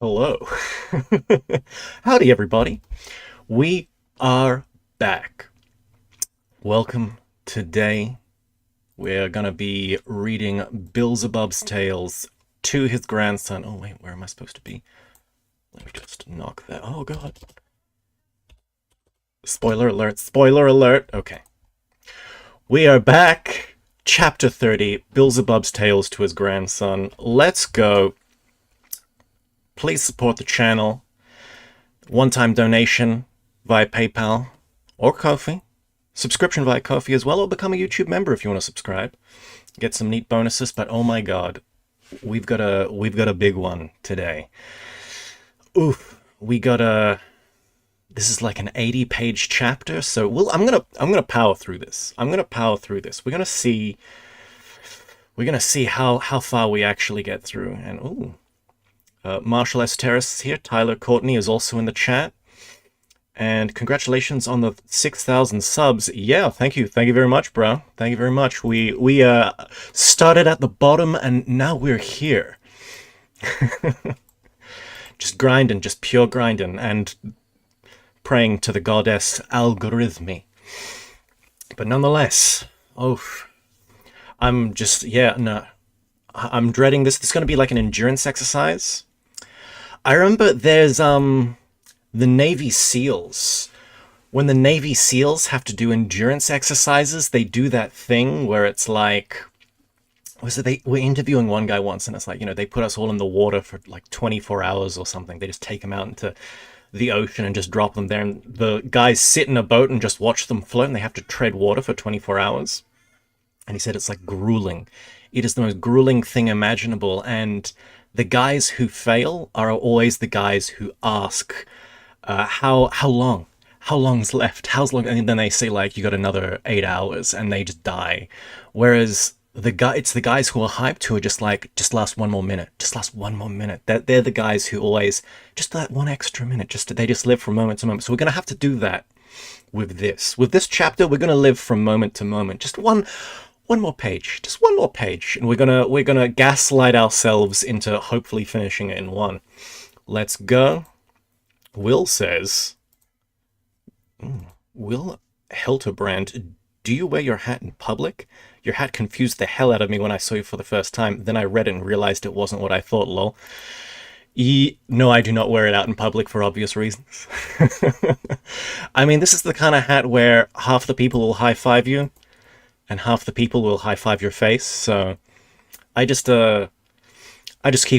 Hello. Howdy, everybody. We are back. Welcome. Today, we're going to be reading Beelzebub's tales to his grandson. Oh, wait, where am I supposed to be? Let me just knock that. Oh, God. Spoiler alert. Spoiler alert. Okay. We are back. Chapter 30, Beelzebub's tales to his grandson. Let's go. Please support the channel. One-time donation via PayPal or Ko-fi. Subscription via Ko-fi as well, or become a YouTube member if you want to subscribe. Get some neat bonuses, but oh my god, we've got a big one today. Oof, this is like an 80-page chapter, so I'm gonna power through this. We're gonna see how far we actually get through. And ooh. Marshall S. Terrace is here. Tyler Courtney is also in the chat. And congratulations on the 6,000 subs. Yeah, thank you. Thank you very much, bro. Thank you very much. We started at the bottom and now we're here. Just grinding, just pure grinding and praying to the goddess Algorithmy. But nonetheless, I'm dreading this. This is going to be like an endurance exercise. I remember there's the Navy SEALs. When the Navy SEALs have to do endurance exercises, they do that thing where it's like, they were interviewing one guy once, and it's like, they put us all in the water for like 24 hours or something. They just take them out into the ocean and just drop them there, and the guys sit in a boat and just watch them float, and they have to tread water for 24 hours. And he said it's like grueling. It is the most grueling thing imaginable, and the guys who fail are always the guys who ask, how long? How long's left? How's long? And then they say, like, you got another 8 hours, and they just die. Whereas it's the guys who are hyped who are just like, just last one more minute. Just last one more minute. They're the guys who always, just that one extra minute. They just live from moment to moment. So we're going to have to do that with this. With this chapter, we're going to live from moment to moment. Just one more page, just one more page, and we're gonna gaslight ourselves into hopefully finishing it in one. Let's go. Will says, Will Helterbrand, do you wear your hat in public? Your hat confused the hell out of me when I saw you for the first time. Then I read it and realized it wasn't what I thought, lol. No, I do not wear it out in public for obvious reasons. I mean, this is the kind of hat where half the people will high-five you, and half the people will high-five your face, so I just keep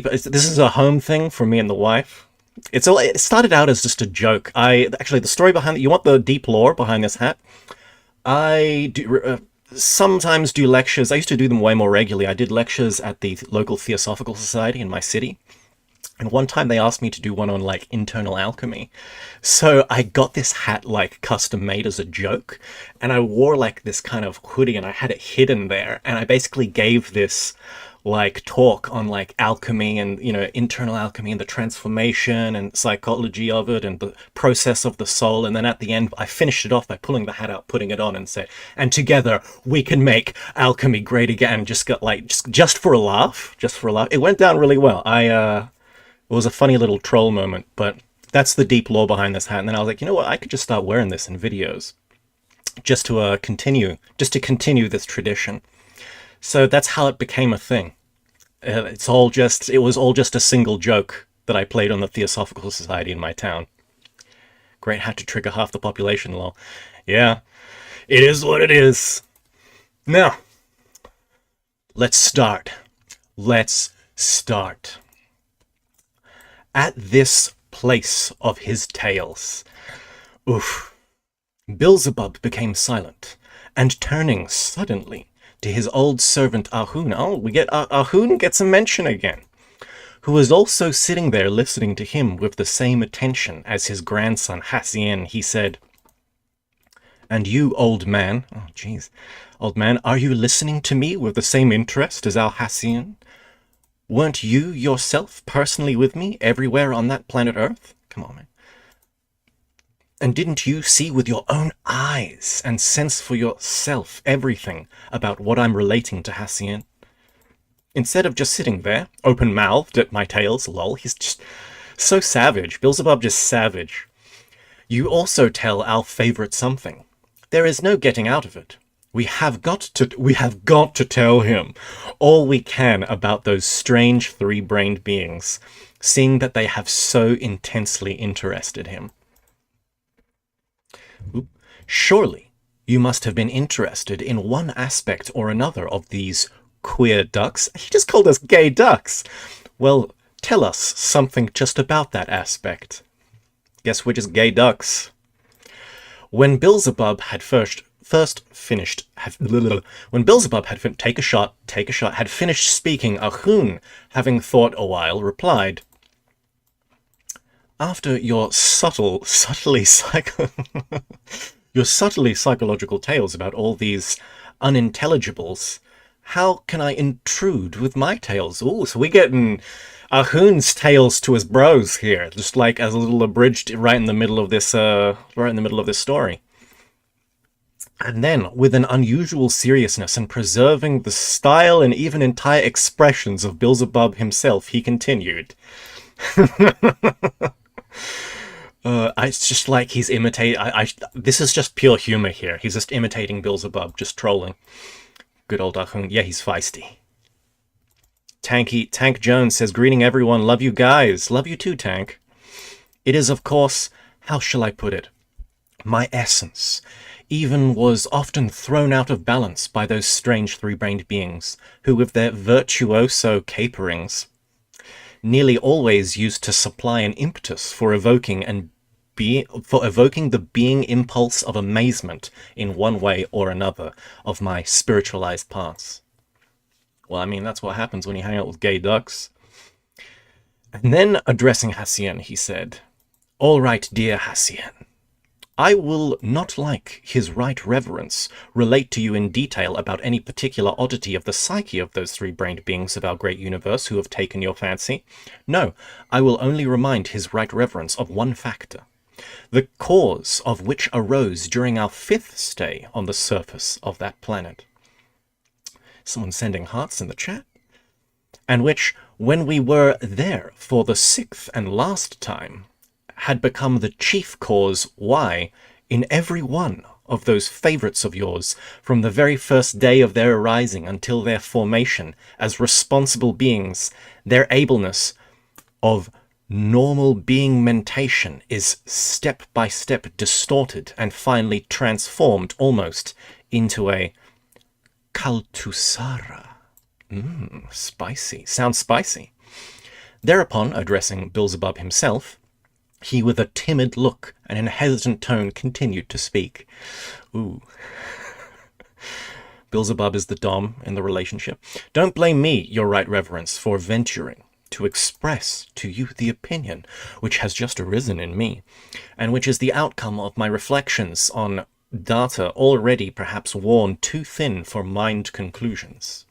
it. This is a home thing for me and the wife. It started out as just a joke. Actually, the story behind it, you want the deep lore behind this hat? I do sometimes do lectures. I used to do them way more regularly. I did lectures at the local Theosophical Society in my city. And one time they asked me to do one on, like, internal alchemy. So I got this hat, like, custom made as a joke. And I wore, like, this kind of hoodie and I had it hidden there. And I basically gave this, like, talk on, like, alchemy and, internal alchemy and the transformation and psychology of it and the process of the soul. And then at the end, I finished it off by pulling the hat out, putting it on and said, and together we can make alchemy great again. Just got, like, just for a laugh. Just for a laugh. It went down really well. It was a funny little troll moment, but that's the deep lore behind this hat. And then I was like, you know what? I could just start wearing this in videos just to continue this tradition. So that's how it became a thing. It was all just a single joke that I played on the Theosophical Society in my town. Great hat to trigger half the population, lol. Yeah, it is what it is. Now, let's start. At this place of his tales. Beelzebub became silent, and turning suddenly to his old servant Ahun. Ahun gets a mention again, who was also sitting there listening to him with the same attention as his grandson Hassien. He said, "And you, old man, are you listening to me with the same interest as our Hassien? Weren't you yourself personally with me everywhere on that planet Earth? Come on, man. And didn't you see with your own eyes and sense for yourself everything about what I'm relating to Hassien? Instead of just sitting there, open-mouthed at my tales, lol, he's just So savage. Beelzebub just savage. You also tell our favorite something. There is no getting out of it. We have got to tell him all we can about those strange three-brained beings, seeing that they have so intensely interested him. Surely you must have been interested in one aspect or another of these queer ducks. He just called us gay ducks. Well, tell us something just about that aspect. Guess we're just gay ducks. When Beelzebub had had finished speaking, Ahun, having thought a while, replied, "After your your subtly psychological tales about all these unintelligibles, how can I intrude with my tales?" Ooh, so we're getting Ahun's tales to his bros here, just like as a little abridged right in the middle of this story. And then, with an unusual seriousness and preserving the style and even entire expressions of Beelzebub himself, he continued. It's just like he's imitating. This is just pure humor here. He's just imitating Beelzebub, just trolling. Good old Ahun. Yeah, he's feisty. Tank Jones says, "Greeting everyone. Love you guys. Love you too, Tank. It is, of course, how shall I put it? My essence even was often thrown out of balance by those strange three-brained beings, who with their virtuoso caperings nearly always used to supply an impetus for evoking the being impulse of amazement in one way or another of my spiritualized parts." Well, I mean, that's what happens when you hang out with gay ducks. And then, addressing Hassien, he said, "All right, dear Hassien, I will not, like his right reverence, relate to you in detail about any particular oddity of the psyche of those three-brained beings of our great universe who have taken your fancy. No, I will only remind his right reverence of one factor, the cause of which arose during our 5th stay on the surface of that planet." Someone sending hearts in the chat. "And which, when we were there for the 6th and last time, had become the chief cause why, in every one of those favourites of yours, from the very first day of their arising until their formation as responsible beings, their ableness of normal being mentation is step by step distorted and finally transformed almost into a Kaltusara." Spicy. Sounds spicy. Thereupon, addressing Beelzebub himself, he with a timid look and in a hesitant tone continued to speak. Ooh. Beelzebub is the dom in the relationship. "Don't blame me, your right reverence, for venturing to express to you the opinion which has just arisen in me, and which is the outcome of my reflections on data already perhaps worn too thin for mind conclusions.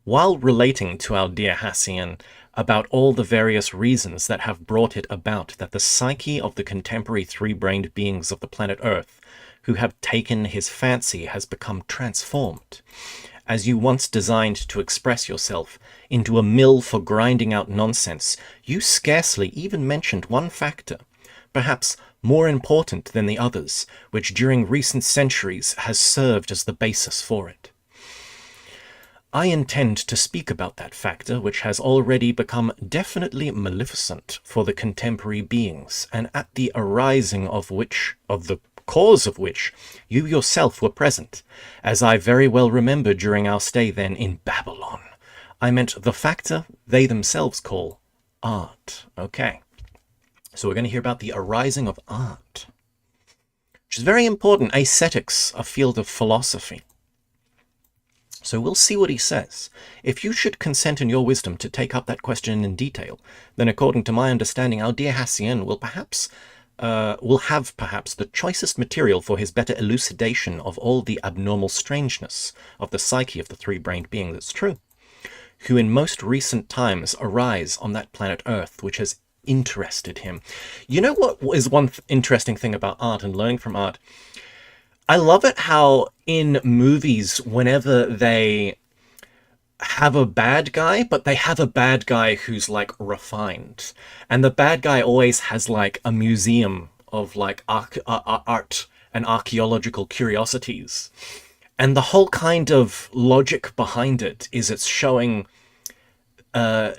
While relating to our dear Hassien about all the various reasons that have brought it about that the psyche of the contemporary three-brained beings of the planet Earth who have taken his fancy has become transformed, as you once designed to express yourself, into a mill for grinding out nonsense, you scarcely even mentioned one factor, perhaps more important than the others, which during recent centuries has served as the basis for it. I intend to speak about that factor which has already become definitely maleficent for the contemporary beings, and at the arising of the cause of which you yourself were present, as I very well remember during our stay then in Babylon. I meant the factor they themselves call art. Okay, so we're going to hear about the arising of art, which is very important. Aesthetics, a field of philosophy. So we'll see what he says. If you should consent in your wisdom to take up that question in detail, then according to my understanding, our dear Hassien will have perhaps the choicest material for his better elucidation of all the abnormal strangeness of the psyche of the three-brained being that's true, who in most recent times arise on that planet Earth, which has interested him. You know what is one interesting thing about art and learning from art? I love it how in movies, whenever they have a bad guy, but they have a bad guy who's like refined. And the bad guy always has like a museum of like art and archaeological curiosities. And the whole kind of logic behind it is it's showing this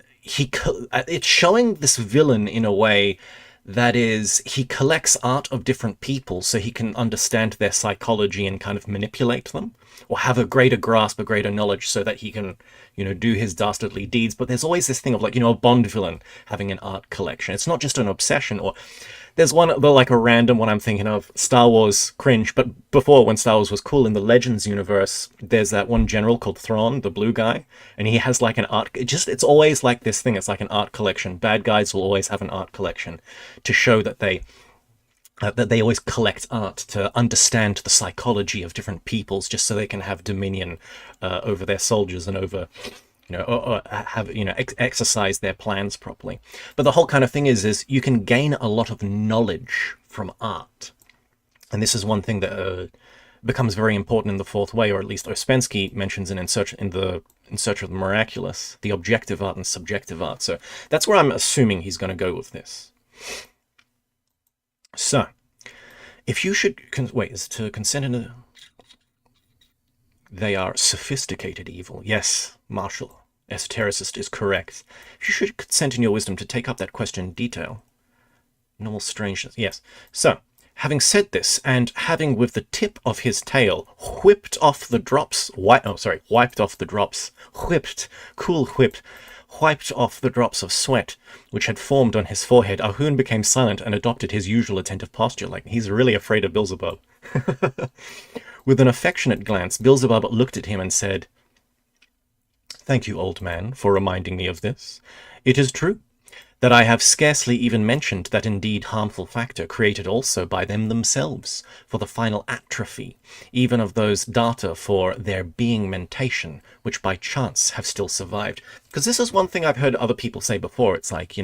villain in a way that is, he collects art of different people so he can understand their psychology and kind of manipulate them, or have a greater grasp, a greater knowledge, so that he can, do his dastardly deeds. But there's always this thing of like, a Bond villain having an art collection. It's not just an obsession. Or there's one, like a random one I'm thinking of, Star Wars cringe, but before, when Star Wars was cool, in the Legends universe, there's that one general called Thrawn, the blue guy, and he has like an art, it's always like this thing, it's like an art collection. Bad guys will always have an art collection to show that they always collect art to understand the psychology of different peoples, just so they can have dominion over their soldiers and over, or have, exercise their plans properly. But the whole kind of thing is you can gain a lot of knowledge from art. And this is one thing that becomes very important in the Fourth Way, or at least Ouspensky mentions in Search of the Miraculous, the objective art and subjective art. So that's where I'm assuming he's going to go with this. So, if you should is to consent in a... They are sophisticated evil. Yes, Marshall, esotericist, is correct. If you should consent in your wisdom to take up that question in detail. Normal strangeness. Yes. So, having said this, and having with the tip of his tail wiped off the drops, wiped off the drops, wiped off the drops of sweat which had formed on his forehead, Ahun became silent and adopted his usual attentive posture, like he's really afraid of Beelzebub. With an affectionate glance, Beelzebub looked at him and said, "Thank you, old man, for reminding me of this. It is true that I have scarcely even mentioned that indeed harmful factor created also by them themselves for the final atrophy, even of those data for their being mentation, which by chance have still survived." Because this is one thing I've heard other people say before. It's like,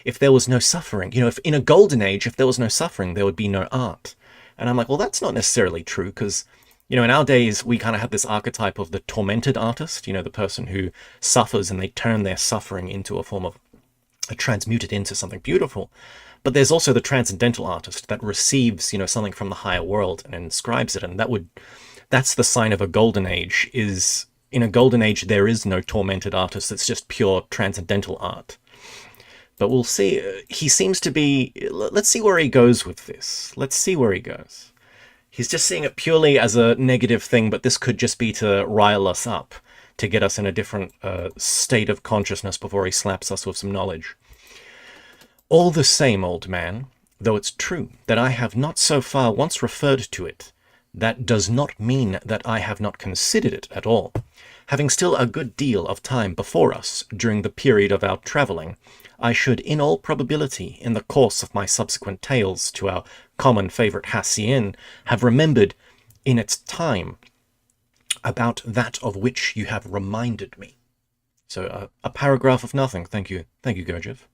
if there was no suffering, if in a golden age, if there was no suffering, there would be no art. And I'm like, well, that's not necessarily true, because, in our days, we kind of have this archetype of the tormented artist, the person who suffers and they turn their suffering into a form of, transmute it into something beautiful. But there's also the transcendental artist that receives, something from the higher world and inscribes it. And that's the sign of a golden age. Is in a golden age, there is no tormented artist. It's just pure transcendental art. But we'll see. He seems to be... Let's see where he goes with this. Let's see where he goes. He's just seeing it purely as a negative thing, but this could just be to rile us up, to get us in a different state of consciousness before he slaps us with some knowledge. "All the same, old man, though it's true that I have not so far once referred to it, that does not mean that I have not considered it at all. Having still a good deal of time before us during the period of our travelling, I should in all probability, in the course of my subsequent tales to our common favourite Hassien, have remembered in its time about that of which you have reminded me." So a paragraph of nothing. Thank you, Gurdjieff.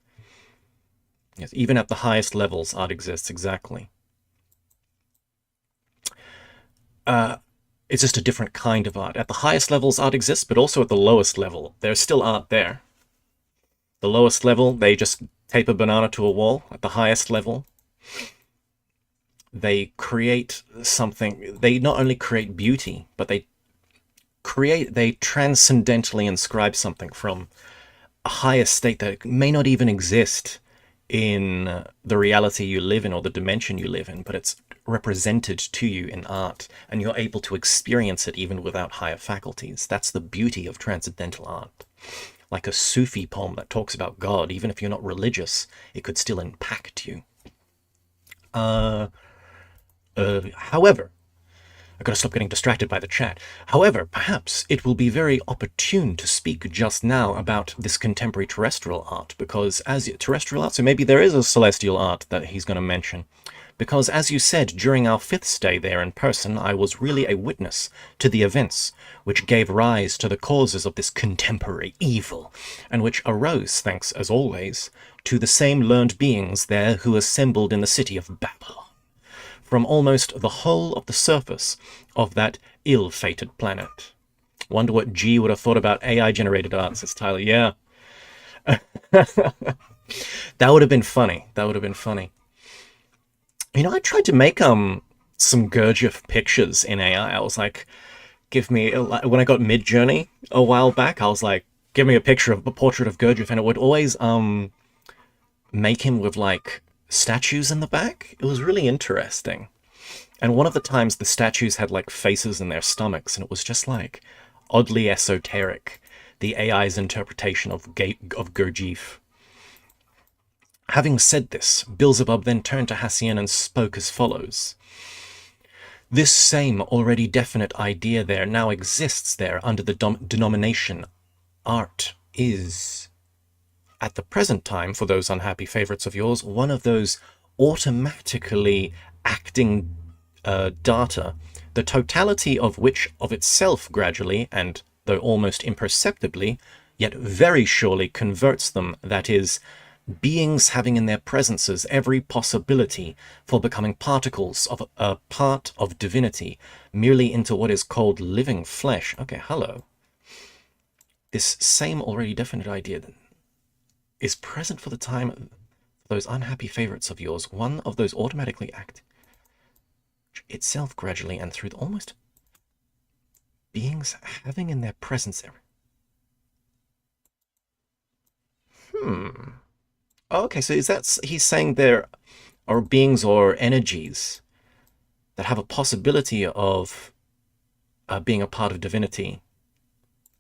Yes, even at the highest levels, art exists, exactly. It's just a different kind of art. At the highest levels, art exists, but also at the lowest level, there's still art there. The lowest level, they just tape a banana to a wall. At the highest level, they create something. They not only create beauty, but they transcendentally inscribe something from a higher state that may not even exist in the reality you live in or the dimension you live in, but it's represented to you in art, and you're able to experience it even without higher faculties. That's the beauty of transcendental art. Like a Sufi poem that talks about God, even if you're not religious, it could still impact you. However, I've got to stop getting distracted by the chat. However, perhaps it will be very opportune to speak just now about this contemporary terrestrial art, because as terrestrial art, so maybe there is a celestial art that he's going to mention. Because as you said, during our 5th stay there in person, I was really a witness to the events which gave rise to the causes of this contemporary evil, and which arose, thanks as always, to the same learned beings there who assembled in the city of Babylon, from almost the whole of the surface of that ill-fated planet. Wonder what G would have thought about AI-generated art, says Tyler. Yeah. That would have been funny. That would have been funny. You know, I tried to make some Gurdjieff pictures in AI. I was like, give me when I got Midjourney a while back, I was like, give me a picture of a portrait of Gurdjieff, and it would always make him with like statues in the back. It was really interesting. And one of the times the statues had like faces in their stomachs, and it was just like oddly esoteric. The AI's interpretation of Gurdjieff. Having said this, Beelzebub then turned to Hassien and spoke as follows. This same already definite idea there now exists there under the denomination art is, at the present time, for those unhappy favorites of yours, one of those automatically acting data, the totality of which of itself gradually, and though almost imperceptibly, yet very surely converts them, that is, beings having in their presences every possibility for becoming particles of a part of divinity, merely into what is called living flesh. Okay, hello. This same already definite idea then is present for the time for those unhappy favorites of yours, one of those automatically act itself gradually and through almost beings having in their presence every... Okay, so is that he's saying there are beings or energies that have a possibility of being a part of divinity,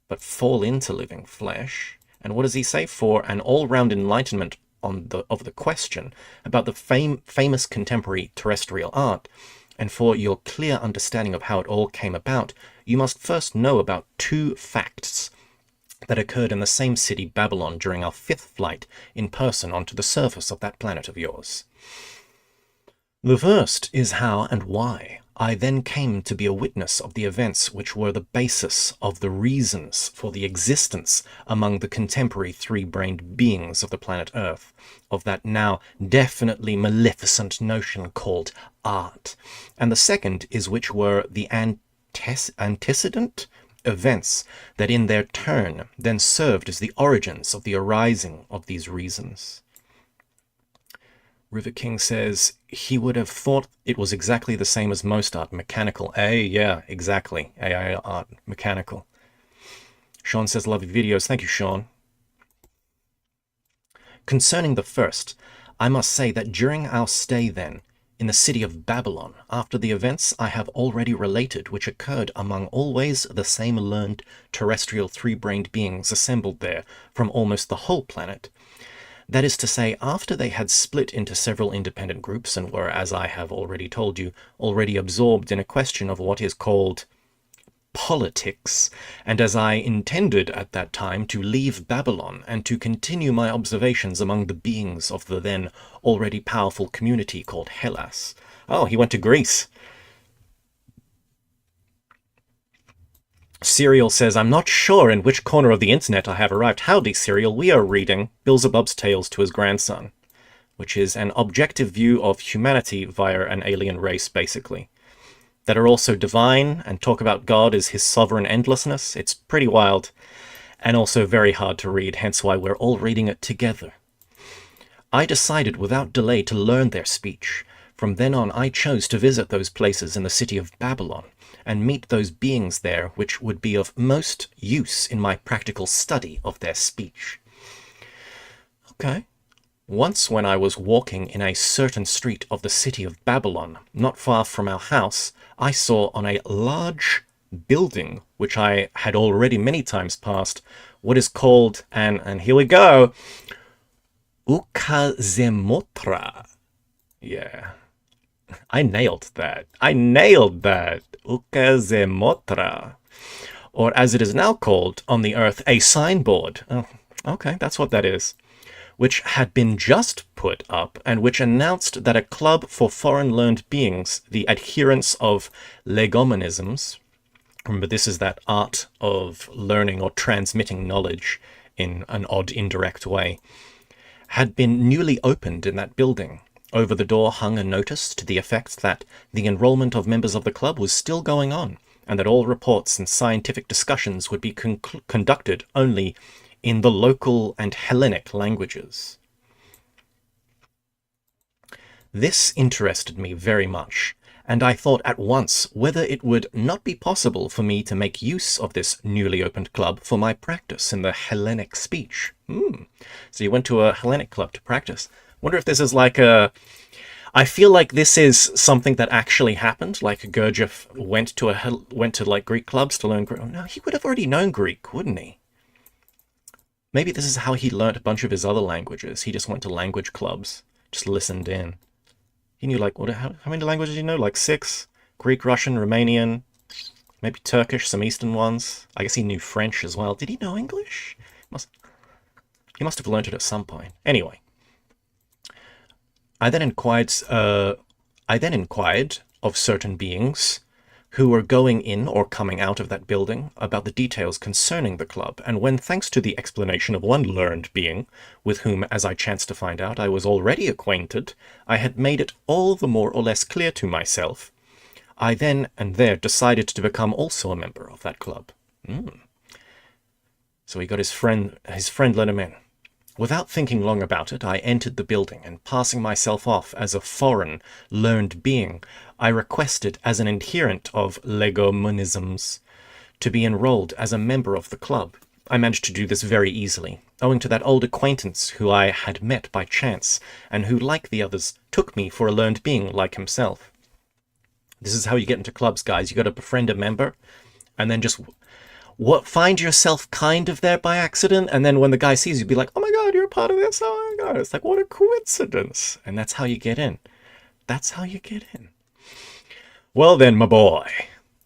but fall into living flesh. And what does he say? For an all-round enlightenment of the question about the famous contemporary terrestrial art, and for your clear understanding of how it all came about, you must first know about two facts that occurred in the same city, Babylon, during our 5th flight in person onto the surface of that planet of yours. The first is how and why I then came to be a witness of the events which were the basis of the reasons for the existence among the contemporary three-brained beings of the planet Earth, of that now definitely maleficent notion called art. And the second is which were the antecedent events that in their turn then served as the origins of the arising of these reasons. River King says he would have thought it was exactly the same as most art, mechanical. Yeah, exactly. AI art, mechanical. Sean says, love your videos. Thank you, Sean. Concerning the first, I must say that during our stay then, in the city of Babylon, after the events I have already related, which occurred among always the same learned terrestrial three-brained beings assembled there from almost the whole planet, that is to say, after they had split into several independent groups and were, as I have already told you, already absorbed in a question of what is called politics, and as I intended at that time to leave Babylon and to continue my observations among the beings of the then already powerful community called Hellas. Oh, he went to Greece. Serial says, I'm not sure in which corner of the internet I have arrived. Howdy, Serial. We are reading Beelzebub's Tales to his grandson, which is an objective view of humanity via an alien race, basically, that are also divine and talk about God as his sovereign endlessness. It's pretty wild and also very hard to read, hence why we're all reading it together. I decided without delay to learn their speech. From then on, I chose to visit those places in the city of Babylon and meet those beings there which would be of most use in my practical study of their speech. Okay. Once when I was walking in a certain street of the city of Babylon, not far from our house, I saw on a large building, which I had already many times passed, what is called, and here we go, Ukazemotra. Yeah. I nailed that. Ukazemotra. Or as it is now called on the earth, a signboard. Oh, okay, that's what that is. Which had been just put up and which announced that a club for foreign learned beings, the adherents of legomenisms, remember this is that art of learning or transmitting knowledge in an odd indirect way, had been newly opened in that building. Over the door hung a notice to the effect that the enrollment of members of the club was still going on, and that all reports and scientific discussions would be conducted only in the local and Hellenic languages. This interested me very much, and I thought at once whether it would not be possible for me to make use of this newly opened club for my practice in the Hellenic speech. So you went to a Hellenic club to practice. Wonder if this is like a... I feel like this is something that actually happened. Like Gurdjieff went to like Greek clubs to learn Greek. Oh, no, he would have already known Greek, wouldn't he? Maybe this is how he learnt a bunch of his other languages. He just went to language clubs, just listened in. He knew like how many languages do you know? Like 6: Greek, Russian, Romanian, maybe Turkish, some Eastern ones. I guess he knew French as well. Did he know English? He must have learnt it at some point. Anyway. I then inquired of certain beings who were going in or coming out of that building about the details concerning the club, and when, thanks to the explanation of one learned being, with whom, as I chanced to find out, I was already acquainted, I had made it all the more or less clear to myself, I then and there decided to become also a member of that club. So he got his friend let him in. Without thinking long about it, I entered the building, and passing myself off as a foreign, learned being, I requested, as an adherent of legomonisms, to be enrolled as a member of the club. I managed to do this very easily, owing to that old acquaintance who I had met by chance, and who, like the others, took me for a learned being like himself. This is how you get into clubs, guys. You got to befriend a member, and then just... find yourself kind of there by accident, and then when the guy sees you, be like, oh my god, you're a part of this, oh my god. It's like, what a coincidence. And that's how you get in. That's how you get in. Well then, my boy,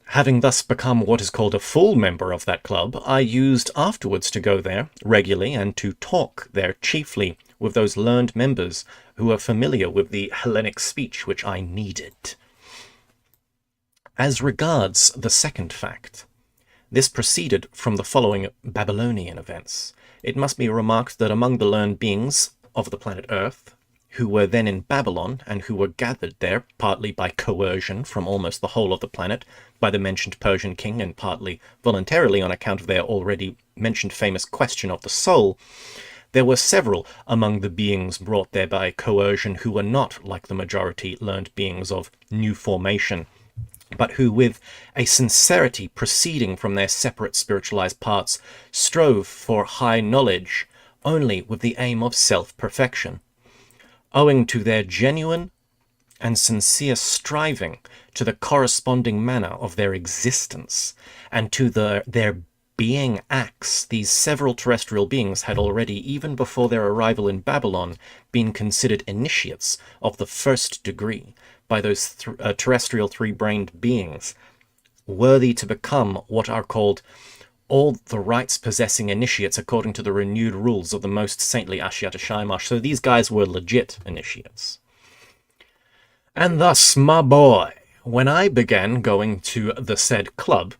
having thus become what is called a full member of that club, I used afterwards to go there regularly and to talk there chiefly with those learned members who were familiar with the Hellenic speech which I needed. As regards the second fact, this proceeded from the following Babylonian events. It must be remarked that among the learned beings of the planet Earth, who were then in Babylon, and who were gathered there partly by coercion from almost the whole of the planet, by the mentioned Persian king, and partly voluntarily on account of their already mentioned famous question of the soul, there were several among the beings brought there by coercion who were not, like the majority, learned beings of new formation, but who, with a sincerity proceeding from their separate spiritualized parts, strove for high knowledge only with the aim of self-perfection. Owing to their genuine and sincere striving, to the corresponding manner of their existence, and to their being acts, these several terrestrial beings had already, even before their arrival in Babylon, been considered initiates of the first degree by those terrestrial three-brained beings, worthy to become what are called all the rights-possessing initiates according to the renewed rules of the most saintly Ashiata Shaimash. So these guys were legit initiates. And thus, my boy, when I began going to the said club,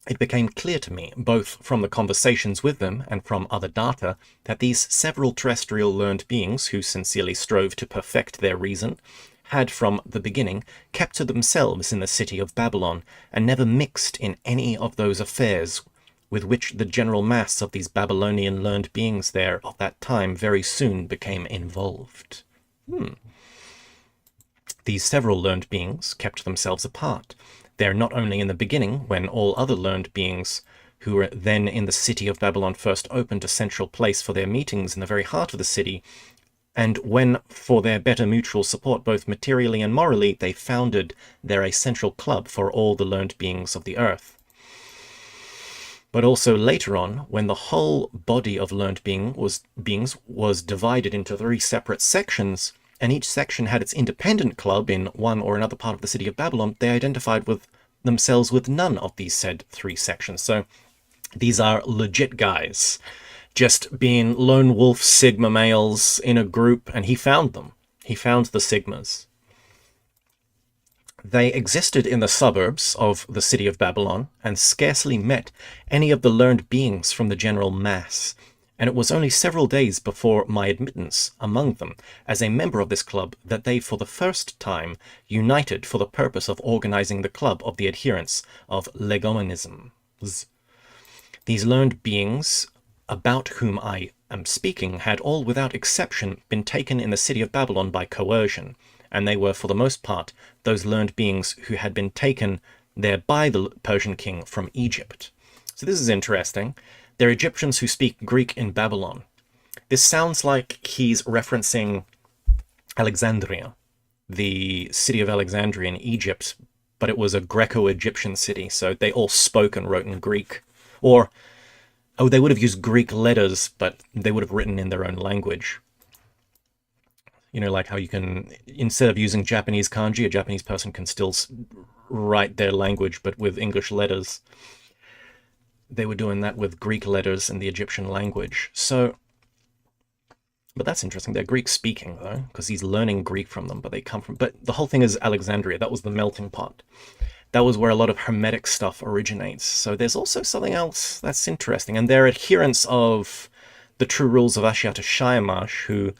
it became clear to me, both from the conversations with them and from other data, that these several terrestrial learned beings who sincerely strove to perfect their reason had from the beginning kept to themselves in the city of Babylon, and never mixed in any of those affairs with which the general mass of these Babylonian learned beings there of that time very soon became involved. These several learned beings kept themselves apart, there not only in the beginning, when all other learned beings who were then in the city of Babylon first opened a central place for their meetings in the very heart of the city, and when, for their better mutual support both materially and morally, they founded there a central club for all the learned beings of the earth. But also later on, when the whole body of learned beings was divided into 3 separate sections, and each section had its independent club in one or another part of the city of Babylon, they identified with themselves with none of these said 3 sections. So these are legit guys, just being lone wolf Sigma males in a group, and he found them. He found the Sigmas. They existed in the suburbs of the city of Babylon, and scarcely met any of the learned beings from the general mass, and it was only several days before my admittance among them as a member of this club that they for the first time united for the purpose of organizing the club of the adherents of legomenism. These learned beings about whom I am speaking had all without exception been taken in the city of Babylon by coercion, and they were for the most part those learned beings who had been taken there by the Persian king from Egypt. So this is interesting. They're Egyptians who speak Greek in Babylon. This sounds like he's referencing Alexandria, the city of Alexandria in Egypt, but it was a Greco-Egyptian city, so they all spoke and wrote in Greek. Or, oh, they would have used Greek letters, but they would have written in their own language. You know, like how you can, instead of using Japanese kanji, a Japanese person can still write their language, but with English letters. They were doing that with Greek letters in the Egyptian language. So, but that's interesting. They're Greek speaking, though, because he's learning Greek from them, but they come from, but the whole thing is Alexandria. That was the melting pot. That was where a lot of Hermetic stuff originates. So there's also something else that's interesting. And they're adherents of the true rules of Ashiata Shamash, who,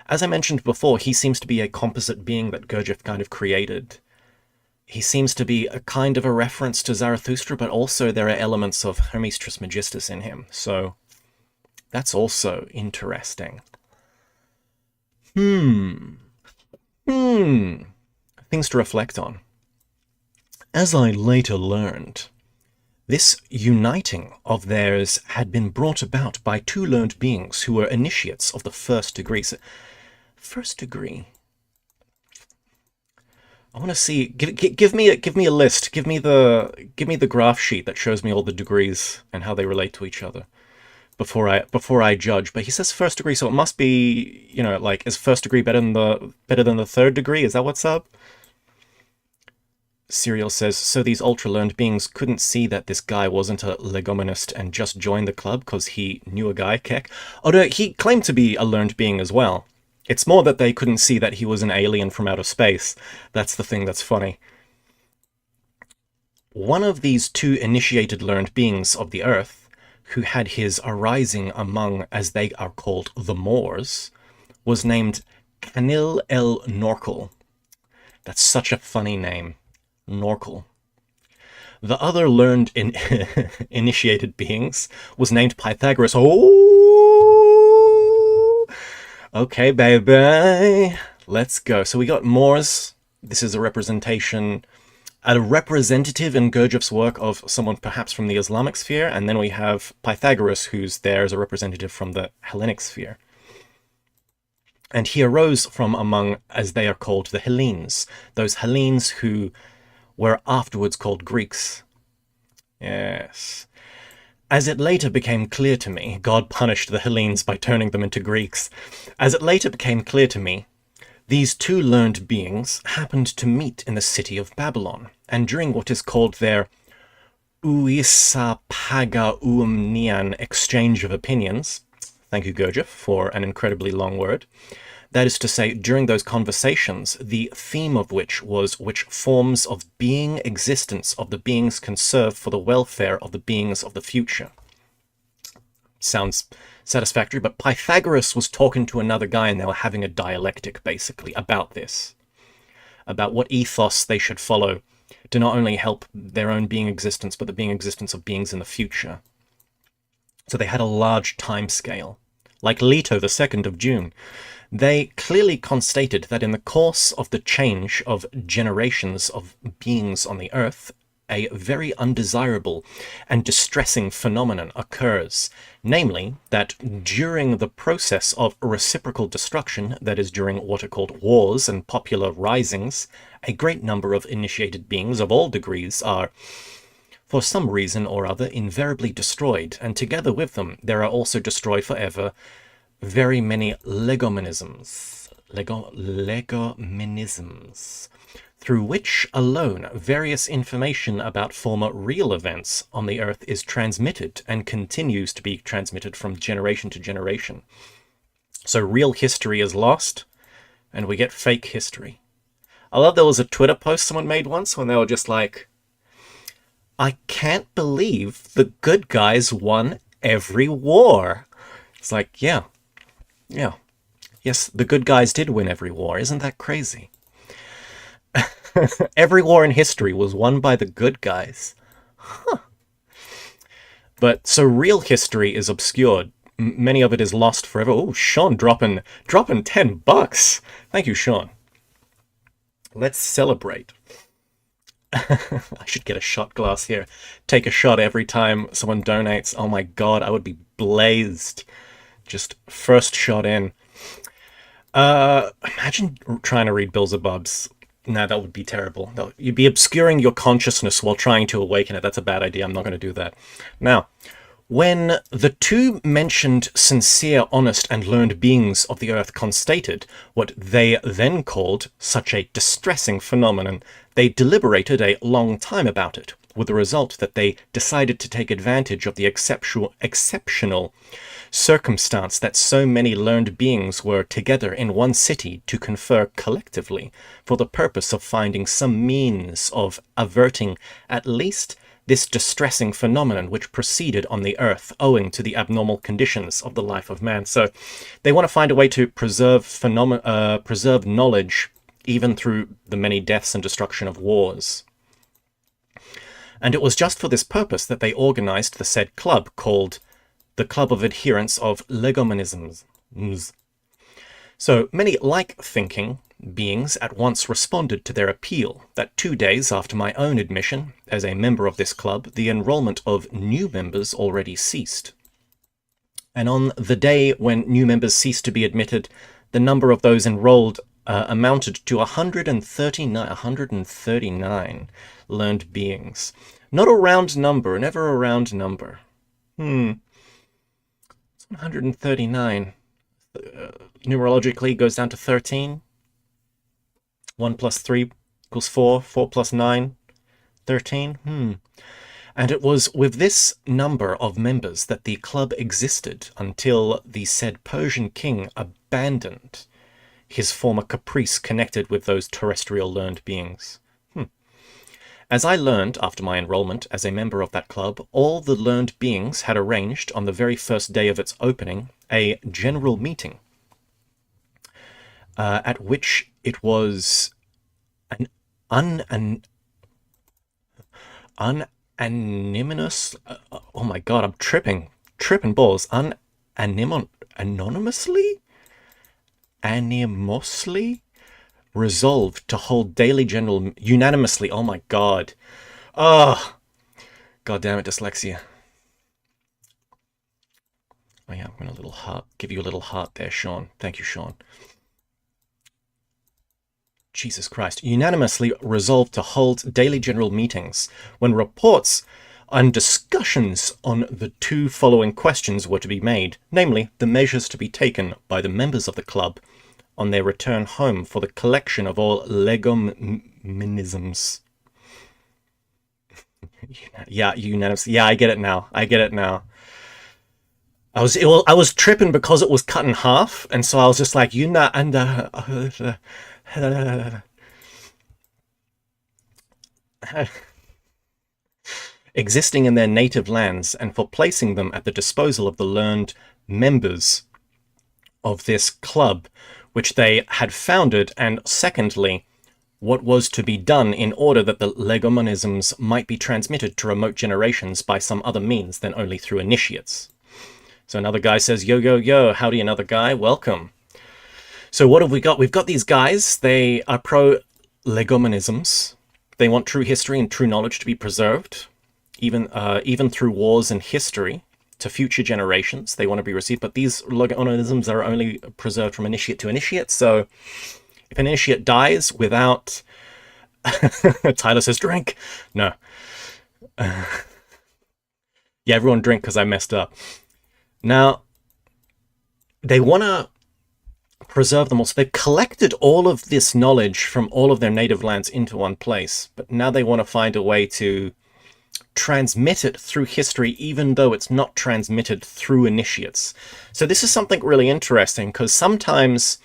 as I mentioned before, he seems to be a composite being that Gurdjieff kind of created. He seems to be a kind of a reference to Zarathustra, but also there are elements of Hermes Trismegistus in him. So that's also interesting. Things to reflect on. As I later learned, this uniting of theirs had been brought about by two learned beings who were initiates of the first degree. So, first degree. I want to see. Give me a list. Give me the graph sheet that shows me all the degrees and how they relate to each other before I judge. But he says first degree, so it must be, you know, like, is first degree better than the third degree? Is that what's up? Serial says, so these ultra-learned beings couldn't see that this guy wasn't a legomanist and just joined the club because he knew a guy, Keck? Oh no, he claimed to be a learned being as well. It's more that they couldn't see that he was an alien from outer space. That's the thing that's funny. One of these two initiated learned beings of the Earth, who had his arising among, as they are called, the Moors, was named Canil el Norkel. That's such a funny name. Norkel. The other learned initiated beings was named Pythagoras. Oh, okay, baby. Let's go. So we got Moors. This is a representation, a representative in Gurdjieff's work of someone perhaps from the Islamic sphere, and then we have Pythagoras, who's there as a representative from the Hellenic sphere. And he arose from among, as they are called, the Hellenes, those Hellenes who were afterwards called Greeks. Yes. As it later became clear to me, God punished the Hellenes by turning them into Greeks. As it later became clear to me, these two learned beings happened to meet in the city of Babylon, and during what is called their Uisapagaumnian exchange of opinions, thank you Gurdjieff for an incredibly long word, that is to say, during those conversations, the theme of which was which forms of being existence of the beings can serve for the welfare of the beings of the future. Sounds satisfactory, but Pythagoras was talking to another guy and they were having a dialectic, basically, about this. About what ethos they should follow to not only help their own being existence, but the being existence of beings in the future. So they had a large time scale. Like Leto, the 2nd of June. They clearly constated that in the course of the change of generations of beings on the Earth, a very undesirable and distressing phenomenon occurs, namely that during the process of reciprocal destruction, that is during what are called wars and popular risings, a great number of initiated beings of all degrees are, for some reason or other, invariably destroyed, and together with them there are also destroyed forever very many legomenisms, through which alone various information about former real events on the Earth is transmitted and continues to be transmitted from generation to generation. So real history is lost, and we get fake history. I love there was a Twitter post someone made once when they were just like, I can't believe the good guys won every war. It's like, yeah, yeah. Yes, the good guys did win every war. Isn't that crazy? Every war in history was won by the good guys. But so real history is obscured. Many of it is lost forever. Oh, Sean dropping $10. Thank you, Sean. Let's celebrate. I should get a shot glass here. Take a shot every time someone donates. Oh my god, I would be blazed. Just first shot in. Imagine trying to read Beelzebub's. No, that would be terrible. You'd be obscuring your consciousness while trying to awaken it. That's a bad idea. I'm not going to do that. Now, when the two mentioned sincere, honest, and learned beings of the earth constated what they then called such a distressing phenomenon, they deliberated a long time about it, with the result that they decided to take advantage of the exceptional circumstance that so many learned beings were together in one city to confer collectively for the purpose of finding some means of averting at least this distressing phenomenon which proceeded on the earth owing to the abnormal conditions of the life of man. So they want to find a way to preserve knowledge even through the many deaths and destruction of wars. And it was just for this purpose that they organized the said club called the Club of Adherents of Legomanisms. So many like-thinking beings at once responded to their appeal that 2 days after my own admission as a member of this club, the enrollment of new members already ceased. And on the day when new members ceased to be admitted, the number of those enrolled amounted to 139 learned beings. Not a round number, never a round number. 139. Numerologically goes down to 13. 1 plus 3 equals 4. 4 plus 9, 13. And it was with this number of members that the club existed until the said Persian king abandoned his former caprice connected with those terrestrial learned beings. As I learned after my enrollment as a member of that club, all the learned beings had arranged on the very first day of its opening a general meeting, at which it was an unanimous. Oh my god, I'm tripping balls. Anonymously resolved to hold daily general unanimously. Oh my god. Oh, god damn it, dyslexia. Oh yeah, I'm gonna give you a little heart there, Sean. Thank you, Sean. Jesus Christ. Unanimously resolved to hold daily general meetings when reports and discussions on the two following questions were to be made, namely, the measures to be taken by the members of the club on their return home for the collection of all legomanisms. Yeah, unanimously. Yeah, I get it now. I was tripping because it was cut in half, and so I was just like, existing in their native lands, and for placing them at the disposal of the learned members of this club, which they had founded, and secondly, what was to be done in order that the legomanisms might be transmitted to remote generations by some other means than only through initiates. So another guy says, yo, yo, yo, howdy, another guy, welcome. So what have we got? We've got these guys, they are pro-legomanisms. They want true history and true knowledge to be preserved, even through wars and history, to future generations. They want to be received, but these legomanisms are only preserved from initiate to initiate, so if an initiate dies without... Tyler says, drink! No. Yeah, everyone drink because I messed up. Now, they want to preserve them all. So they've collected all of this knowledge from all of their native lands into one place, but now they want to find a way to transmit it through history, even though it's not transmitted through initiates. So this is something really interesting, because sometimes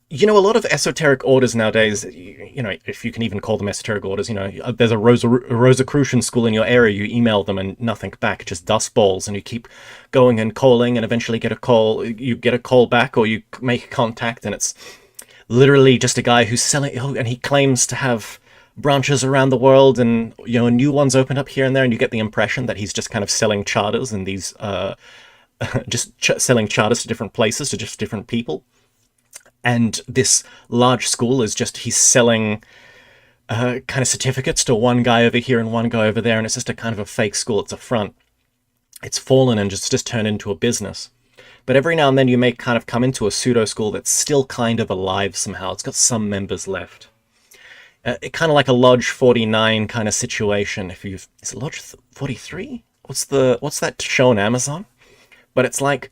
A lot of esoteric orders nowadays, if you can even call them esoteric orders, there's a Rosicrucian school in your area, you email them and nothing back, just dust balls, and you keep going and calling and eventually you get a call back, or you make contact, and it's literally just a guy who's selling, and he claims to have branches around the world, and, new ones open up here and there, and you get the impression that he's just kind of selling charters, and these, selling charters to different places, to just different people. And this large school is just, he's selling kind of certificates to one guy over here and one guy over there, and it's just a kind of a fake school. It's a front. It's fallen and just turned into a business. But every now and then you may kind of come into a pseudo school that's still kind of alive somehow. It's got some members left. Kind of like a Lodge 49 kind of situation. Is it Lodge 43? What's that show on Amazon? But it's like,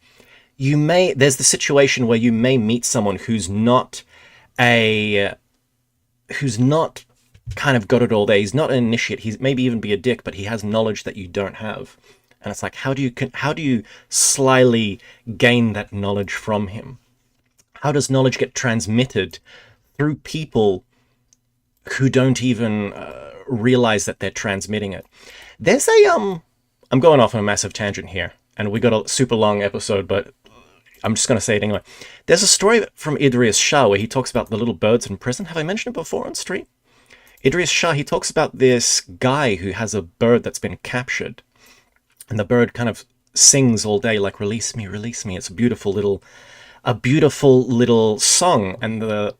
there's the situation where you may meet someone who's not kind of got it all there. He's not an initiate. He's maybe even be a dick, but he has knowledge that you don't have. And it's like, how do you slyly gain that knowledge from him? How does knowledge get transmitted through people who don't even realize that they're transmitting it? There's I'm going off on a massive tangent here, and we got a super long episode, but I'm just going to say it anyway. There's a story from Idris Shah where he talks about the little birds in prison. Have I mentioned it before on stream? Idris Shah, he talks about this guy who has a bird that's been captured. And the bird kind of sings all day, like, release me, release me. It's a beautiful little song. And the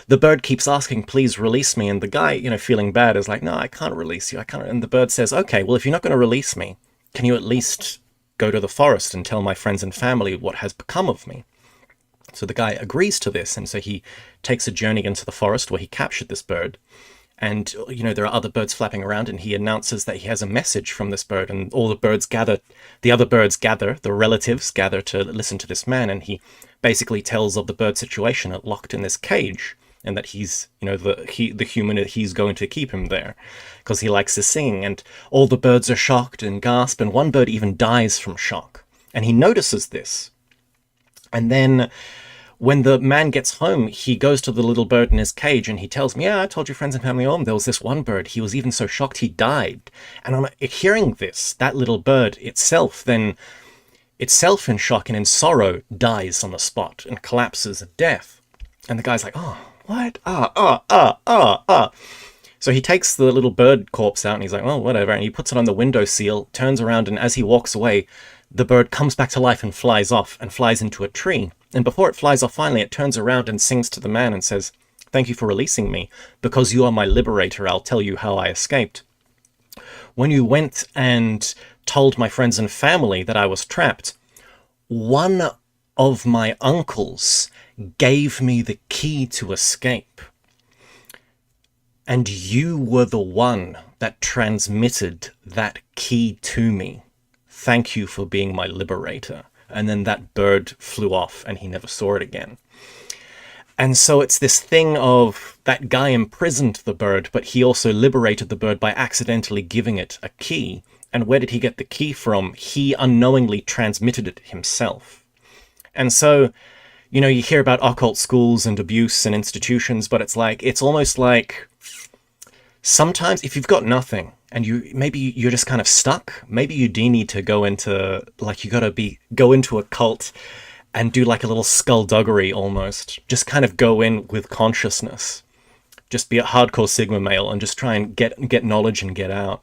bird keeps asking, please release me. And the guy, feeling bad, is like, no, I can't release you. I can't. And the bird says, okay, well, if you're not going to release me, can you at least go to the forest and tell my friends and family what has become of me? So the guy agrees to this, and so he takes a journey into the forest where he captured this bird. And, there are other birds flapping around, and he announces that he has a message from this bird, and all the other birds gather, the relatives gather to listen to this man, and he basically tells of the bird situation, locked in this cage, and that he's, the human, he's going to keep him there because he likes his singing. And all the birds are shocked and gasp, and one bird even dies from shock. And he notices this. And then when the man gets home, he goes to the little bird in his cage and he tells me, yeah, I told your friends and family home, there was this one bird. He was even so shocked he died. And I'm hearing this, that little bird itself in shock and in sorrow dies on the spot and collapses at death. And the guy's like, oh, what? So he takes the little bird corpse out and he's like, well, whatever. And he puts it on the windowsill, turns around, and as he walks away, the bird comes back to life and flies off and flies into a tree. And before it flies off finally, it turns around and sings to the man and says, thank you for releasing me. Because you are my liberator, I'll tell you how I escaped. When you went and told my friends and family that I was trapped, one of my uncles gave me the key to escape. And you were the one that transmitted that key to me. Thank you for being my liberator. And then that bird flew off and he never saw it again. And so it's this thing of that guy imprisoned the bird, but he also liberated the bird by accidentally giving it a key. And where did he get the key from? He unknowingly transmitted it himself. And so, you hear about occult schools and abuse and institutions, but it's almost like sometimes if you've got nothing and maybe you're just kind of stuck, maybe you do need to go into, go into a cult and do like a little skullduggery almost. Just kind of go in with consciousness. Just be a hardcore Sigma male and just try and get knowledge and get out.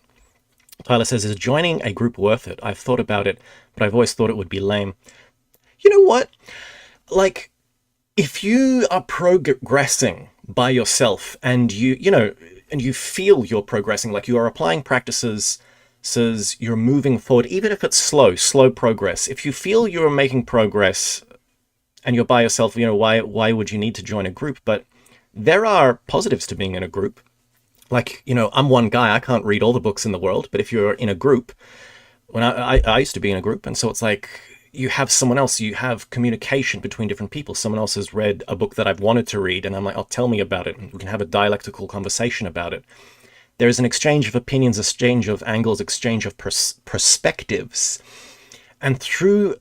Tyler says, is joining a group worth it? I've thought about it, but I've always thought it would be lame. You know what? If you are progressing by yourself and you feel you're progressing, like you are applying practices, says you're moving forward, even if it's slow progress. If you feel you're making progress and you're by yourself, why would you need to join a group? But there are positives to being in a group. I'm one guy, I can't read all the books in the world, but if you're in a group, when I used to be in a group, and so it's like you have someone else, you have communication between different people. Someone else has read a book that I've wanted to read, and I'm like, oh, tell me about it, and we can have a dialectical conversation about it. There is an exchange of opinions, exchange of angles, exchange of perspectives. And through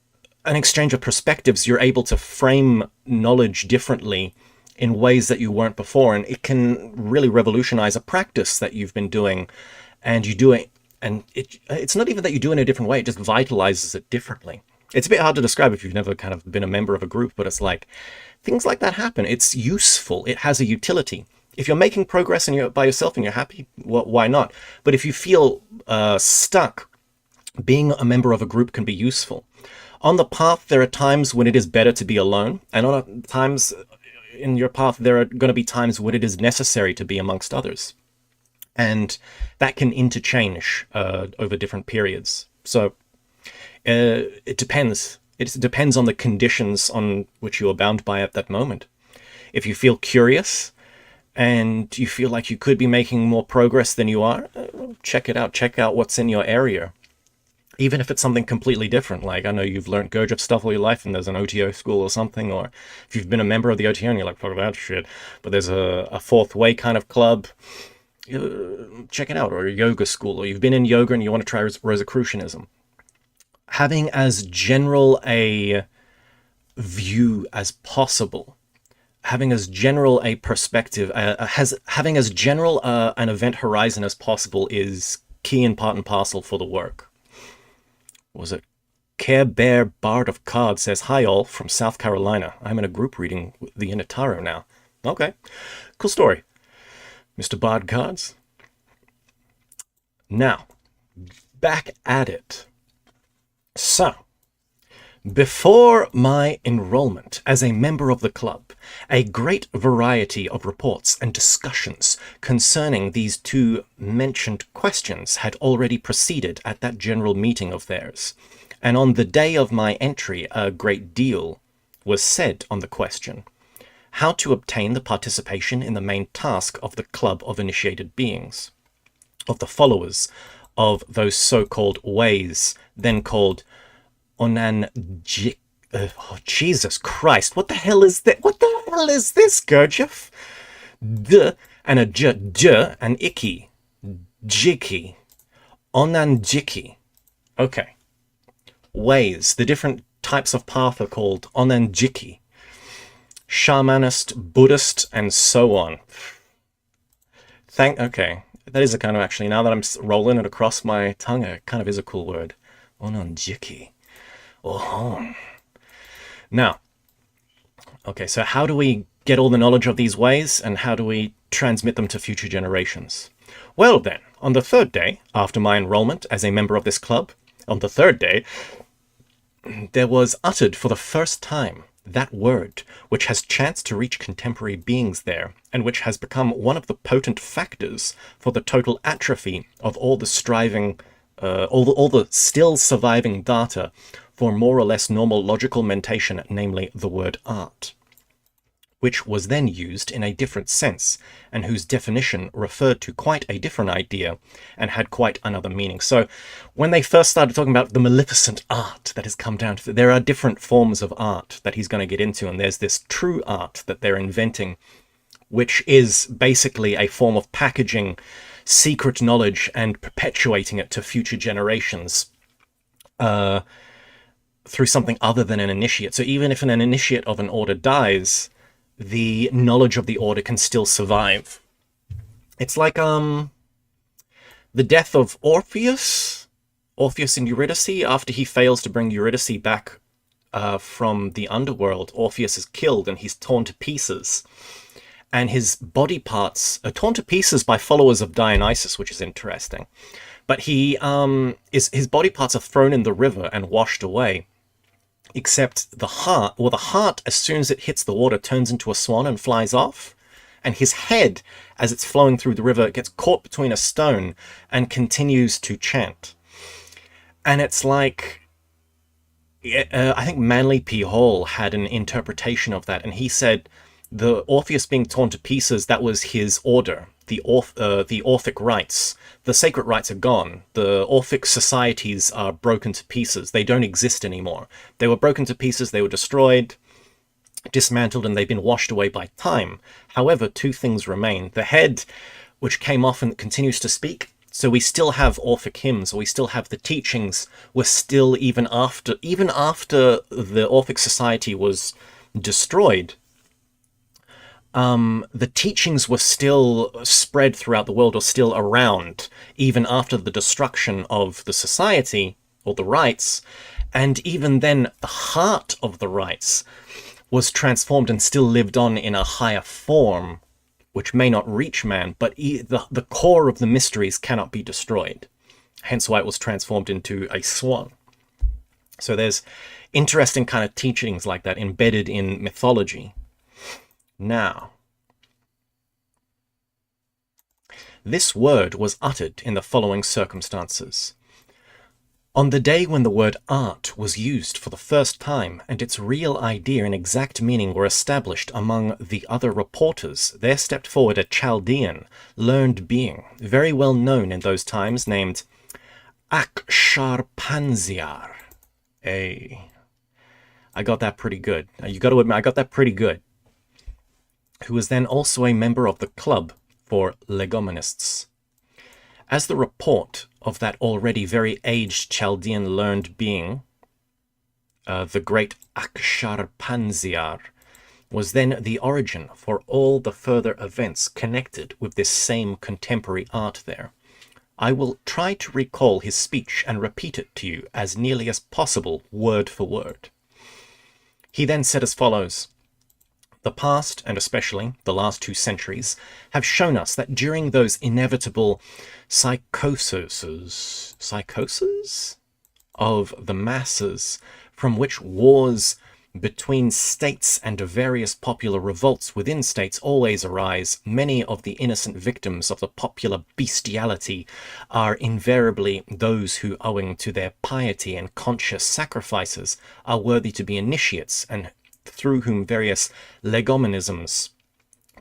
an exchange of perspectives, you're able to frame knowledge differently in ways that you weren't before, and it can really revolutionize a practice that you've been doing, and you do it, and it's not even that you do it in a different way, it just vitalizes it differently. It's a bit hard to describe if you've never kind of been a member of a group, but it's like things like that happen. It's useful. It has a utility. If you're making progress and you're by yourself and you're happy, well, why not? But if you feel stuck, being a member of a group can be useful. On the path, there are times when it is better to be alone, and on times in your path, there are going to be times when it is necessary to be amongst others. And that can interchange over different periods. So it depends. It depends on the conditions on which you are bound by at that moment. If you feel curious and you feel like you could be making more progress than you are, check it out. Check out what's in your area. Even if it's something completely different, like I know you've learned Gurdjieff stuff all your life and there's an OTO school or something, or if you've been a member of the OTO and you're like, fuck that shit, but there's a fourth way kind of club, check it out, or a yoga school, or you've been in yoga and you want to try Rosicrucianism. Having as general a view as possible, having as general a perspective, having as general an event horizon as possible is key and part and parcel for the work. Was it Care Bear Bard of Cards says, hi all, from South Carolina. I'm in a group reading the Initaro now. Okay, cool story, Mr. Bard Cards. Now, back at it. So, before my enrollment as a member of the club, a great variety of reports and discussions concerning these two mentioned questions had already proceeded at that general meeting of theirs, and on the day of my entry a great deal was said on the question, how to obtain the participation in the main task of the club of initiated beings, of the followers of those so-called ways, then called Onanjik. Oh, Jesus Christ, what the hell is that? What the hell is this, Gurdjieff? D and a j, d and icky. Jiki. Onanjiki. Okay. Ways. The different types of path are called Onanjiki. Shamanist, Buddhist, and so on. Okay. That is a kind of, actually, now that I'm rolling it across my tongue, it kind of is a cool word. Onanjiki. Oh. Now, okay, so how do we get all the knowledge of these ways, and how do we transmit them to future generations? Well then, on the third day, after my enrollment as a member of this club, on the third day, there was uttered for the first time that word which has chanced to reach contemporary beings there, and which has become one of the potent factors for the total atrophy of all the striving, all the still surviving data for more or less normal logical mentation, namely the word art, which was then used in a different sense, and whose definition referred to quite a different idea and had quite another meaning. So when they first started talking about the maleficent art that has come down to, there are different forms of art that he's going to get into, and there's this true art that they're inventing, which is basically a form of packaging secret knowledge and perpetuating it to future generations through something other than an initiate. So even if an initiate of an order dies, the knowledge of the order can still survive. It's like the death of Orpheus in Eurydice. After he fails to bring Eurydice back from the underworld, Orpheus is killed and he's torn to pieces. And his body parts are torn to pieces by followers of Dionysus, which is interesting. But his body parts are thrown in the river and washed away. Except the heart, as soon as it hits the water, turns into a swan and flies off. And his head, as it's flowing through the river, gets caught between a stone and continues to chant. And it's like, I think Manly P. Hall had an interpretation of that, and he said the Orpheus being torn to pieces, that was his order, the Orphic rites. The sacred rites are gone. The Orphic societies are broken to pieces. They don't exist anymore. They were broken to pieces, they were destroyed, dismantled, and they've been washed away by time. However, two things remain. The head, which came off and continues to speak, So we still have Orphic hymns, or we still have the teachings. We're still, even after the Orphic society was destroyed, the teachings were still spread throughout the world, or still around, even after the destruction of the society, or the rites. And even then, the heart of the rites was transformed and still lived on in a higher form, which may not reach man, but the core of the mysteries cannot be destroyed. Hence why it was transformed into a swan. So there's interesting kind of teachings like that embedded in mythology. Now, this word was uttered in the following circumstances. On the day when the word art was used for the first time and its real idea and exact meaning were established among the other reporters, there stepped forward a Chaldean, learned being, very well known in those times, named Aksharpanziar. Hey, I got that pretty good. You got to admit, I got that pretty good. Who was then also a member of the club for legomenists. As the report of that already very aged Chaldean learned being, the great Aksharpanziar, was then the origin for all the further events connected with this same contemporary art there. I will try to recall his speech and repeat it to you as nearly as possible, word for word. He then said as follows. The past, and especially the last 2 centuries, have shown us that during those inevitable psychoses of the masses, from which wars between states and various popular revolts within states always arise, many of the innocent victims of the popular bestiality are invariably those who, owing to their piety and conscious sacrifices, are worthy to be initiates, and through whom various legomenisms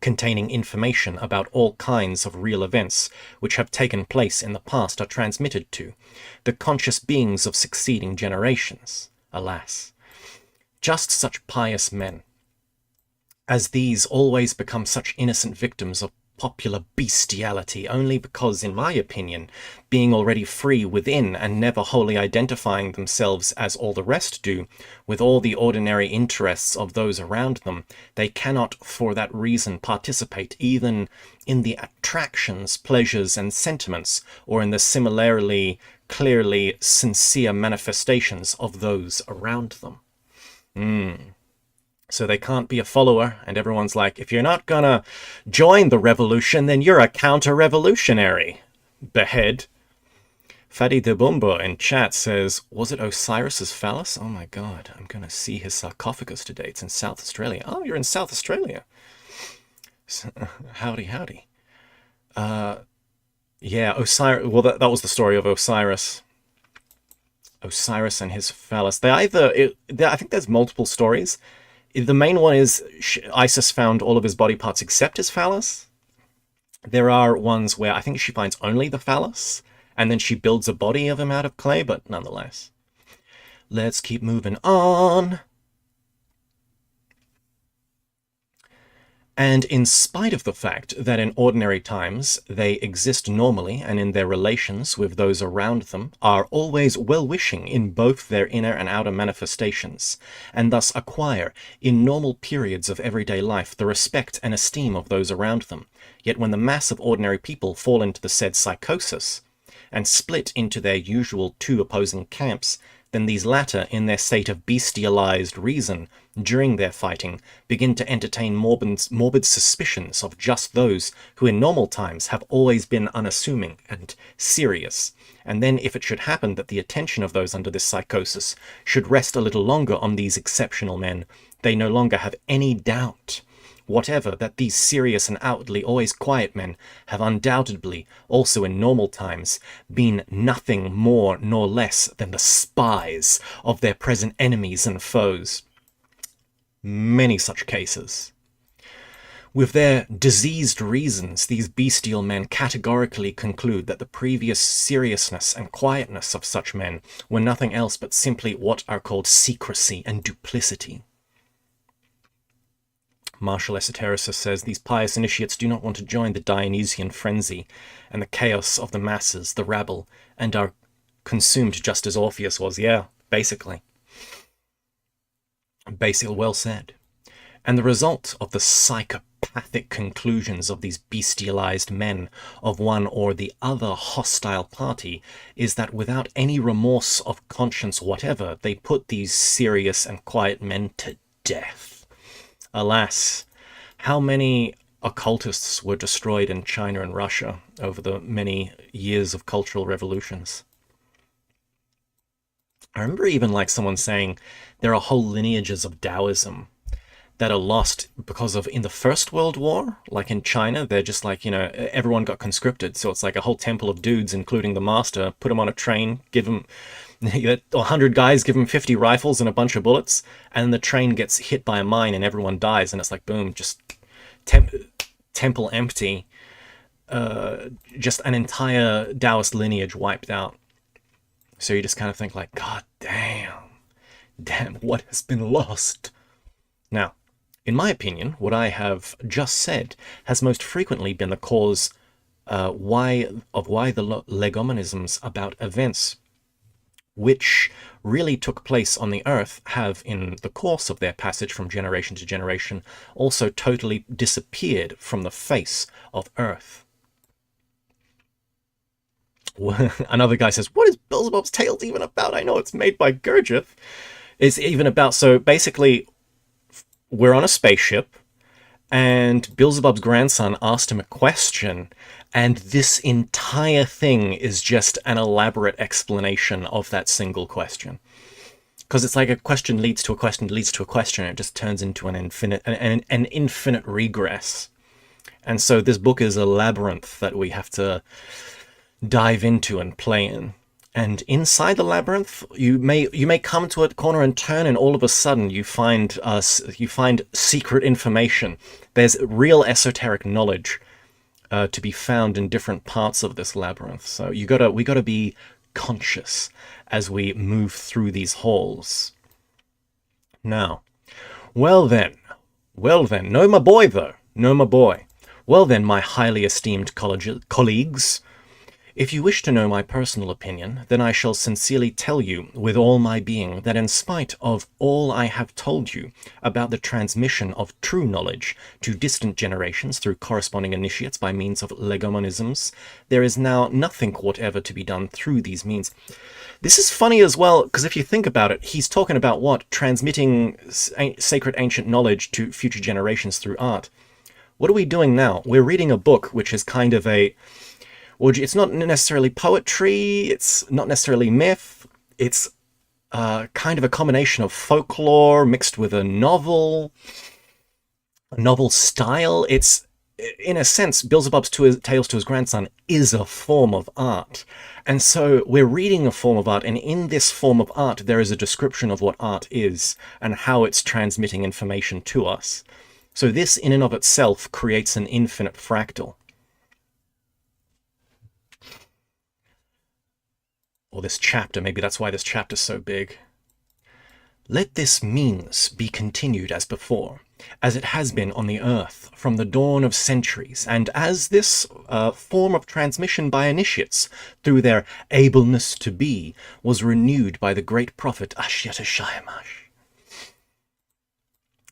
containing information about all kinds of real events which have taken place in the past are transmitted to the conscious beings of succeeding generations. Alas, just such pious men as these always become such innocent victims of popular bestiality only because, in my opinion, being already free within and never wholly identifying themselves as all the rest do with all the ordinary interests of those around them, they cannot for that reason participate even in the attractions, pleasures, and sentiments, or in the similarly clearly sincere manifestations of those around them. So they can't be a follower, and everyone's like, if you're not gonna join the revolution, then you're a counter-revolutionary. Behead. Fadi Debumbo in chat says, was it Osiris's phallus? Oh my god, I'm gonna see his sarcophagus today. It's in South Australia. Oh, you're in South Australia. Howdy, howdy. Yeah, Osiris, well, that was the story of Osiris. Osiris and his phallus. I think there's multiple stories. The main one is Isis found all of his body parts except his phallus. There are ones where I think she finds only the phallus, and then she builds a body of him out of clay, but nonetheless. Let's keep moving on. And in spite of the fact that in ordinary times they exist normally and in their relations with those around them are always well-wishing in both their inner and outer manifestations, and thus acquire in normal periods of everyday life the respect and esteem of those around them, yet when the mass of ordinary people fall into the said psychosis and split into their usual 2 opposing camps, then these latter, in their state of bestialized reason, during their fighting, begin to entertain morbid suspicions of just those who in normal times have always been unassuming and serious. And then if it should happen that the attention of those under this psychosis should rest a little longer on these exceptional men, they no longer have any doubt whatever that these serious and outwardly always quiet men have undoubtedly, also in normal times, been nothing more nor less than the spies of their present enemies and foes. Many such cases. With their diseased reasons, these bestial men categorically conclude that the previous seriousness and quietness of such men were nothing else but simply what are called secrecy and duplicity. Martial esotericist says these pious initiates do not want to join the Dionysian frenzy and the chaos of the masses, the rabble, and are consumed just as Orpheus was. Yeah, basically. Basically, well said. And the result of the psychopathic conclusions of these bestialized men of one or the other hostile party is that without any remorse of conscience whatever, they put these serious and quiet men to death. Alas, how many occultists were destroyed in China and Russia over the many years of cultural revolutions? I remember even like someone saying there are whole lineages of Taoism that are lost because of, in the First World War, like in China, they're just like, everyone got conscripted. So it's like a whole temple of dudes, including the master, put them on a train, give them 100 guys, give them 50 rifles and a bunch of bullets, and the train gets hit by a mine and everyone dies. And it's like, boom, just temple empty, just an entire Taoist lineage wiped out. So you just kind of think like, God damn, what has been lost? Now, in my opinion, what I have just said has most frequently been the cause why the legomenisms about events which really took place on the earth have, in the course of their passage from generation to generation, also totally disappeared from the face of earth. Another guy says, what is Beelzebub's Tales even about? I know it's made by Gurdjieff. It's even about, so basically, we're on a spaceship, and Beelzebub's grandson asked him a question, and this entire thing is just an elaborate explanation of that single question. Because it's like a question leads to a question, leads to a question, and it just turns into an infinite regress. And so this book is a labyrinth that we have to dive into and play in. And inside the labyrinth, you may come to a corner and turn, and all of a sudden you find secret information. There's real esoteric knowledge to be found in different parts of this labyrinth. So we gotta be conscious as we move through these halls. Now, well then, no my boy though, no my boy. Well then, my highly esteemed colleagues. If you wish to know my personal opinion, then I shall sincerely tell you with all my being that in spite of all I have told you about the transmission of true knowledge to distant generations through corresponding initiates by means of legomenisms, there is now nothing whatever to be done through these means. This is funny as well, because if you think about it, he's talking about what? Transmitting sacred ancient knowledge to future generations through art. What are we doing now? We're reading a book which is kind of it's not necessarily poetry, it's not necessarily myth, it's kind of a combination of folklore mixed with a novel style. It's, in a sense, Beelzebub's Tales to his grandson is a form of art. And so we're reading a form of art, and in this form of art there is a description of what art is and how it's transmitting information to us. So this in and of itself creates an infinite fractal. Or this chapter, maybe that's why this chapter's so big. Let this means be continued as before, as it has been on the earth from the dawn of centuries, and as this form of transmission by initiates, through their ableness to be, was renewed by the great prophet Ashyata Shayamash.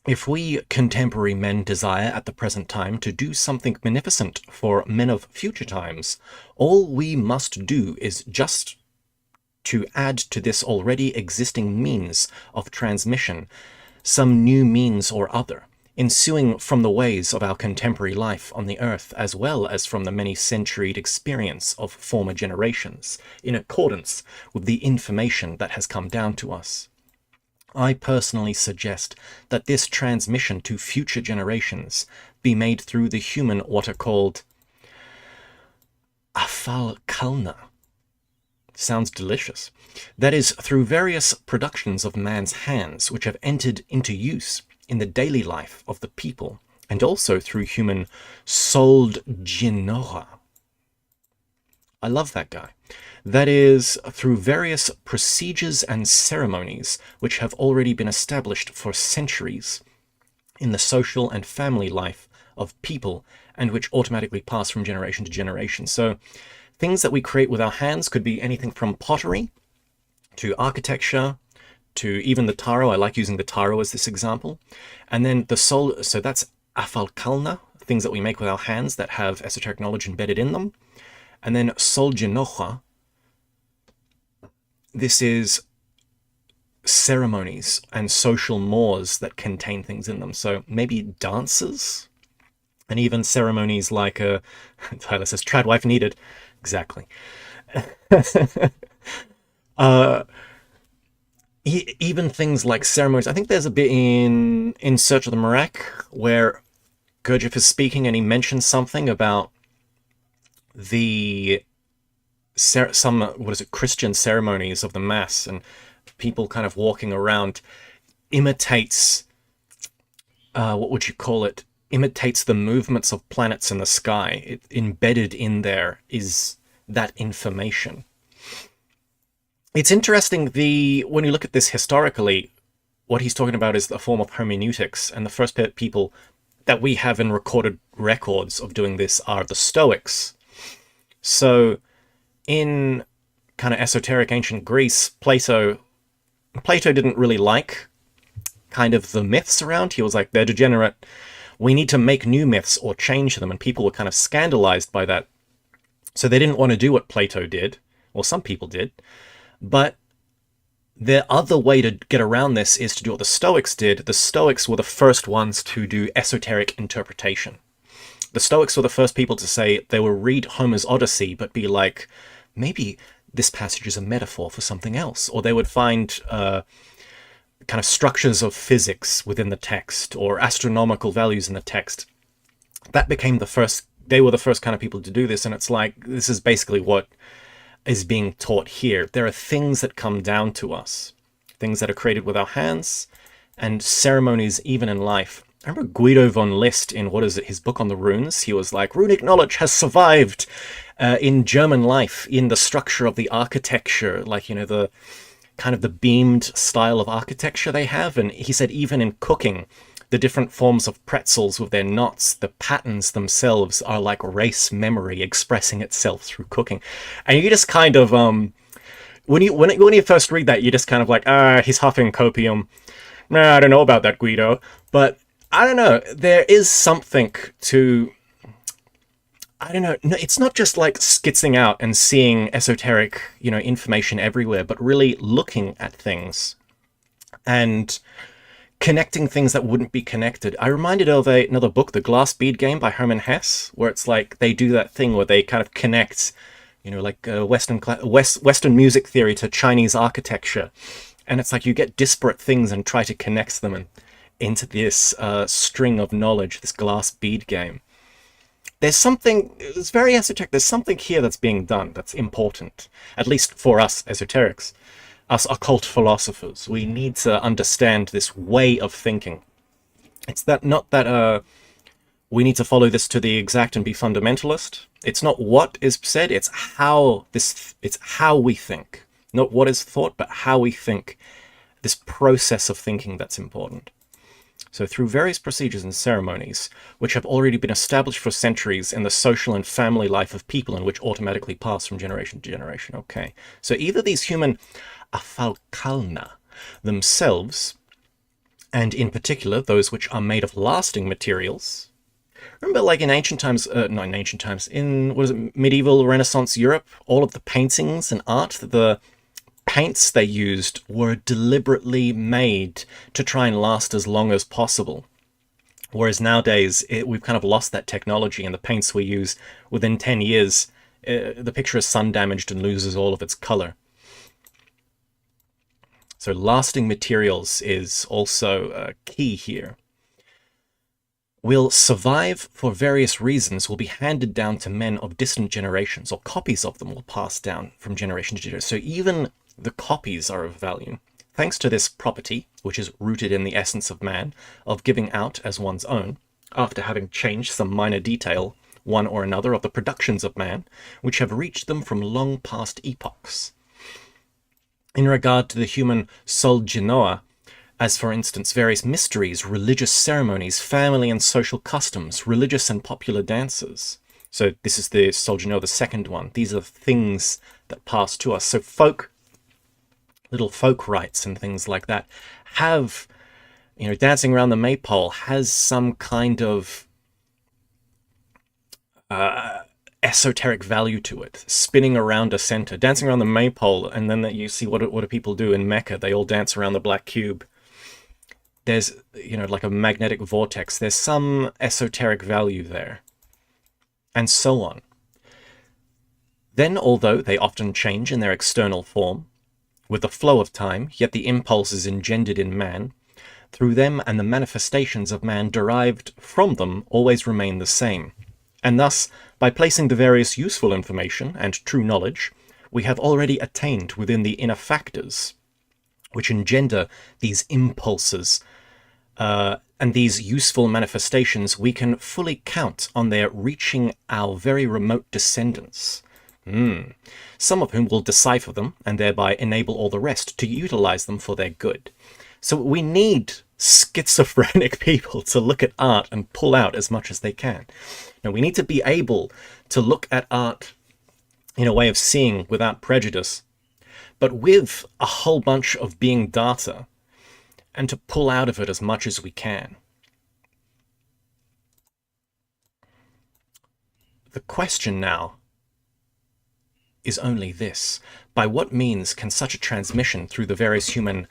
If we contemporary men desire at the present time to do something beneficent for men of future times, all we must do is just to add to this already existing means of transmission some new means or other, ensuing from the ways of our contemporary life on the earth, as well as from the many-centuried experience of former generations, in accordance with the information that has come down to us. I personally suggest that this transmission to future generations be made through the human what are called afal kalna. Sounds delicious. That is, through various productions of man's hands which have entered into use in the daily life of the people, and also through human sold jinora. I love that guy. That is, through various procedures and ceremonies which have already been established for centuries, in the social and family life of people, and which automatically pass from generation to generation. So things that we create with our hands could be anything from pottery to architecture to even the taro. I like using the taro as this example. And then the soul, so that's afalkalna, things that we make with our hands that have esoteric knowledge embedded in them. And then soljenocha, this is ceremonies and social mores that contain things in them. So maybe dances, and even ceremonies like Tyler says, trad wife needed. Exactly. Even things like ceremonies. I think there's a bit in Search of the Merak where Gurdjieff is speaking and he mentions something about the Christian ceremonies of the Mass, and people kind of walking around imitates, what would you call it? Imitates the movements of planets in the sky. Embedded in there is that information. It's interesting, when you look at this historically, what he's talking about is a form of hermeneutics, and the first people that we have in recorded records of doing this are the Stoics. So in kind of esoteric ancient Greece, Plato didn't really like kind of the myths around. He was like, they're degenerate. We need to make new myths or change them. And people were kind of scandalized by that. So they didn't want to do what Plato did, or some people did. But the other way to get around this is to do what the Stoics did. The Stoics were the first ones to do esoteric interpretation. The Stoics were the first people to say they will read Homer's Odyssey, but be like, maybe this passage is a metaphor for something else. Or they would find kind of structures of physics within the text or astronomical values in the text. That became they were the first kind of people to do this. And it's like, this is basically what is being taught here. There are things that come down to us, things that are created with our hands, and ceremonies even in life. I remember Guido von List in, his book on the runes, he was like, runic knowledge has survived in German life, in the structure of the architecture, like, the kind of the beamed style of architecture they have. And he said even in cooking, the different forms of pretzels with their knots, the patterns themselves are like race memory expressing itself through cooking. And you just kind of, when you first read that, you're just kind of like, he's huffing copium. Nah, I don't know about that, Guido. But I don't know, there is something to, I don't know, it's not just like skitzing out and seeing esoteric, information everywhere, but really looking at things and connecting things that wouldn't be connected. I reminded of another book, The Glass Bead Game by Hermann Hesse, where it's like they do that thing where they kind of connect, like Western music theory to Chinese architecture. And it's like you get disparate things and try to connect them into this string of knowledge, this glass bead game. There's something, it's very esoteric, there's something here that's being done that's important, at least for us esoterics, us occult philosophers. We need to understand this way of thinking. It's not that we need to follow this to the exact and be fundamentalist. It's not what is said, it's how we think. Not what is thought, but how we think. This process of thinking that's important. So through various procedures and ceremonies, which have already been established for centuries in the social and family life of people, and which automatically pass from generation to generation. Okay, so either these human afalkalna themselves, and in particular those which are made of lasting materials. Remember, like in ancient times, in medieval Renaissance Europe, all of the paintings and art, the paints they used were deliberately made to try and last as long as possible. Whereas nowadays, we've kind of lost that technology, and the paints we use, within 10 years, the picture is sun damaged and loses all of its color. So lasting materials is also key here. Will survive for various reasons, will be handed down to men of distant generations, or copies of them will pass down from generation to generation. So even the copies are of value, thanks to this property, which is rooted in the essence of man, of giving out as one's own, after having changed some minor detail, one or another, of the productions of man, which have reached them from long past epochs. In regard to the human soul genoa, as for instance various mysteries, religious ceremonies, family and social customs, religious and popular dances. So this is the Solzhenitsyn, the second one. These are things that pass to us. So little folk rites and things like that have, dancing around the maypole has some kind of esoteric value to it. Spinning around a center, dancing around the maypole, and then you see what do people do in Mecca? They all dance around the black cube. There's, like a magnetic vortex. There's some esoteric value there, and so on. Then, although they often change in their external form, with the flow of time, yet the impulses engendered in man, through them and the manifestations of man derived from them always remain the same. And thus, by placing the various useful information and true knowledge, we have already attained within the inner factors, which engender these impulses, and these useful manifestations, we can fully count on their reaching our very remote descendants. Some of whom will decipher them and thereby enable all the rest to utilize them for their good. So we need schizophrenic people to look at art and pull out as much as they can. Now, we need to be able to look at art in a way of seeing without prejudice, but with a whole bunch of being data, and to pull out of it as much as we can. The question now is only this: by what means can such a transmission through the various human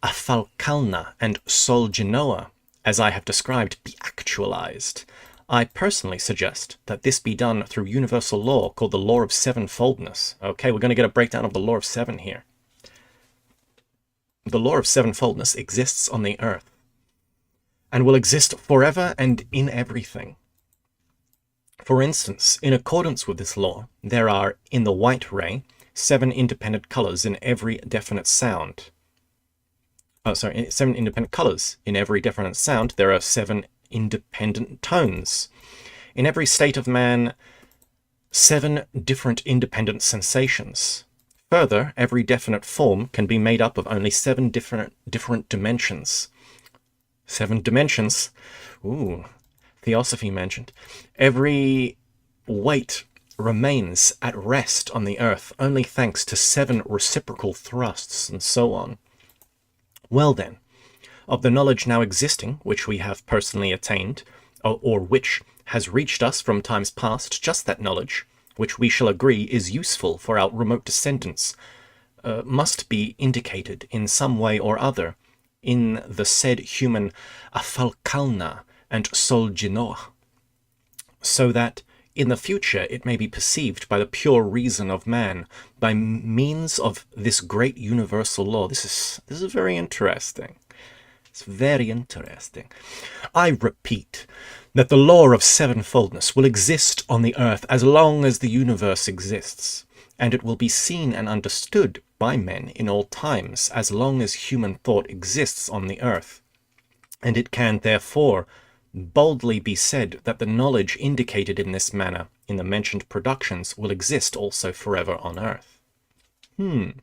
afalkalna and solgenoa, as I have described, be actualized? I personally suggest that this be done through universal law called the law of sevenfoldness. Okay, we're going to get a breakdown of the law of seven here. The law of sevenfoldness exists on the earth and will exist forever and in everything. For instance, in accordance with this law, there are, in the white ray, 7 independent colors in every definite sound. 7 independent colors. In every definite sound, there are 7 independent tones. In every state of man, 7 different independent sensations. Further, every definite form can be made up of only 7 different dimensions. 7 dimensions? Ooh, Theosophy mentioned. Every weight remains at rest on the earth only thanks to 7 reciprocal thrusts, and so on. Well then, of the knowledge now existing, which we have personally attained, or which has reached us from times past, just that knowledge, which we shall agree is useful for our remote descendants, must be indicated in some way or other in the said human afalkalna and solgenoa, so that in the future it may be perceived by the pure reason of man by means of this great universal law. This is very interesting. It's very interesting. I repeat that the law of sevenfoldness will exist on the earth as long as the universe exists, and it will be seen and understood by men in all times as long as human thought exists on the earth. And it can, therefore, boldly be said that the knowledge indicated in this manner in the mentioned productions will exist also forever on earth. And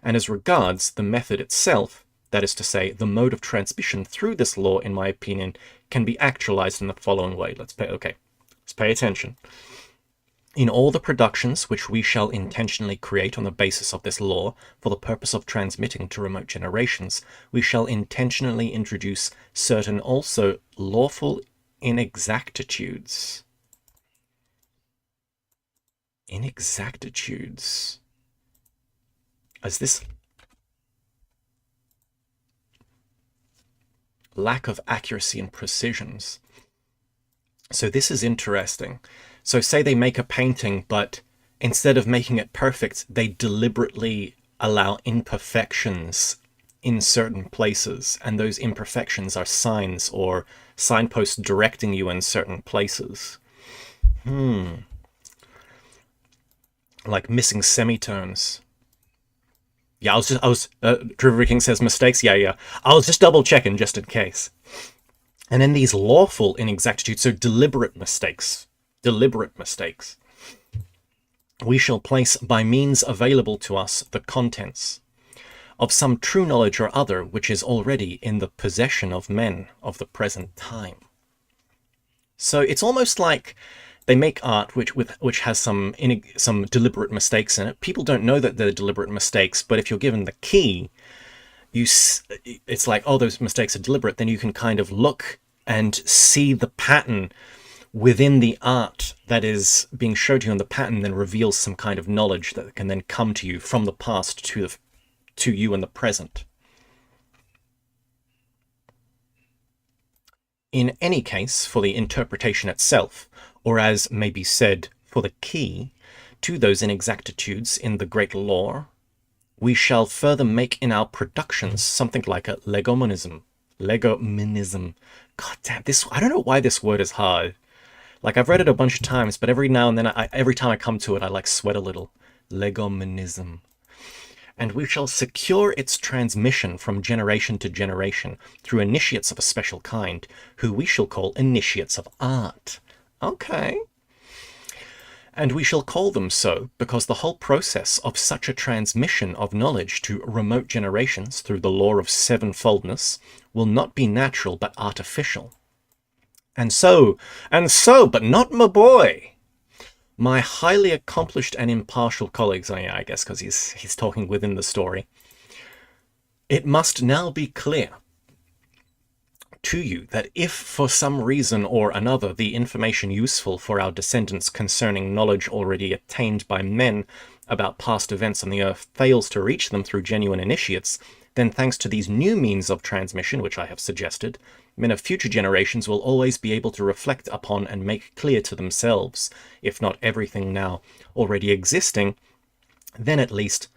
as regards the method itself, that is to say, the mode of transmission through this law, in my opinion, can be actualized in the following way. Let's pay attention. In all the productions which we shall intentionally create on the basis of this law for the purpose of transmitting to remote generations, we shall intentionally introduce certain also lawful inexactitudes. Inexactitudes. As this lack of accuracy and precisions. So this is interesting. So say they make a painting, but instead of making it perfect, they deliberately allow imperfections in certain places, and those imperfections are signs or signposts directing you in certain places. Like missing semitones. Yeah, Driver King says mistakes. Yeah. I was just double checking just in case. And then these lawful inexactitudes, so deliberate mistakes, we shall place by means available to us the contents of some true knowledge or other which is already in the possession of men of the present time. So it's almost like they make art which has some deliberate mistakes in it. People don't know that they're deliberate mistakes, but if you're given the key, it's like, oh, those mistakes are deliberate. Then you can kind of look and see the pattern within the art that is being showed to you, and the pattern then reveals some kind of knowledge that can then come to you from the past to you in the present. In any case, for the interpretation itself, or as may be said, for the key to those inexactitudes in the great lore, we shall further make in our productions something like a legomenism. Legomenism. God damn, I don't know why this word is hard. Like, I've read it a bunch of times, but every now and then, every time I come to it, I like sweat a little. Legomenism. And we shall secure its transmission from generation to generation through initiates of a special kind, who we shall call initiates of art. Okay. And we shall call them so because the whole process of such a transmission of knowledge to remote generations through the law of sevenfoldness will not be natural but artificial. And so, but not my boy, my highly accomplished and impartial colleagues, I guess because he's talking within the story, it must now be clear to you that if for some reason or another the information useful for our descendants concerning knowledge already attained by men about past events on the earth fails to reach them through genuine initiates, then thanks to these new means of transmission which I have suggested, men of future generations will always be able to reflect upon and make clear to themselves, if not everything now already existing, then at least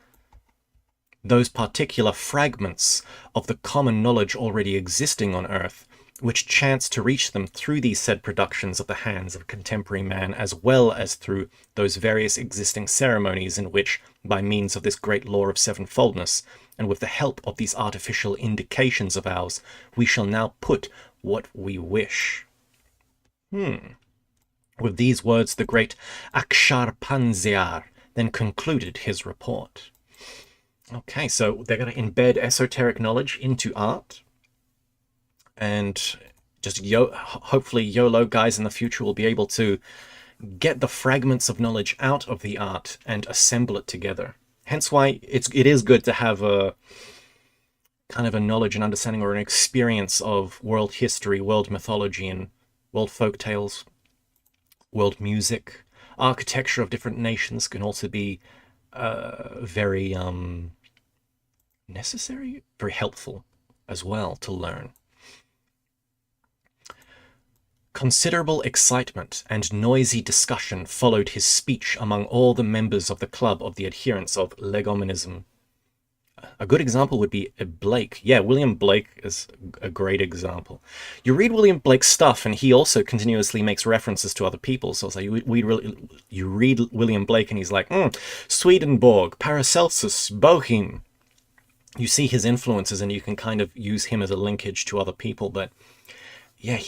those particular fragments of the common knowledge already existing on Earth, which chance to reach them through these said productions of the hands of contemporary man, as well as through those various existing ceremonies in which, by means of this great law of sevenfoldness, and with the help of these artificial indications of ours, we shall now put what we wish. With these words, the great Aksharpanzyar then concluded his report. Okay, so they're going to embed esoteric knowledge into art, and just hopefully YOLO guys in the future will be able to get the fragments of knowledge out of the art and assemble it together. Hence why it is good to have a kind of a knowledge and understanding or an experience of world history, world mythology, and world folk tales, world music. Architecture of different nations can also be very necessary, very helpful as well to learn. Considerable excitement and noisy discussion followed his speech among all the members of the club of the adherents of legomenism. A good example would be Blake. Yeah, William Blake is a great example. You read William Blake's stuff, and he also continuously makes references to other people. So it's like you read William Blake, and he's like, Swedenborg, Paracelsus, Boheme. You see his influences, and you can kind of use him as a linkage to other people, but yeah,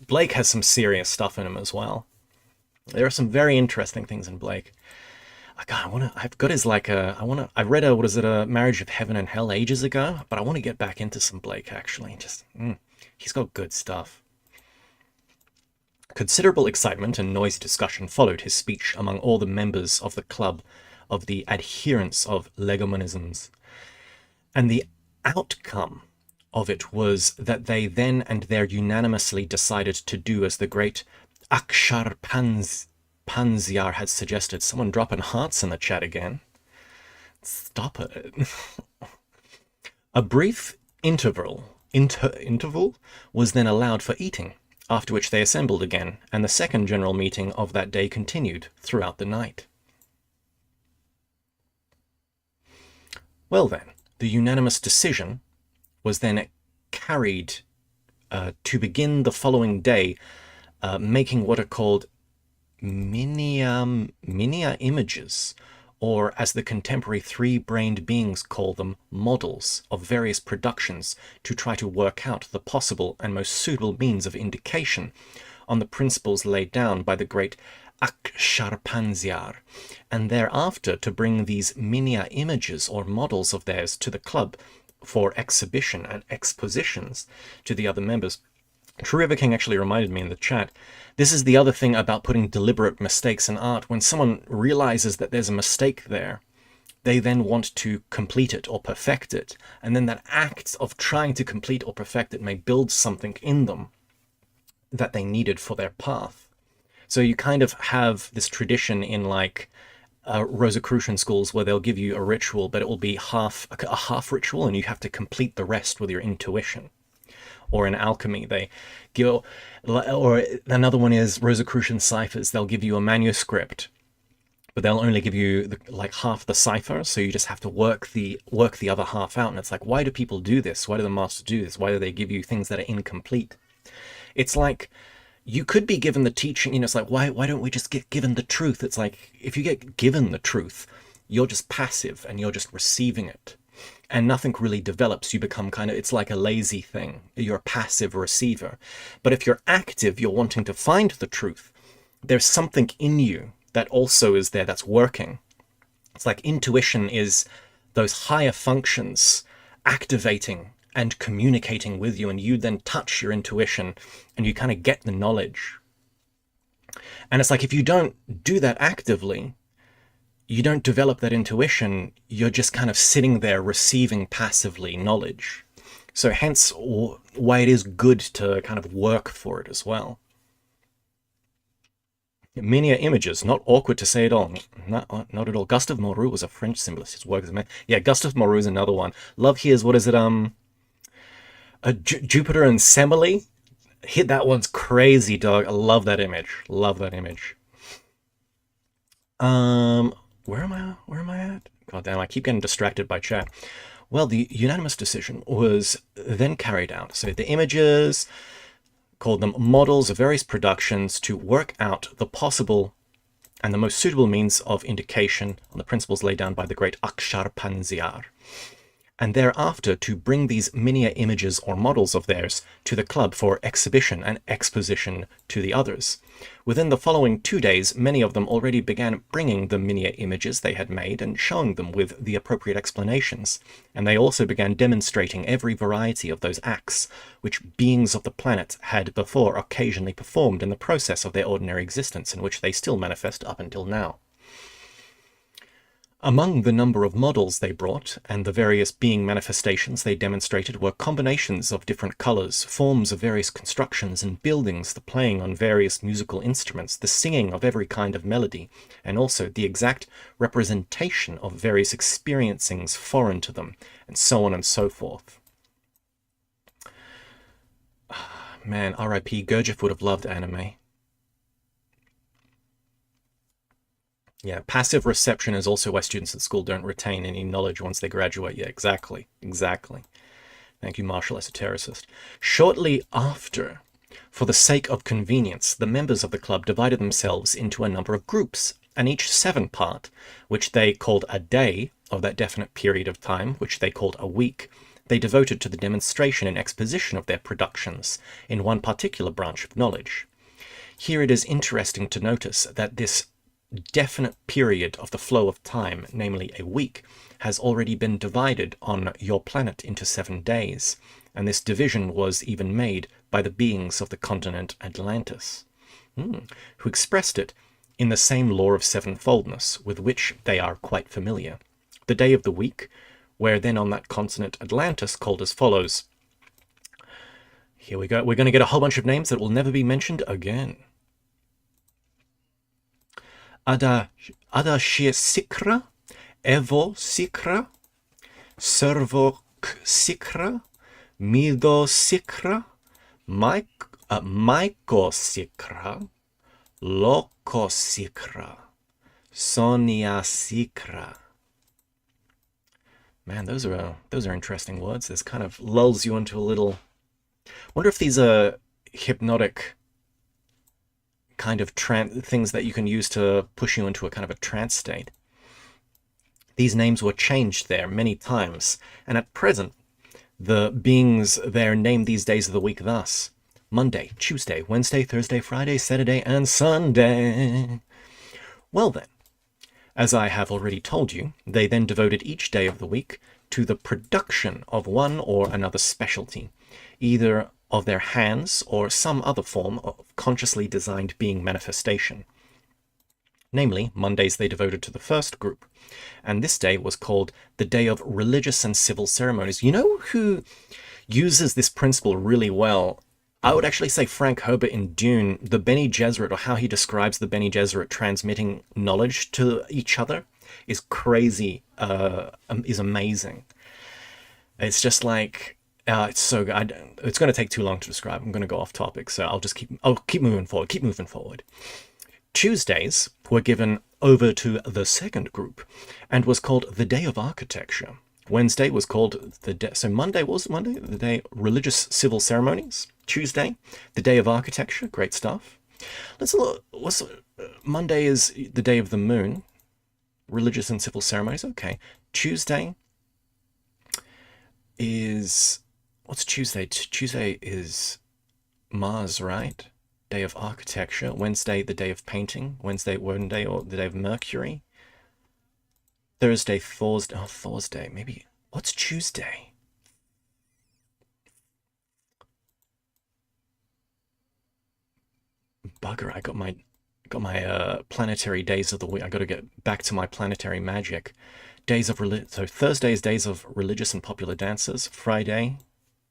Blake has some serious stuff in him as well. There are some very interesting things in Blake. I read a Marriage of Heaven and Hell ages ago, but I want to get back into some Blake, actually. He's got good stuff. Considerable excitement and noisy discussion followed his speech among all the members of the club of the adherents of legomenisms. And the outcome of it was that they then and there unanimously decided to do as the great Aksharpanzyar had suggested. Someone dropping hearts in the chat again. Stop it. A brief interval was then allowed for eating, after which they assembled again, and the second general meeting of that day continued throughout the night. Well then, the unanimous decision was then carried to begin the following day, making what are called minia images, or as the contemporary three-brained beings call them, models of various productions, to try to work out the possible and most suitable means of indication on the principles laid down by the great Aksharpanzyar, and thereafter to bring these minia images or models of theirs to the club for exhibition and expositions to the other members. True River King actually reminded me in the chat, this is the other thing about putting deliberate mistakes in art. When someone realizes that there's a mistake there, they then want to complete it or perfect it. And then that act of trying to complete or perfect it may build something in them that they needed for their path. So you kind of have this tradition in like Rosicrucian schools where they'll give you a ritual, but it will be a half ritual, and you have to complete the rest with your intuition. Or in alchemy, they give, or another one is Rosicrucian ciphers. They'll give you a manuscript, but they'll only give you like half the cipher, so you just have to work the other half out. And it's like, why do people do this? Why do the masters do this? Why do they give you things that are incomplete? It's like, you could be given the teaching, you know, it's like, why don't we just get given the truth? It's like, if you get given the truth, you're just passive and you're just receiving it. And nothing really develops. You become kind of, it's like a lazy thing. You're a passive receiver. But if you're active, you're wanting to find the truth, there's something in you that also is there that's working. It's like intuition is those higher functions activating and communicating with you, and you then touch your intuition and you kind of get the knowledge. And it's like, if you don't do that actively, you don't develop that intuition, you're just kind of sitting there receiving passively knowledge. So hence why it is good to kind of work for it as well. Minia images, not awkward to say at all. Not at all. Gustave Moreau was a French symbolist. His work is amazing. Yeah, Gustave Moreau is another one. Love here's, what is it, Jupiter and Semele. Hit that one's crazy, dog. I love that image. Love that image. Where am I at? God damn, I keep getting distracted by chat. Well, the unanimous decision was then carried out. So the images, called them models of various productions, to work out the possible and the most suitable means of indication on the principles laid down by the great Aksharpanzyar, and thereafter to bring these minia images or models of theirs to the club for exhibition and exposition to the others. Within the following 2 days, many of them already began bringing the minia images they had made and showing them with the appropriate explanations, and they also began demonstrating every variety of those acts which beings of the planet had before occasionally performed in the process of their ordinary existence, and which they still manifest up until now. Among the number of models they brought, and the various being manifestations they demonstrated, were combinations of different colors, forms of various constructions and buildings, the playing on various musical instruments, the singing of every kind of melody, and also the exact representation of various experiencings foreign to them, and so on and so forth. Man, R.I.P. Gurdjieff would have loved anime. Yeah, passive reception is also why students at school don't retain any knowledge once they graduate. Yeah, exactly. Thank you, Marshall Esotericist. Shortly after, for the sake of convenience, the members of the club divided themselves into a number of groups, and each 7-part, which they called a day of that definite period of time, which they called a week, they devoted to the demonstration and exposition of their productions in one particular branch of knowledge. Here it is interesting to notice that this definite period of the flow of time, namely a week, has already been divided on your planet into 7 days, and this division was even made by the beings of the continent Atlantis, who expressed it in the same law of sevenfoldness with which they are quite familiar. The day of the week, where then on that continent Atlantis, called as follows. Here we go. We're going to get a whole bunch of names that will never be mentioned again. Sikra, Evo Sikra, Servo Sikra, Mido Sikra, Maiko Sikra, Loco Sikra, Sonia Sikra. Man, those are interesting words. This kind of lulls you into a little. Wonder if these are hypnotic kind of things that you can use to push you into a kind of a trance state. These names were changed there many times, and at present, the beings there named these days of the week thus: Monday, Tuesday, Wednesday, Thursday, Friday, Saturday, and Sunday. Well then, as I have already told you, they then devoted each day of the week to the production of one or another specialty, either of their hands or some other form of consciously designed being manifestation. Namely, Mondays they devoted to the first group, and this day was called the Day of Religious and Civil Ceremonies. You know who uses this principle really well? I would actually say Frank Herbert in Dune, the Bene Gesserit, or how he describes the Bene Gesserit transmitting knowledge to each other, is crazy, is amazing. It's just like, it's so good. It's going to take too long to describe. I'm going to go off topic, so I'll keep moving forward. Tuesdays were given over to the second group and was called the Day of Architecture. Wednesday was called the day, so Monday was Monday, the day religious civil ceremonies. Tuesday, the Day of Architecture, great stuff. Let's look. Monday is the day of the moon, religious and civil ceremonies. Okay, Tuesday is what's Tuesday? Tuesday is Mars, right? Day of Architecture. Wednesday, the day of painting. Wednesday, or the day of Mercury. Thursday, Thursday. Maybe what's Tuesday? Bugger! I got my planetary days of the week. I got to get back to my planetary magic. Days of so Thursday is days of religious and popular dances. Friday,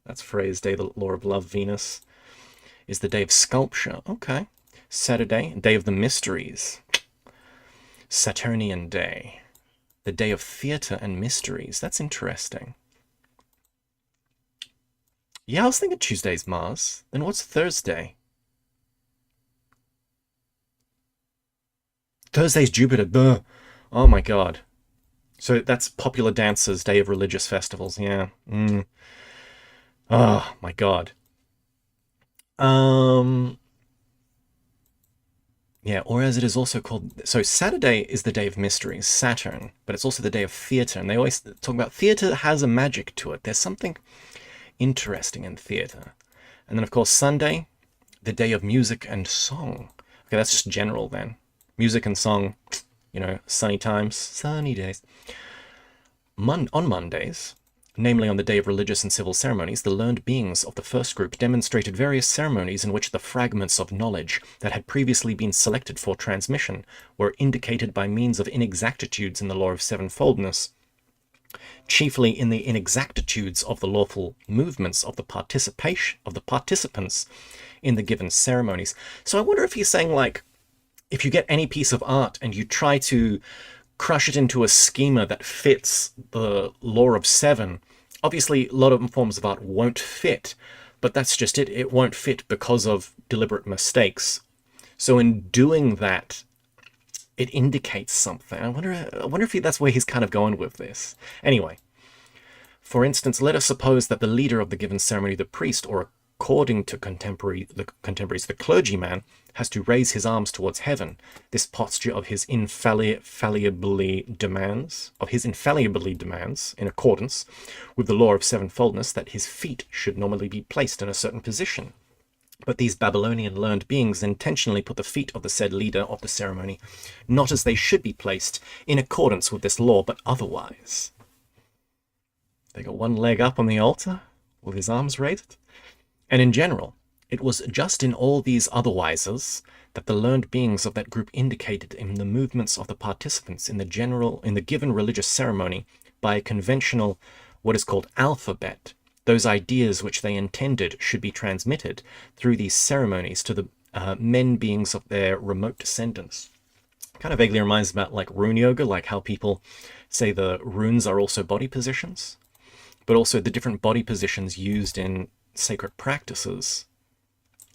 that's Freya's day, the law of love, Venus, is the day of sculpture. Okay. Saturday, day of the mysteries. Saturnian day. The day of theatre and mysteries. That's interesting. Yeah, I was thinking Tuesday's Mars. Then what's Thursday? Thursday's Jupiter. Duh. Oh my god. So that's popular dancers, day of religious festivals. Yeah. Oh my god. Yeah, or as it is also called, so Saturday is the day of mysteries, Saturn, but it's also the day of theatre, and they always talk about theatre has a magic to it. There's something interesting in theatre. And then, of course, Sunday, the day of music and song. Okay, that's just general then. Music and song, you know, sunny times, sunny days. On Mondays, namely on the day of religious and civil ceremonies, the learned beings of the first group demonstrated various ceremonies in which the fragments of knowledge that had previously been selected for transmission were indicated by means of inexactitudes in the law of sevenfoldness, chiefly in the inexactitudes of the lawful movements of the participants in the given ceremonies. So I wonder if he's saying, like, if you get any piece of art and you try to crush it into a schema that fits the law of seven, obviously a lot of forms of art won't fit, but that's just it. It won't fit because of deliberate mistakes. So in doing that, it indicates something. I wonder if that's where he's kind of going with this. Anyway, for instance, let us suppose that the leader of the given ceremony, the priest, or according to contemporaries, the clergyman, has to raise his arms towards heaven. This posture of his infallibly demands, in accordance with the law of sevenfoldness, that his feet should normally be placed in a certain position. But these Babylonian learned beings intentionally put the feet of the said leader of the ceremony not as they should be placed in accordance with this law, but otherwise. They got one leg up on the altar with his arms raised. And in general, it was just in all these otherwises that the learned beings of that group indicated in the movements of the participants in the given religious ceremony by a conventional, what is called alphabet, those ideas which they intended should be transmitted through these ceremonies to the men beings of their remote descendants. Kind of vaguely reminds me about like rune yoga, like how people say the runes are also body positions, but also the different body positions used in sacred practices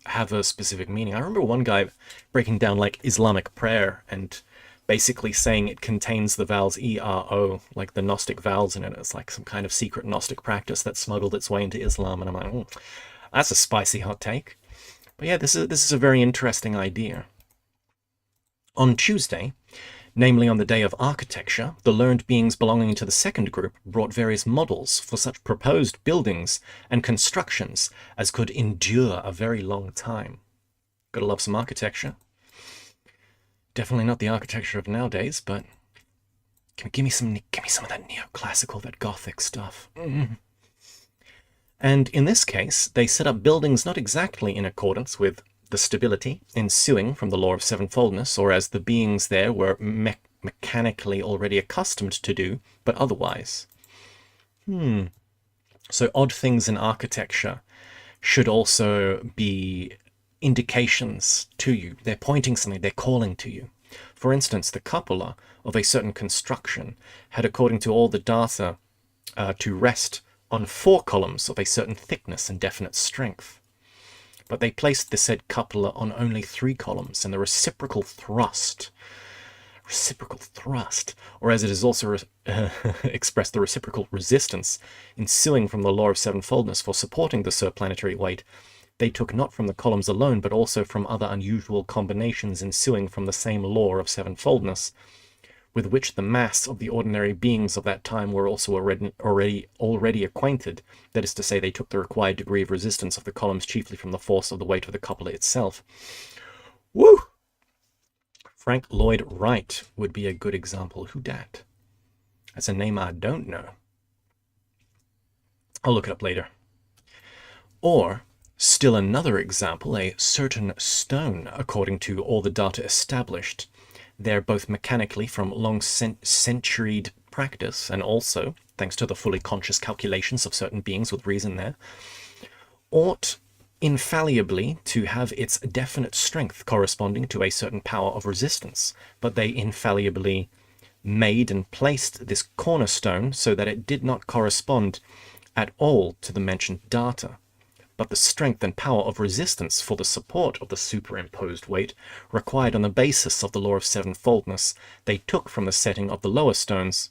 have a specific meaning. I remember one guy breaking down like Islamic prayer and basically saying it contains the vowels E-R-O, like the Gnostic vowels in it. It's like some kind of secret Gnostic practice that smuggled its way into Islam. And I'm like, that's a spicy hot take. But yeah, this is a very interesting idea. On Tuesday, Namely, on the day of architecture, the learned beings belonging to the second group brought various models for such proposed buildings and constructions as could endure a very long time. Gotta love some architecture. Definitely not the architecture of nowadays, but give me some of that neoclassical, that Gothic stuff. And in this case, they set up buildings not exactly in accordance with the stability ensuing from the law of sevenfoldness, or as the beings there were mechanically already accustomed to do, but otherwise. So odd things in architecture should also be indications to you. They're pointing something, they're calling to you. For instance, the cupola of a certain construction had, according to all the data, to rest on 4 columns of a certain thickness and definite strength. But they placed the said cupola on only 3 columns, and the reciprocal thrust, or as it is also expressed, the reciprocal resistance ensuing from the law of sevenfoldness for supporting the surplanetary weight, they took not from the columns alone, but also from other unusual combinations ensuing from the same law of sevenfoldness, with which the mass of the ordinary beings of that time were also already acquainted. That is to say, they took the required degree of resistance of the columns chiefly from the force of the weight of the cupola itself. Woo! Frank Lloyd Wright would be a good example. Who dat? That's a name I don't know. I'll look it up later. Or, still another example, a certain stone, according to all the data established, there both mechanically from long centuried practice and also, thanks to the fully conscious calculations of certain beings with reason there, ought infallibly to have its definite strength corresponding to a certain power of resistance, but they infallibly made and placed this cornerstone so that it did not correspond at all to the mentioned data, but the strength and power of resistance for the support of the superimposed weight required on the basis of the law of sevenfoldness they took from the setting of the lower stones,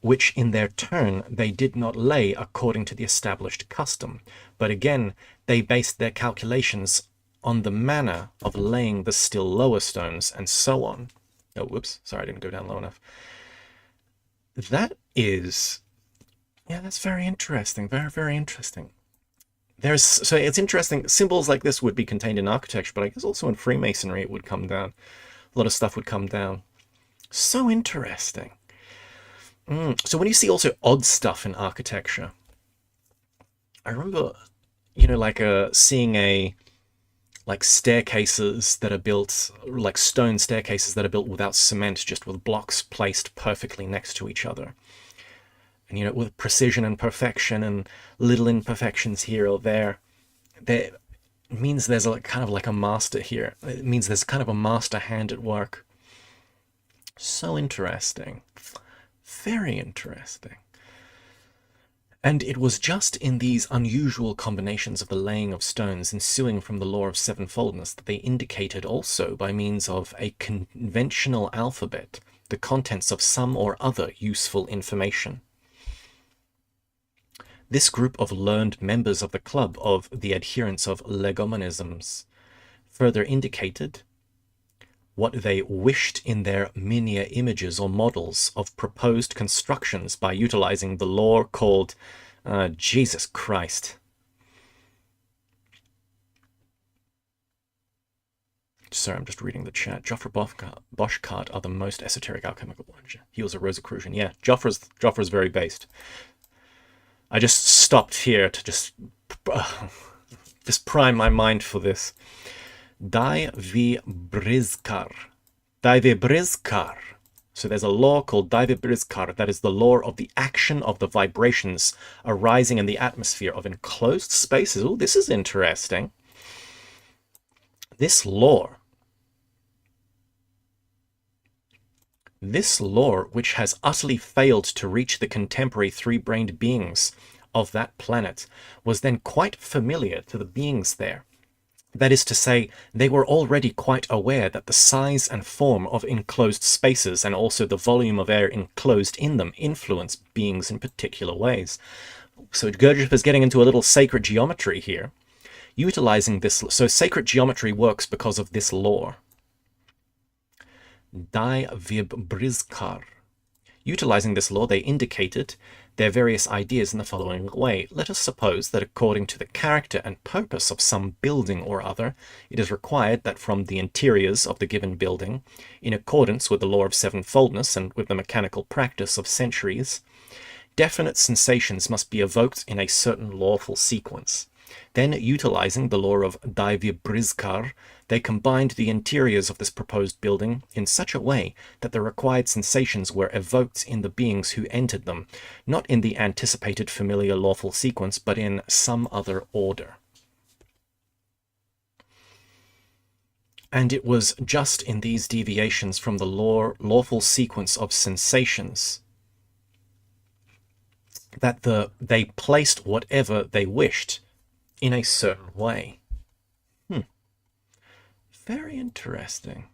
which in their turn they did not lay according to the established custom, but again they based their calculations on the manner of laying the still lower stones, and so on. Oh, whoops, sorry, I didn't go down low enough. That is, yeah, that's very interesting, very, very interesting. So it's interesting, symbols like this would be contained in architecture, but I guess also in Freemasonry it would come down. A lot of stuff would come down. So interesting. So when you see also odd stuff in architecture, I remember, seeing staircases that are built, like stone staircases that are built without cement, just with blocks placed perfectly next to each other. And, with precision and perfection and little imperfections here or there. It means there's kind of like a master here. It means there's kind of a master hand at work. So interesting. Very interesting. And it was just in these unusual combinations of the laying of stones ensuing from the law of sevenfoldness that they indicated also by means of a conventional alphabet the contents of some or other useful information. This group of learned members of the club of the adherents of legomonisms further indicated what they wished in their miniature images or models of proposed constructions by utilizing the law called Jesus Christ. Sorry, I'm just reading the chat. Joffre Boschart are the most esoteric alchemical. He was a Rosicrucian. Yeah, Joffre's very based. I just stopped here to just prime my mind for this. Dai-vi-brizkar. So there's a law called Dai-vi-brizkar, that is the law of the action of the vibrations arising in the atmosphere of enclosed spaces. Oh, this is interesting. This law, which has utterly failed to reach the contemporary three-brained beings of that planet, was then quite familiar to the beings there. That is to say, they were already quite aware that the size and form of enclosed spaces and also the volume of air enclosed in them influence beings in particular ways. So Gurdjieff is getting into a little sacred geometry here, utilizing this. So sacred geometry works because of this law. dyslexia. Utilizing this law, they indicated their various ideas in the following way. Let us suppose that according to the character and purpose of some building or other, it is required that from the interiors of the given building, in accordance with the law of sevenfoldness and with the mechanical practice of centuries, definite sensations must be evoked in a certain lawful sequence. Then, utilizing the law of dyslexia, they combined the interiors of this proposed building in such a way that the required sensations were evoked in the beings who entered them, not in the anticipated familiar lawful sequence, but in some other order. And it was just in these deviations from the lawful sequence of sensations that they placed whatever they wished in a certain way. Very interesting.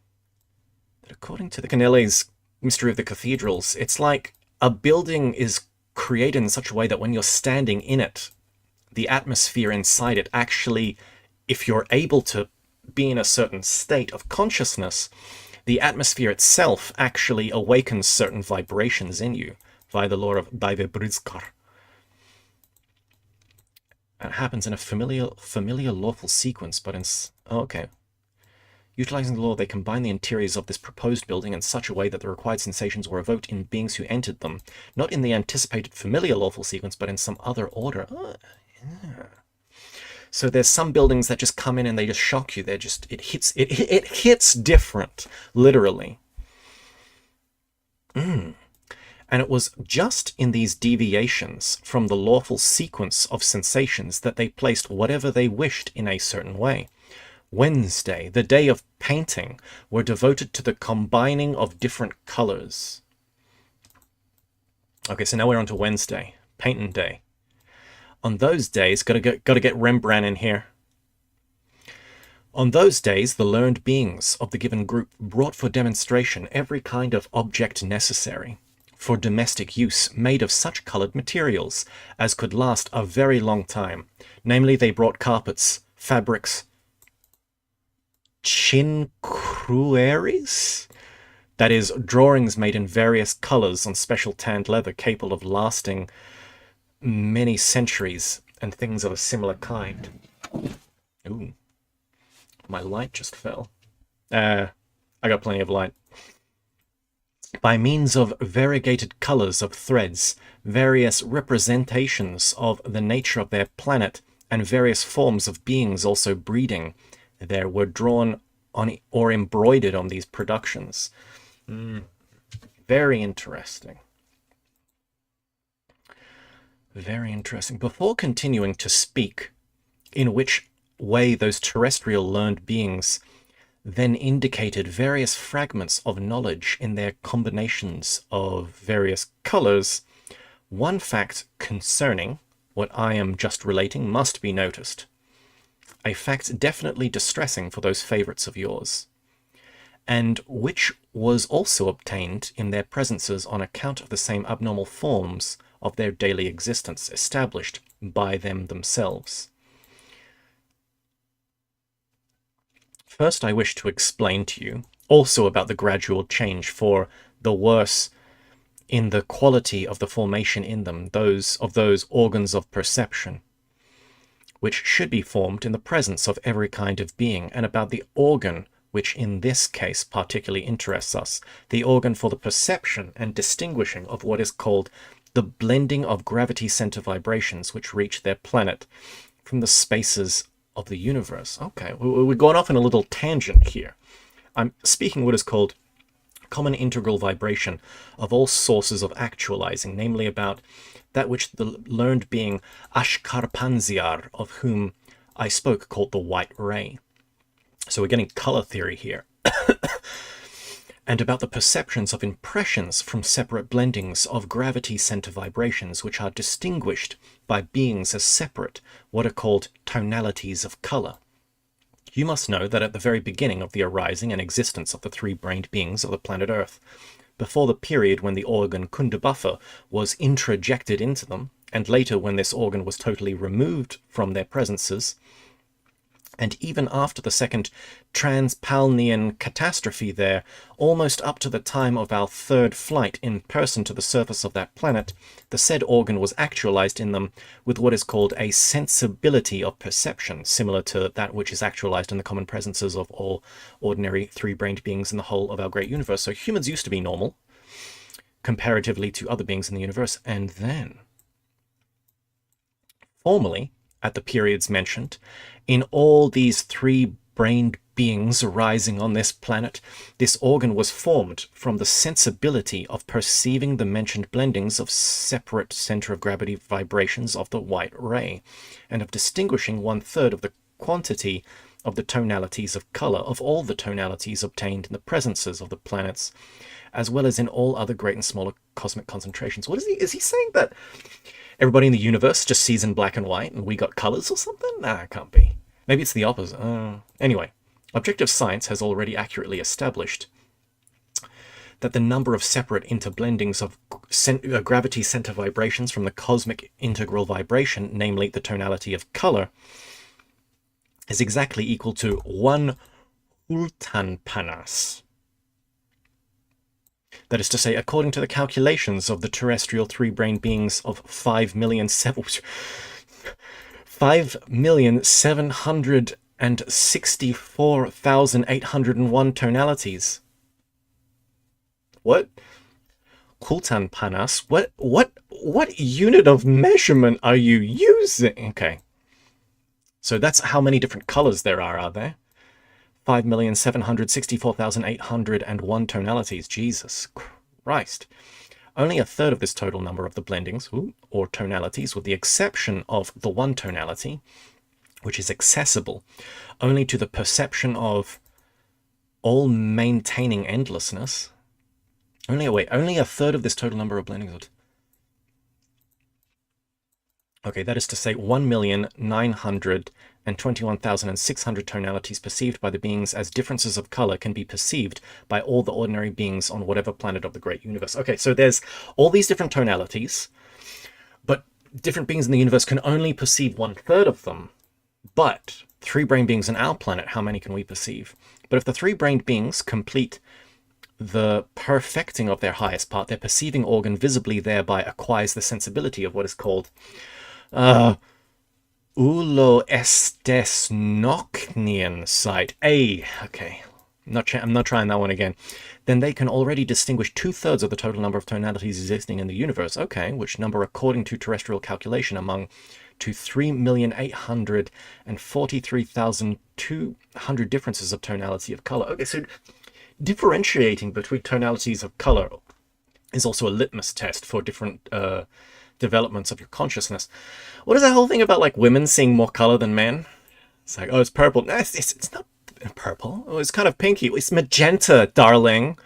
That according to the Canelli's Mystery of the Cathedrals, it's like a building is created in such a way that when you're standing in it, the atmosphere inside it actually, if you're able to be in a certain state of consciousness, the atmosphere itself actually awakens certain vibrations in you via the law of dyslexia. And it happens in a familiar lawful sequence, but in... okay. Utilizing the law, they combine the interiors of this proposed building in such a way that the required sensations were evoked in beings who entered them, not in the anticipated familiar lawful sequence, but in some other order. Yeah. So there's some buildings that just come in and they just shock you. They're just, it hits different, literally. And it was just in these deviations from the lawful sequence of sensations that they placed whatever they wished in a certain way. Wednesday, the day of painting, were devoted to the combining of different colors. Okay, so now we're on to Wednesday, painting day. On those days, gotta get Rembrandt in here. On those days, the learned beings of the given group brought for demonstration every kind of object necessary for domestic use, made of such colored materials as could last a very long time. Namely, they brought carpets, fabrics, chinqueries, that is, drawings made in various colors on special tanned leather capable of lasting many centuries, and things of a similar kind. Ooh, my light just fell. I got plenty of light. By means of variegated colors of threads, various representations of the nature of their planet, and various forms of beings also breeding, there were drawn on or embroidered on these productions. Very interesting. Very interesting. Before continuing to speak in which way those terrestrial learned beings then indicated various fragments of knowledge in their combinations of various colors, one fact concerning what I am just relating must be noticed. A fact definitely distressing for those favorites of yours, and which was also obtained in their presences on account of the same abnormal forms of their daily existence established by them themselves. First, I wish to explain to you also about the gradual change for the worse in the quality of the formation in them, those organs of perception, which should be formed in the presence of every kind of being, and about the organ which in this case particularly interests us, the organ for the perception and distinguishing of what is called the blending of gravity center vibrations which reach their planet from the spaces of the universe. Okay, we're going off in a little tangent here. I'm speaking what is called common integral vibration of all sources of actualizing, namely about that which the learned being Ashkarpanziar, of whom I spoke, called the white ray. So we're getting color theory here. And about the perceptions of impressions from separate blendings of gravity center vibrations, which are distinguished by beings as separate, what are called tonalities of color. You must know that at the very beginning of the arising and existence of the three-brained beings of the planet Earth, before the period when the organ Kundabuffa was introjected into them, and later when this organ was totally removed from their presences, And even after the second Transpalnian catastrophe there, almost up to the time of our third flight in person to the surface of that planet, the said organ was actualized in them with what is called a sensibility of perception, similar to that which is actualized in the common presences of all ordinary three-brained beings in the whole of our great universe. So humans used to be normal, comparatively to other beings in the universe, and then, formally, at the periods mentioned, in all these three-brained beings arising on this planet, this organ was formed from the sensibility of perceiving the mentioned blendings of separate center of gravity vibrations of the white ray, and of distinguishing 1/3 of the quantity of the tonalities of color of all the tonalities obtained in the presences of the planets, as well as in all other great and smaller cosmic concentrations. What is he saying that everybody in the universe just sees in black and white and we got colors or something? Nah, it can't be. Maybe it's the opposite. Anyway, objective science has already accurately established that the number of separate interblendings of gravity center vibrations from the cosmic integral vibration, namely the tonality of color, is exactly equal to 1 ultanpanas. That is to say, according to the calculations of the terrestrial three-brained beings of 5,764,801 tonalities. What? Kultanpanas? What unit of measurement are you using? Okay. So that's how many different colors there are there? 5,764,801 tonalities. Jesus Christ. Only 1/3 of this total number of the blendings, or tonalities, with the exception of the one tonality, which is accessible only to the perception of all maintaining endlessness. Only 1/3 of this total number of blendings. Okay, that is to say 1,921,600 tonalities perceived by the beings as differences of color can be perceived by all the ordinary beings on whatever planet of the great universe. Okay, so there's all these different tonalities, but different beings in the universe can only perceive 1/3 of them. But three-brained beings on our planet, how many can we perceive? But if the three-brained beings complete the perfecting of their highest part, their perceiving organ visibly thereby acquires the sensibility of what is called uloestesnoknian sight. Okay. I'm not trying that one again. Then they can already distinguish 2/3 of the total number of tonalities existing in the universe. Okay, which number, according to terrestrial calculation, among to 3,843,200 differences of tonality of color. Okay, so differentiating between tonalities of color is also a litmus test for different developments of your consciousness. What is that whole thing about, like, women seeing more color than men? It's like, oh, it's purple. No, it's not purple. Oh, it's kind of pinky. It's magenta, darling.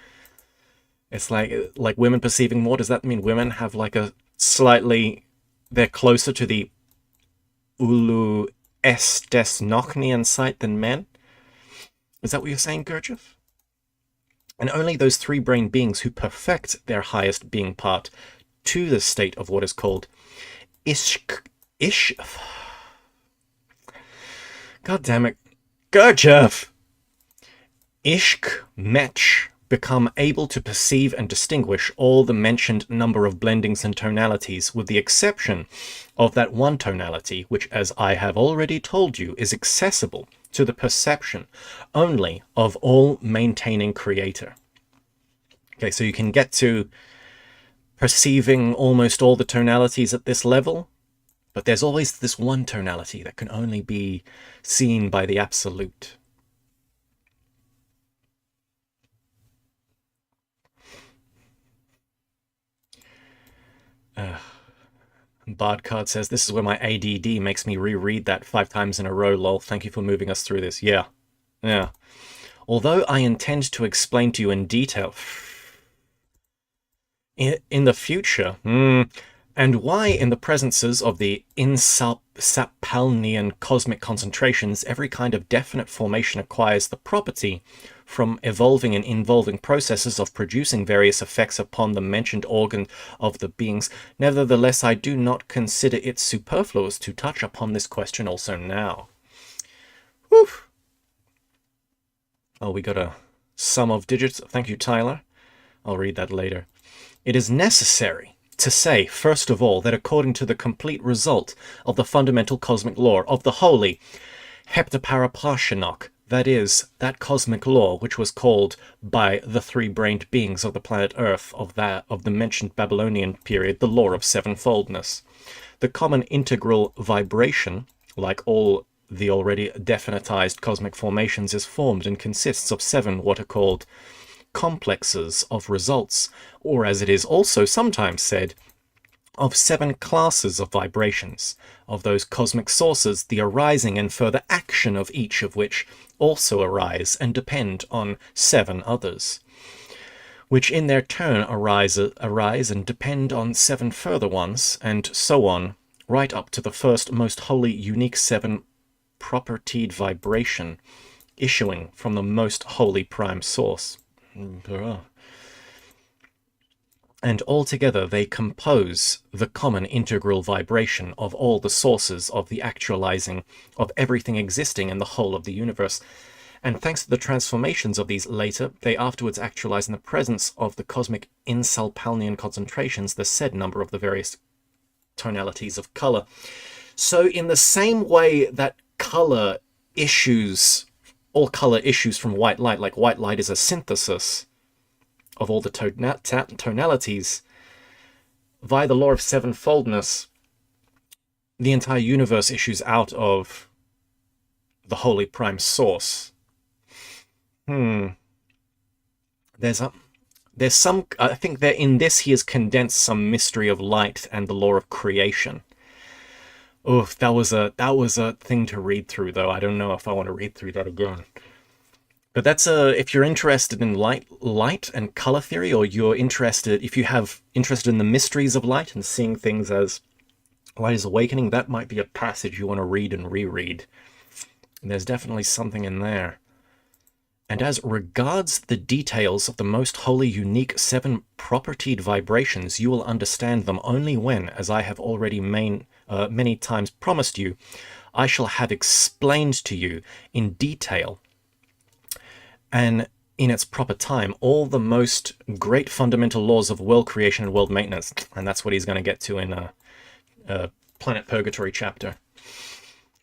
It's like women perceiving more. Does that mean women have like a slightly, they're closer to the Ulu Estesnoknian site than men? Is that what you're saying, Gurdjieff? And only those three-brained beings who perfect their highest being part to the state of what is called God damn it, Gurdjieff! Ishk-Mech become able to perceive and distinguish all the mentioned number of blendings and tonalities, with the exception of that one tonality, which, as I have already told you, is accessible to the perception only of all maintaining creator. Okay, so you can get to perceiving almost all the tonalities at this level, but there's always this one tonality that can only be seen by the absolute. Bardcard says, this is where my ADD makes me reread that 5 times in a row, lol. Thank you for moving us through this. Yeah. Although I intend to explain to you in detail in the future, and why in the presences of the Insapalnian cosmic concentrations, every kind of definite formation acquires the property from evolving and involving processes of producing various effects upon the mentioned organ of the beings. Nevertheless, I do not consider it superfluous to touch upon this question also now. Whew. Oh, we got a sum of digits. Thank you, Tyler. I'll read that later. It is necessary to say, first of all, that according to the complete result of the fundamental cosmic law of the holy Heptaparaplashinok, that is, that cosmic law which was called by the three-brained beings of the planet Earth of the mentioned Babylonian period the law of sevenfoldness. The common integral vibration, like all the already definitized cosmic formations, is formed and consists of 7 what are called complexes of results, or as it is also sometimes said, of 7 classes of vibrations, of those cosmic sources, the arising and further action of each of which also arise and depend on 7 others, which in their turn arise and depend on 7 further ones, and so on, right up to the first most wholly unique 7 propertied vibration issuing from the most holy prime source. And altogether they compose the common integral vibration of all the sources of the actualizing of everything existing in the whole of the universe. And thanks to the transformations of these later, they afterwards actualize in the presence of the cosmic insalpalnian concentrations the said number of the various tonalities of color. So in the same way that color issues, all color issues from white light, like white light is a synthesis of all the tonalities, via the law of sevenfoldness, the entire universe issues out of the holy prime source. There's some, I think that in this he has condensed some mystery of light and the law of creation. Oh, that was a thing to read through, though. I don't know if I want to read through that again. But that's if you're interested in light and color theory, or if you have interested in the mysteries of light and seeing things as light is awakening, that might be a passage you want to read and reread. And there's definitely something in there. And as regards the details of the most wholly unique 7 propertied vibrations, you will understand them only when, as I have already many times promised you, I shall have explained to you in detail and in its proper time all the most great fundamental laws of world creation and world maintenance. And that's what he's going to get to in Planet Purgatory chapter.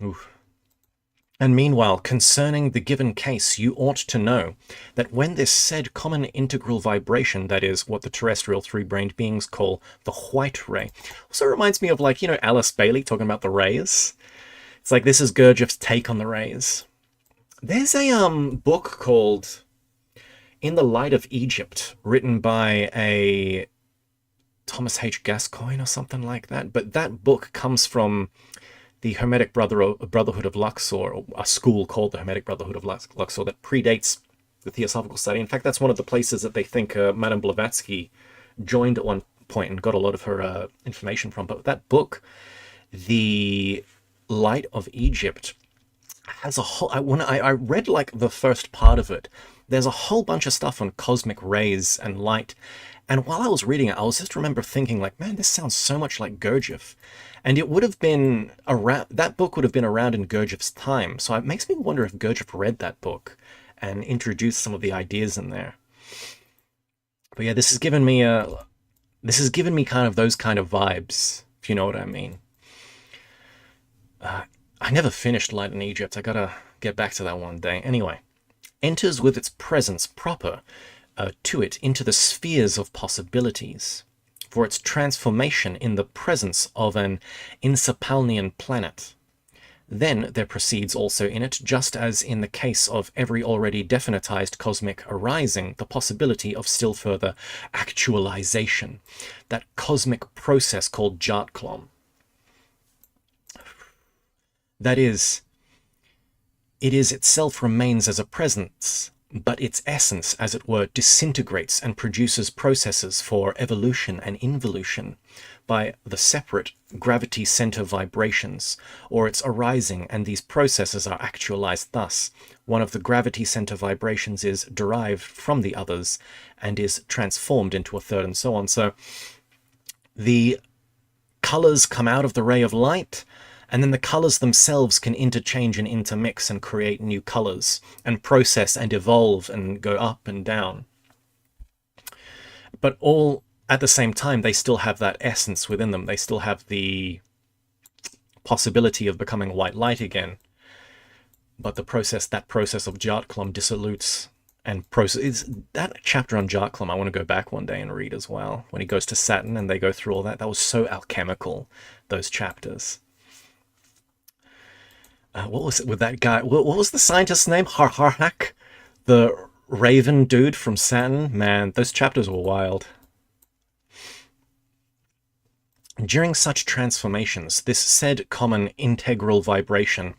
Oof. And meanwhile, concerning the given case, you ought to know that when this said common integral vibration, that is what the terrestrial three-brained beings call the white ray, also reminds me of, like, you know, Alice Bailey talking about the rays. It's like, this is Gurdjieff's take on the rays. There's a book called In the Light of Egypt, written by a Thomas H. Gascoigne or something like that. But that book comes from the Hermetic Brotherhood of Luxor, or a school called the Hermetic Brotherhood of Luxor that predates the Theosophical Study. In fact, that's one of the places that they think Madame Blavatsky joined at one point and got a lot of her information from. But that book, The Light of Egypt, has a whole... I read like the first part of it. There's a whole bunch of stuff on cosmic rays and light. And while I was reading it, I was just remember thinking, like, man, this sounds so much like Gurdjieff. And it would have been around, that book would have been around in Gurdjieff's time. So it makes me wonder if Gurdjieff read that book and introduced some of the ideas in there. But yeah, this has given me kind of those kind of vibes, if you know what I mean. I never finished Light in Egypt. I gotta get back to that one day. Anyway, enters with its presence proper to it into the spheres of possibilities, for its transformation in the presence of an Insapalnian planet. Then there proceeds also in it, just as in the case of every already definitized cosmic arising, the possibility of still further actualization, that cosmic process called Jartklom. That is, it is itself remains as a presence, but its essence, as it were, disintegrates and produces processes for evolution and involution by the separate gravity center vibrations, or its arising, and these processes are actualized thus. One of the gravity center vibrations is derived from the others and is transformed into a third, and so on. So the colors come out of the ray of light, And then the colors themselves can interchange and intermix and create new colors and process and evolve and go up and down. But all at the same time, they still have that essence within them. They still have the possibility of becoming white light again. But that process of Jatklom dissolutes and process. That chapter on Jatklom, I want to go back one day and read as well. When he goes to Saturn and they go through all that. That was so alchemical, those chapters. What was it with that guy? What was the scientist's name? Harhak? The raven dude from Saturn? Man, those chapters were wild. During such transformations, this said common integral vibration,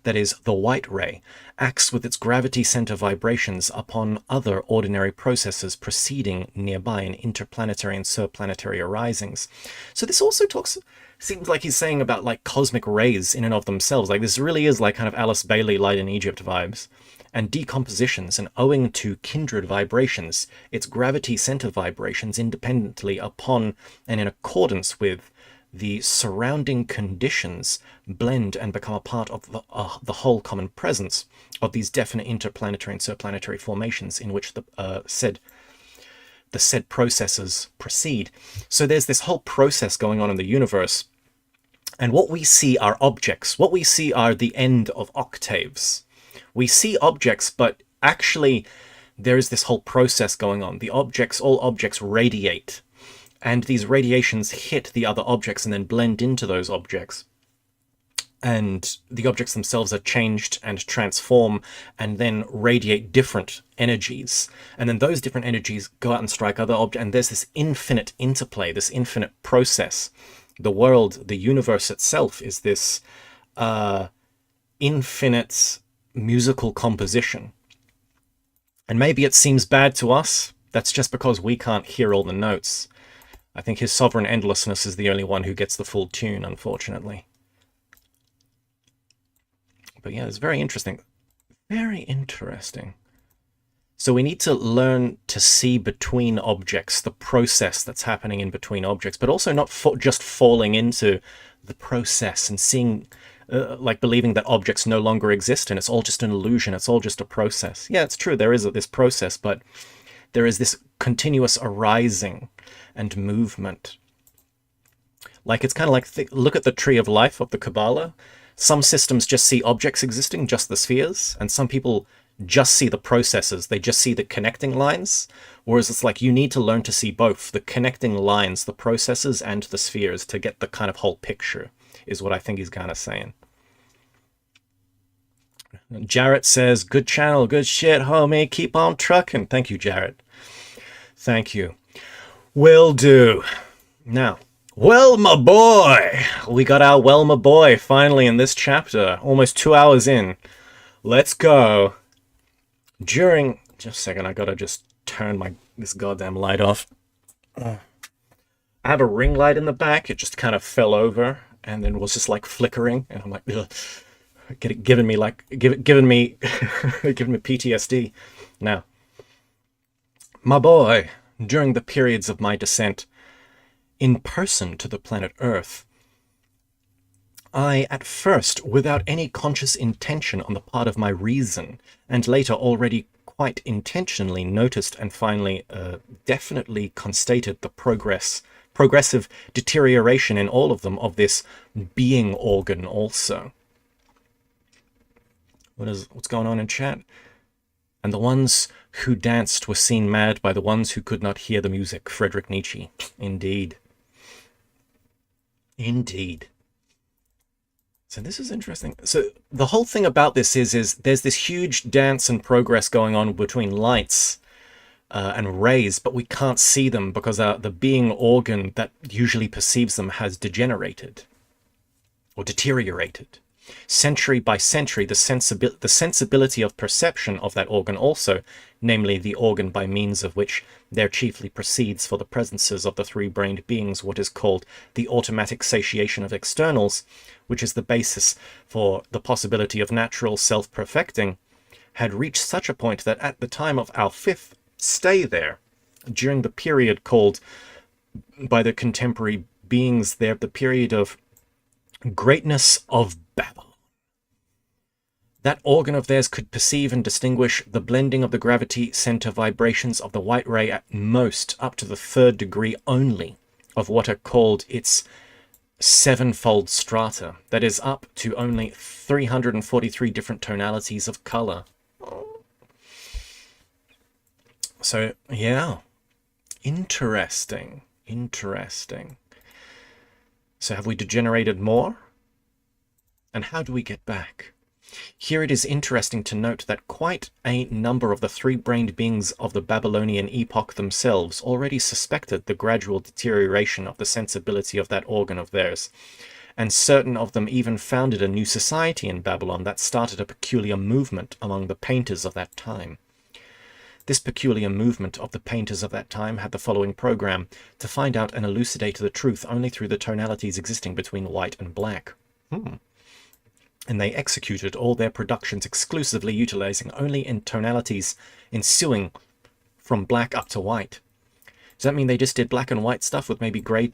that is, the white ray, acts with its gravity center vibrations upon other ordinary processes proceeding nearby in interplanetary and subplanetary arisings. So this also seems like he's saying about like cosmic rays in and of themselves. Like this really is like kind of Alice Bailey Light in Egypt vibes. And decompositions, and owing to kindred vibrations, its gravity center vibrations independently upon and in accordance with the surrounding conditions blend and become a part of the whole common presence of these definite interplanetary and subplanetary formations in which the said processes proceed. So there's this whole process going on in the universe, and what we see are objects. What we see are the end of octaves. We see objects, but actually there is this whole process going on. All objects radiate, and these radiations hit the other objects and then blend into those objects. And the objects themselves are changed and transform and then radiate different energies. And then those different energies go out and strike other objects. And there's this infinite interplay, this infinite process. The world, the universe itself is this infinite musical composition. And maybe it seems bad to us. That's just because we can't hear all the notes. I think his sovereign endlessness is the only one who gets the full tune, unfortunately. But yeah, it's very interesting. Very interesting. So we need to learn to see between objects, the process that's happening in between objects, but also not just falling into the process and seeing, like believing that objects no longer exist and it's all just an illusion, it's all just a process. Yeah, it's true, there is this process, but there is this continuous arising and movement. Like, it's kind of like, look at the tree of life of the Kabbalah. Some systems just see objects existing, just the spheres, and some people just see the processes. They just see the connecting lines, whereas it's like you need to learn to see both, the connecting lines, the processes, and the spheres to get the kind of whole picture, is what I think he's kind of saying. Jarrett says, good channel, good shit, homie, keep on trucking. Thank you, Jarrett. Thank you. Will do. Now, well, my boy, we got our well, my boy, finally in this chapter, almost 2 hours in. Let's go. Just a second, I gotta just turn this goddamn light off. I have a ring light in the back. It just kind of fell over and then was just like flickering, and I'm like, ugh, giving me PTSD. Now, my boy, during the periods of my descent in person to the planet Earth, I, at first, without any conscious intention on the part of my reason, and later already quite intentionally noticed and finally definitely constated the progressive deterioration in all of them of this being organ also. What's going on in chat? And the ones who danced were seen mad by the ones who could not hear the music. Friedrich Nietzsche. Indeed. Indeed. So this is interesting. So the whole thing about this is there's this huge dance and progress going on between lights and rays, but we can't see them because the being organ that usually perceives them has degenerated or deteriorated. Century by century, the sensibility of perception of that organ also, namely the organ by means of which there chiefly proceeds for the presences of the three-brained beings what is called the automatic satiation of externals, which is the basis for the possibility of natural self-perfecting, had reached such a point that at the time of our fifth stay there, during the period called by the contemporary beings there, the period of Greatness of Babylon. That organ of theirs could perceive and distinguish the blending of the gravity center vibrations of the white ray at most up to the 3rd degree only of what are called its sevenfold strata, that is up to only 343 different tonalities of color. So, yeah, interesting. So have we degenerated more? And how do we get back? Here it is interesting to note that quite a number of the 3-brained beings of the Babylonian epoch themselves already suspected the gradual deterioration of the sensibility of that organ of theirs, and certain of them even founded a new society in Babylon that started a peculiar movement among the painters of that time. This peculiar movement of the painters of that time had the following program: to find out and elucidate the truth only through the tonalities existing between white and black. And they executed all their productions exclusively utilizing only in tonalities ensuing from black up to white. Does that mean they just did black and white stuff with maybe gray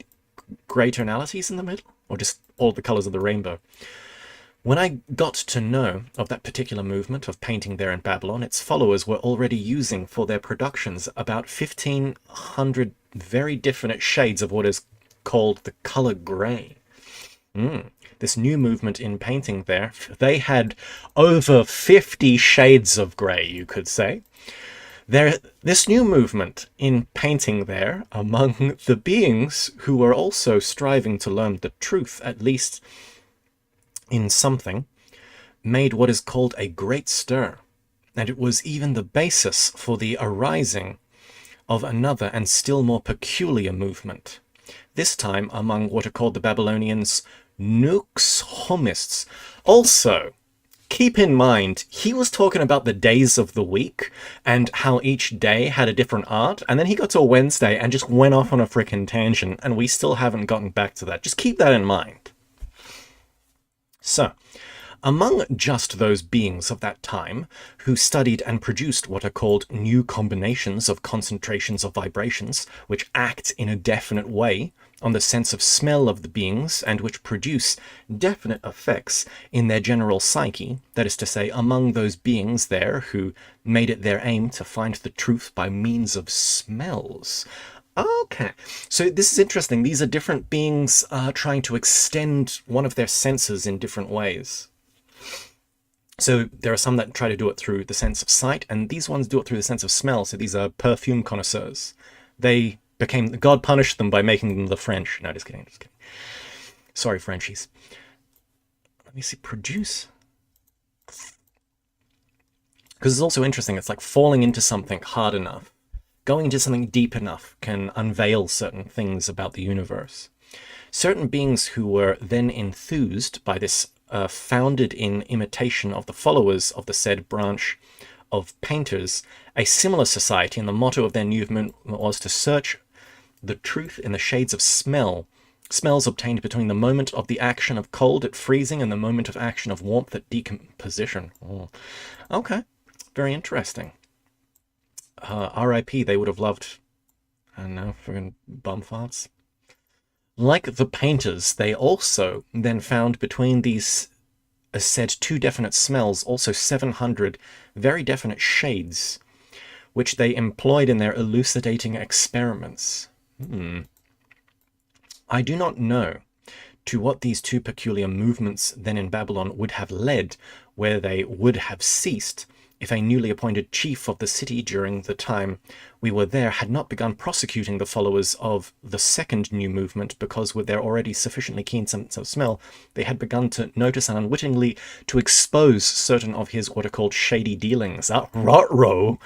tonalities in the middle? Or just all the colors of the rainbow? When I got to know of that particular movement of painting there in Babylon, its followers were already using for their productions about 1,500 very different shades of what is called the color gray. This new movement in painting there, they had over 50 shades of gray, you could say. This new movement in painting there, among the beings who were also striving to learn the truth, at least in something, made what is called a great stir. And it was even the basis for the arising of another and still more peculiar movement. This time among what are called the Babylonians Nux Homists. Also, keep in mind, he was talking about the days of the week and how each day had a different art, and then he got to Wednesday and just went off on a frickin' tangent, and we still haven't gotten back to that. Just keep that in mind. So, among just those beings of that time who studied and produced what are called new combinations of concentrations of vibrations, which act in a definite way on the sense of smell of the beings and which produce definite effects in their general psyche, that is to say, among those beings there who made it their aim to find the truth by means of smells. Okay, so this is interesting. These are different beings trying to extend one of their senses in different ways. So there are some that try to do it through the sense of sight, and these ones do it through the sense of smell. So these are perfume connoisseurs. God punished them by making them the French. No, just kidding. Sorry, Frenchies. Let me see, produce. Because it's also interesting. It's like falling into something hard enough. Going into something deep enough can unveil certain things about the universe. Certain beings who were then enthused by this founded in imitation of the followers of the said branch of painters, a similar society, and the motto of their movement was to search the truth in the shades of smells obtained between the moment of the action of cold at freezing and the moment of action of warmth at decomposition. Okay, very interesting. R.I.P. They would have loved, I don't know, friggin' bum farts. Like the painters, they also then found between these said 2 definite smells also 700 very definite shades, which they employed in their elucidating experiments. I do not know to what these 2 peculiar movements then in Babylon would have led, where they would have ceased, if a newly appointed chief of the city during the time we were there had not begun prosecuting the followers of the second new movement, because with their already sufficiently keen sense of smell, they had begun to notice and unwittingly to expose certain of his what are called shady dealings. Rot-row,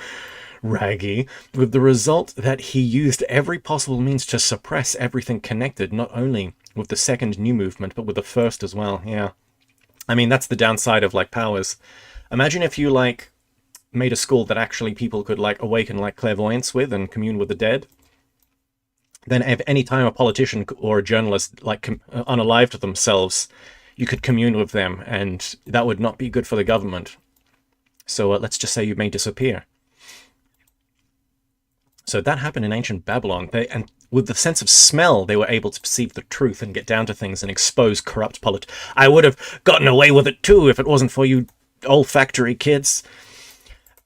Raggy, with the result that he used every possible means to suppress everything connected, not only with the second new movement, but with the first as well. Yeah. I mean, that's the downside of, like, powers. Imagine if you, like, made a school that actually people could, like, awaken, like, clairvoyance with and commune with the dead. Then if any time a politician or a journalist, like, unalived themselves, you could commune with them, and that would not be good for the government. So let's just say you may disappear. So that happened in ancient Babylon. And with the sense of smell, they were able to perceive the truth and get down to things and expose corrupt politics. I would have gotten away with it too if it wasn't for you olfactory kids.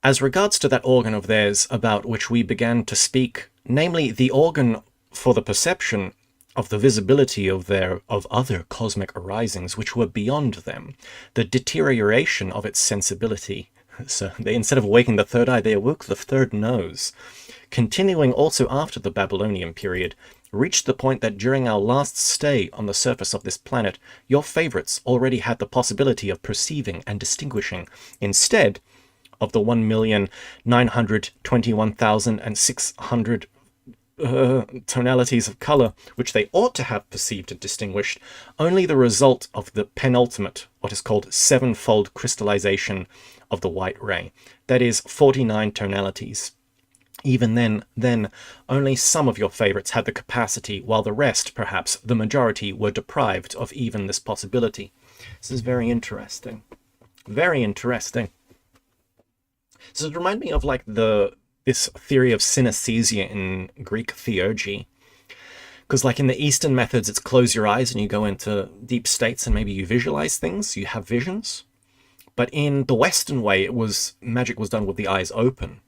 As regards to that organ of theirs about which we began to speak, namely the organ for the perception of the visibility of other cosmic arisings which were beyond them, the deterioration of its sensibility. So they, instead of awaking the third eye, they awoke the third nose. Continuing also after the Babylonian period, reached the point that during our last stay on the surface of this planet, your favorites already had the possibility of perceiving and distinguishing, instead of the 1,921,600 tonalities of color, which they ought to have perceived and distinguished, only the result of the penultimate, what is called sevenfold crystallization of the white ray. That is 49 tonalities. Even then, only some of your favorites had the capacity, while the rest, perhaps the majority, were deprived of even this possibility. This is very interesting. Very interesting. So it reminds me of like this theory of synesthesia in Greek theurgy. Because like in the Eastern methods, it's close your eyes and you go into deep states and maybe you visualize things, you have visions. But in the Western way, magic was done with the eyes open.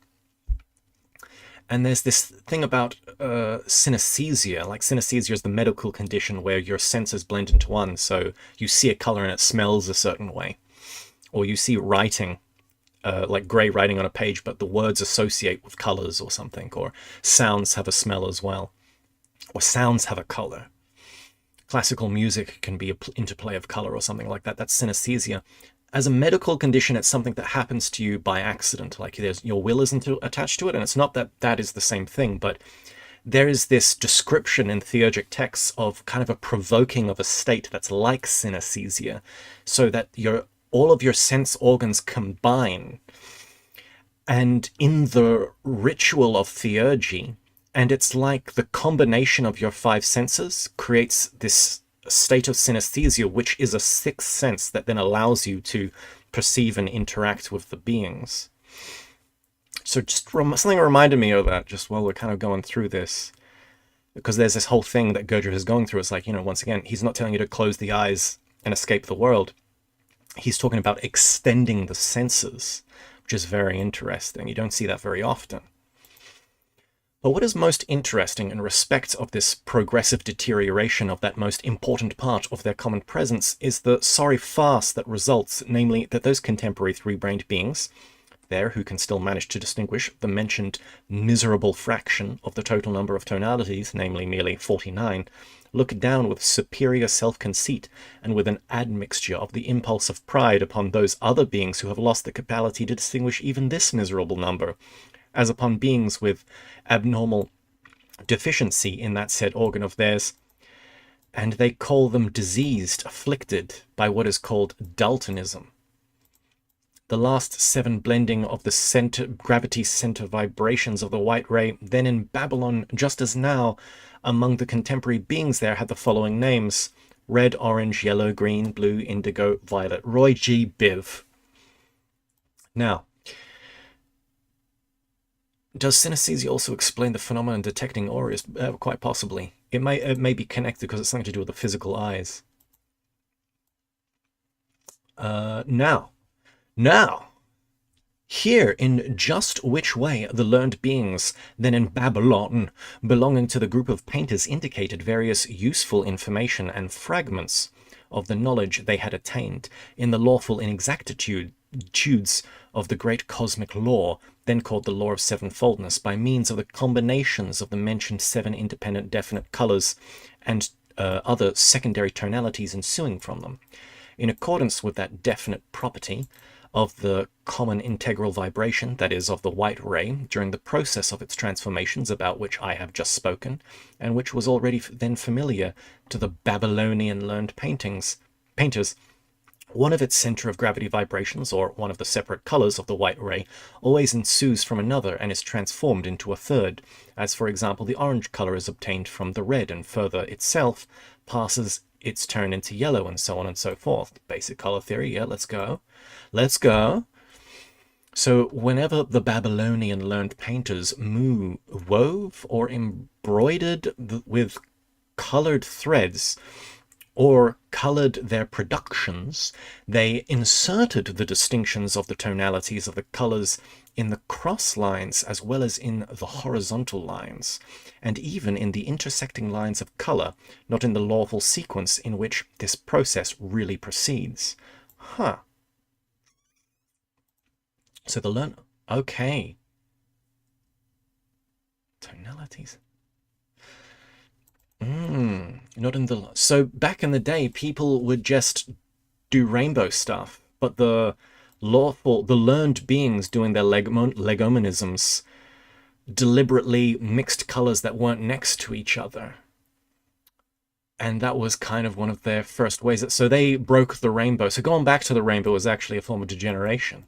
And there's this thing about synesthesia. Like synesthesia is the medical condition where your senses blend into one. So you see a color and it smells a certain way. Or you see writing, like gray writing on a page, but the words associate with colors or something. Or sounds have a smell as well. Or sounds have a color. Classical music can be an interplay of color or something like that. That's synesthesia. As a medical condition, it's something that happens to you by accident. Like your will isn't attached to it, and it's not that that is the same thing, but there is this description in theurgic texts of kind of a provoking of a state that's like synesthesia, so that all of your sense organs combine. And in the ritual of theurgy, and it's like the combination of your five senses creates this state of synesthesia, which is a sixth sense that then allows you to perceive and interact with the beings. So just something reminded me of that just while we're kind of going through this, because there's this whole thing that Gurdjieff is going through. It's like, once again, he's not telling you to close the eyes and escape the world. He's talking about extending the senses, which is very interesting. You don't see that very often. But what is most interesting in respect of this progressive deterioration of that most important part of their common presence is the sorry farce that results, namely that those contemporary three-brained beings, there who can still manage to distinguish the mentioned miserable fraction of the total number of tonalities, namely merely 49, look down with superior self-conceit and with an admixture of the impulse of pride upon those other beings who have lost the capacity to distinguish even this miserable number, as upon beings with abnormal deficiency in that said organ of theirs, and they call them diseased, afflicted by what is called Daltonism. The last seven blending of the gravity center vibrations of the white ray, then in Babylon, just as now, among the contemporary beings there had the following names: red, orange, yellow, green, blue, indigo, violet. Roy G. Biv. Now, does synesthesia also explain the phenomenon detecting auras? Quite possibly. It may be connected because it's something to do with the physical eyes. Now, here in just which way the learned beings, then in Babylon, belonging to the group of painters, indicated various useful information and fragments of the knowledge they had attained in the lawful inexactitudes of the great cosmic law, then called the law of sevenfoldness, by means of the combinations of the mentioned seven independent definite colors and other secondary tonalities ensuing from them, in accordance with that definite property of the common integral vibration, that is, of the white ray, during the process of its transformations about which I have just spoken, and which was already then familiar to the Babylonian learned painters. One of its center of gravity vibrations, or one of the separate colors of the white ray, always ensues from another and is transformed into a third, as for example the orange color is obtained from the red, and further itself passes its turn into yellow, and so on and so forth. Basic color theory, yeah, let's go. So whenever the Babylonian learned painters wove or embroidered with colored threads or colored their productions, they inserted the distinctions of the tonalities of the colors in the cross lines as well as in the horizontal lines, and even in the intersecting lines of color, not in the lawful sequence in which this process really proceeds. Huh. So the learn... Okay. Tonalities. Not in the... So back in the day, people would just do rainbow stuff, but the learned beings doing their legomenisms deliberately mixed colors that weren't next to each other. And that was kind of one of their first ways. So they broke the rainbow. So going back to the rainbow was actually a form of degeneration.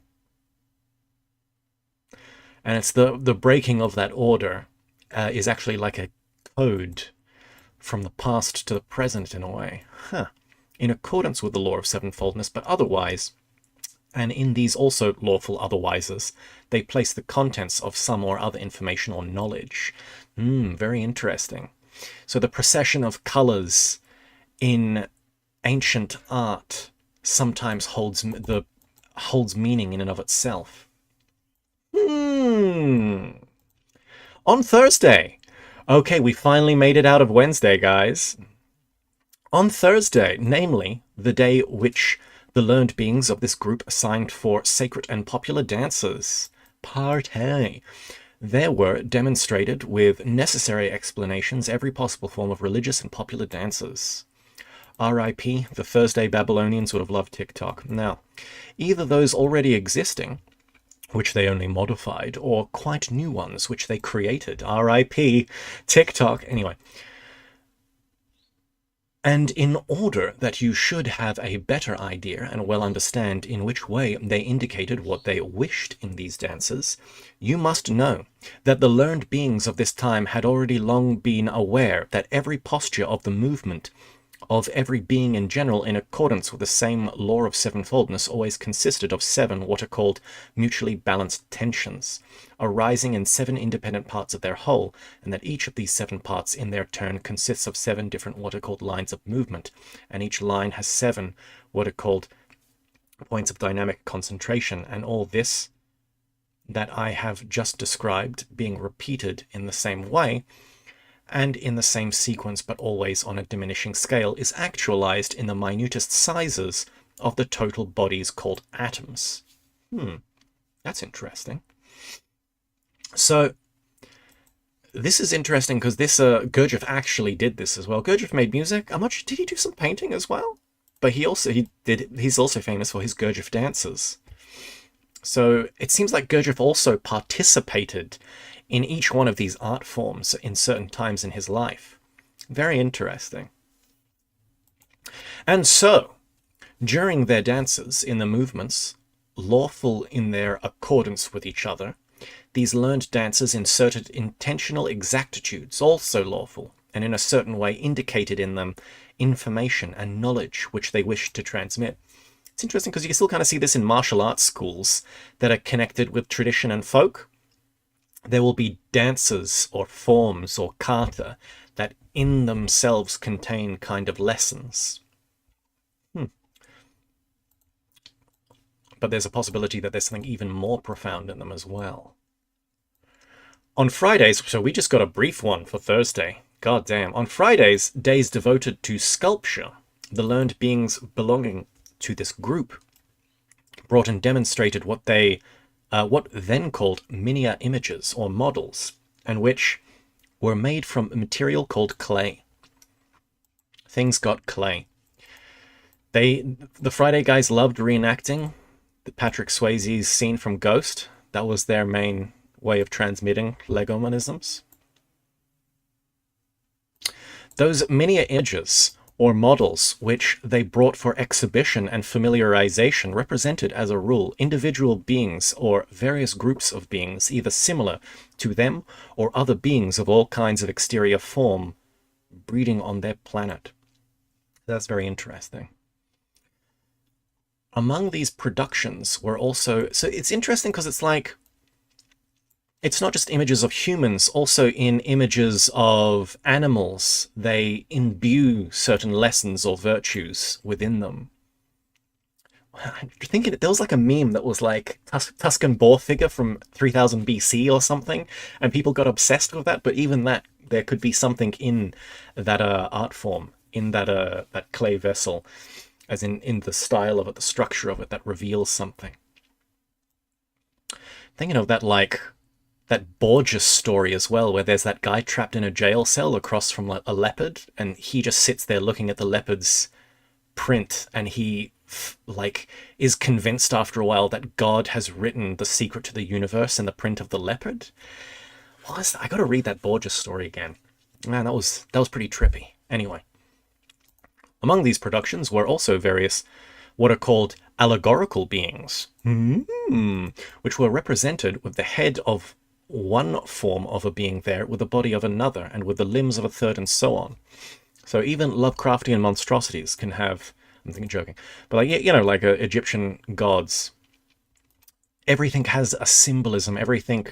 And it's the breaking of that order is actually like a code from the past to the present in a way. Huh. In accordance with the law of sevenfoldness, but otherwise, and in these also lawful otherwises, they place the contents of some or other information or knowledge. Very interesting. So the procession of colors in ancient art sometimes holds meaning in and of itself. On Thursday. Okay, we finally made it out of Wednesday, guys. On Thursday, namely the day which the learned beings of this group assigned for sacred and popular dances, party, there were demonstrated with necessary explanations every possible form of religious and popular dances. R.I.P. The Thursday Babylonians would have loved TikTok. Now, either those already existing, which they only modified, or quite new ones, which they created. R.I.P. TikTok. Anyway. And in order that you should have a better idea and well understand in which way they indicated what they wished in these dances, you must know that the learned beings of this time had already long been aware that every posture of the movement of every being in general, in accordance with the same law of sevenfoldness, always consisted of 7 what are called mutually balanced tensions, arising in 7 independent parts of their whole, and that each of these 7 parts in their turn consists of 7 different what are called lines of movement, and each line has 7 what are called points of dynamic concentration, and all this that I have just described being repeated in the same way and in the same sequence but always on a diminishing scale is actualized in the minutest sizes of the total bodies called atoms. That's interesting. So this is interesting because this Gurdjieff actually did this as well. Gurdjieff made music. Did he do some painting as well? But he's also famous for his Gurdjieff dances. So it seems like Gurdjieff also participated in each one of these art forms in certain times in his life. Very interesting. And so, during their dances in the movements, lawful in their accordance with each other, these learned dancers inserted intentional exactitudes, also lawful, and in a certain way indicated in them information and knowledge which they wished to transmit. It's interesting because you can still kind of see this in martial arts schools that are connected with tradition and folk. There will be dances or forms or kata that in themselves contain kind of lessons. But there's a possibility that there's something even more profound in them as well. On Fridays, so we just got a brief one for Thursday. God damn. On Fridays, days devoted to sculpture, the learned beings belonging to this group brought and demonstrated what then called miniature images or models, and which were made from a material called clay. Things got clay. The Friday guys loved reenacting the Patrick Swayze's scene from Ghost. That was their main way of transmitting legomenisms. Those miniature images or models which they brought for exhibition and familiarization represented, as a rule, individual beings or various groups of beings, either similar to them or other beings of all kinds of exterior form, breeding on their planet. That's very interesting. among these productions were also... So it's interesting because it's like... It's not just images of humans, also in images of animals, they imbue certain lessons or virtues within them. I'm thinking there was like a meme that was like Tuscan boar figure from 3000 BC or something, and people got obsessed with that. But even that, there could be something in that art form, in that clay vessel, as in the style of it, the structure of it, that reveals something. Thinking of that, like that Borges story as well, where there's that guy trapped in a jail cell across from like a leopard, and he just sits there looking at the leopard's print, and he like is convinced after a while that God has written the secret to the universe in the print of the leopard. What is that? I gotta read that Borges story again. Man, that was pretty trippy. Anyway, among these productions were also various what are called allegorical beings, which were represented with the head of one form of a being there, with the body of another, and with the limbs of a third, and so on. So even Lovecraftian monstrosities can have... I'm thinking joking, but like, you know, like Egyptian gods, everything has a symbolism. Everything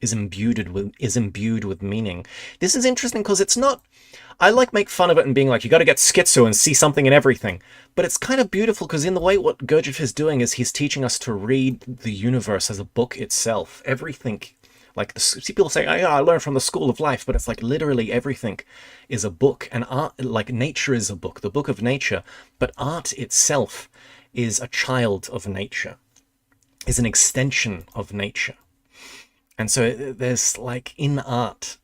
is imbued with meaning. This is interesting because it's not... I like make fun of it and being like, you got to get schizo and see something in everything. But it's kind of beautiful because in the way what Gurdjieff is doing is he's teaching us to read the universe as a book itself. Everything, like people say, oh, I learned from the school of life, but it's like literally everything is a book, and art, like nature is a book, the book of nature, but art itself is a child of nature, is an extension of nature. And so there's like in art,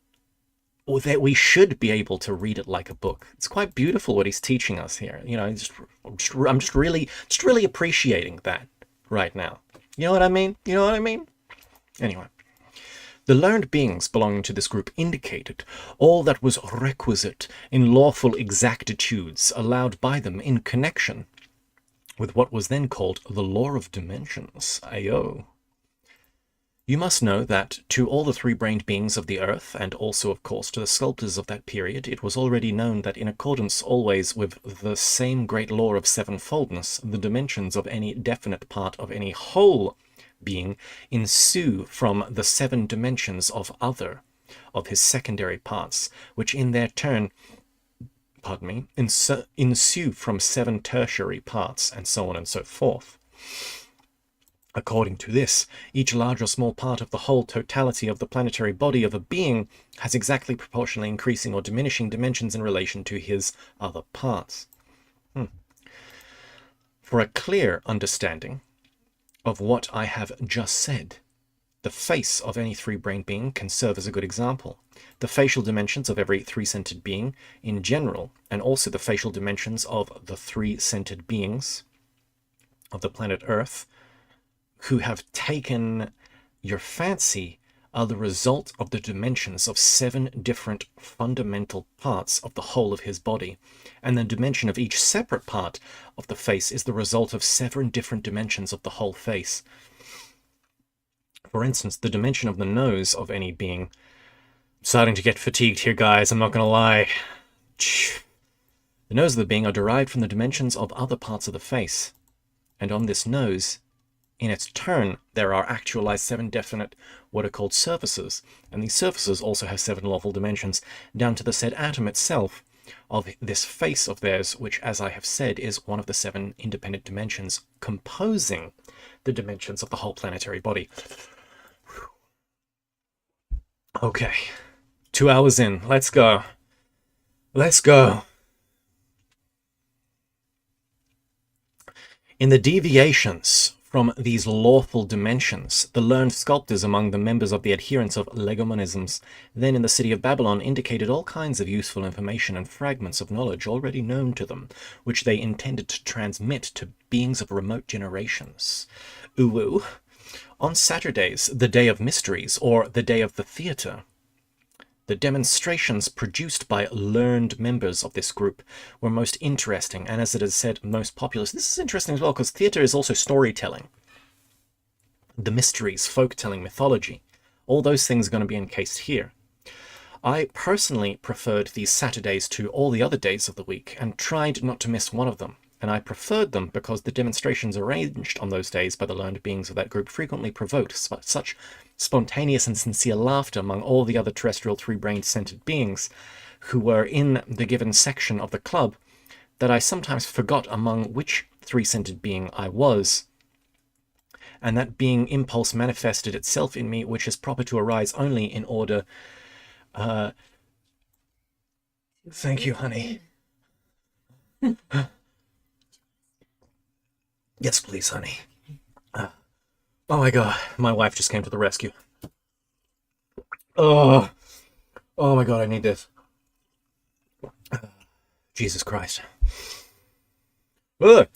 or that we should be able to read it like a book. It's quite beautiful what he's teaching us here. You know, I'm just really appreciating that right now. You know what I mean? You know what I mean? Anyway. The learned beings belonging to this group indicated all that was requisite in lawful exactitudes allowed by them in connection with what was then called the law of dimensions. Ayo. You must know that to all the three-brained beings of the earth, and also of course to the sculptors of that period, it was already known that in accordance always with the same great law of sevenfoldness, the dimensions of any definite part of any whole being ensue from the 7 dimensions of other of his secondary parts, which in their turn, ensue from 7 tertiary parts, and so on and so forth. According to this, each large or small part of the whole totality of the planetary body of a being has exactly proportionally increasing or diminishing dimensions in relation to his other parts. For a clear understanding of what I have just said, the face of any three-brained being can serve as a good example. The facial dimensions of every three-centered being in general, and also the facial dimensions of the three-centered beings of the planet Earth, who have taken your fancy, are the result of the dimensions of 7 different fundamental parts of the whole of his body, and the dimension of each separate part of the face is the result of 7 different dimensions of the whole face. For instance, the dimension of the nose of any being... I'm starting to get fatigued here, guys, I'm not going to lie. The nose of the being are derived from the dimensions of other parts of the face, and on this nose, in its turn, there are actualized 7 definite what are called surfaces, and these surfaces also have 7 lawful dimensions, down to the said atom itself of this face of theirs, which, as I have said, is one of the 7 independent dimensions composing the dimensions of the whole planetary body. Okay, 2 hours in, let's go. Let's go. In the deviations from these lawful dimensions, the learned sculptors among the members of the adherents of legomonisms, then in the city of Babylon, indicated all kinds of useful information and fragments of knowledge already known to them, which they intended to transmit to beings of remote generations. Uwu. On Saturdays, the day of mysteries, or the day of the theatre, the demonstrations produced by learned members of this group were most interesting, and as it is said, most populous. This is interesting as well, because theatre is also storytelling. The mysteries, folk-telling, mythology, all those things are going to be encased here. I personally preferred these Saturdays to all the other days of the week, and tried not to miss one of them, and I preferred them because the demonstrations arranged on those days by the learned beings of that group frequently provoked such spontaneous and sincere laughter among all the other terrestrial three-brained scented beings who were in the given section of the club that I sometimes forgot among which three-scented being I was. And that being impulse manifested itself in me, which is proper to arise only in order... Thank you, honey. Yes, please, honey. Oh my god, my wife just came to the rescue. Oh my god, I need this. Jesus Christ. Ugh.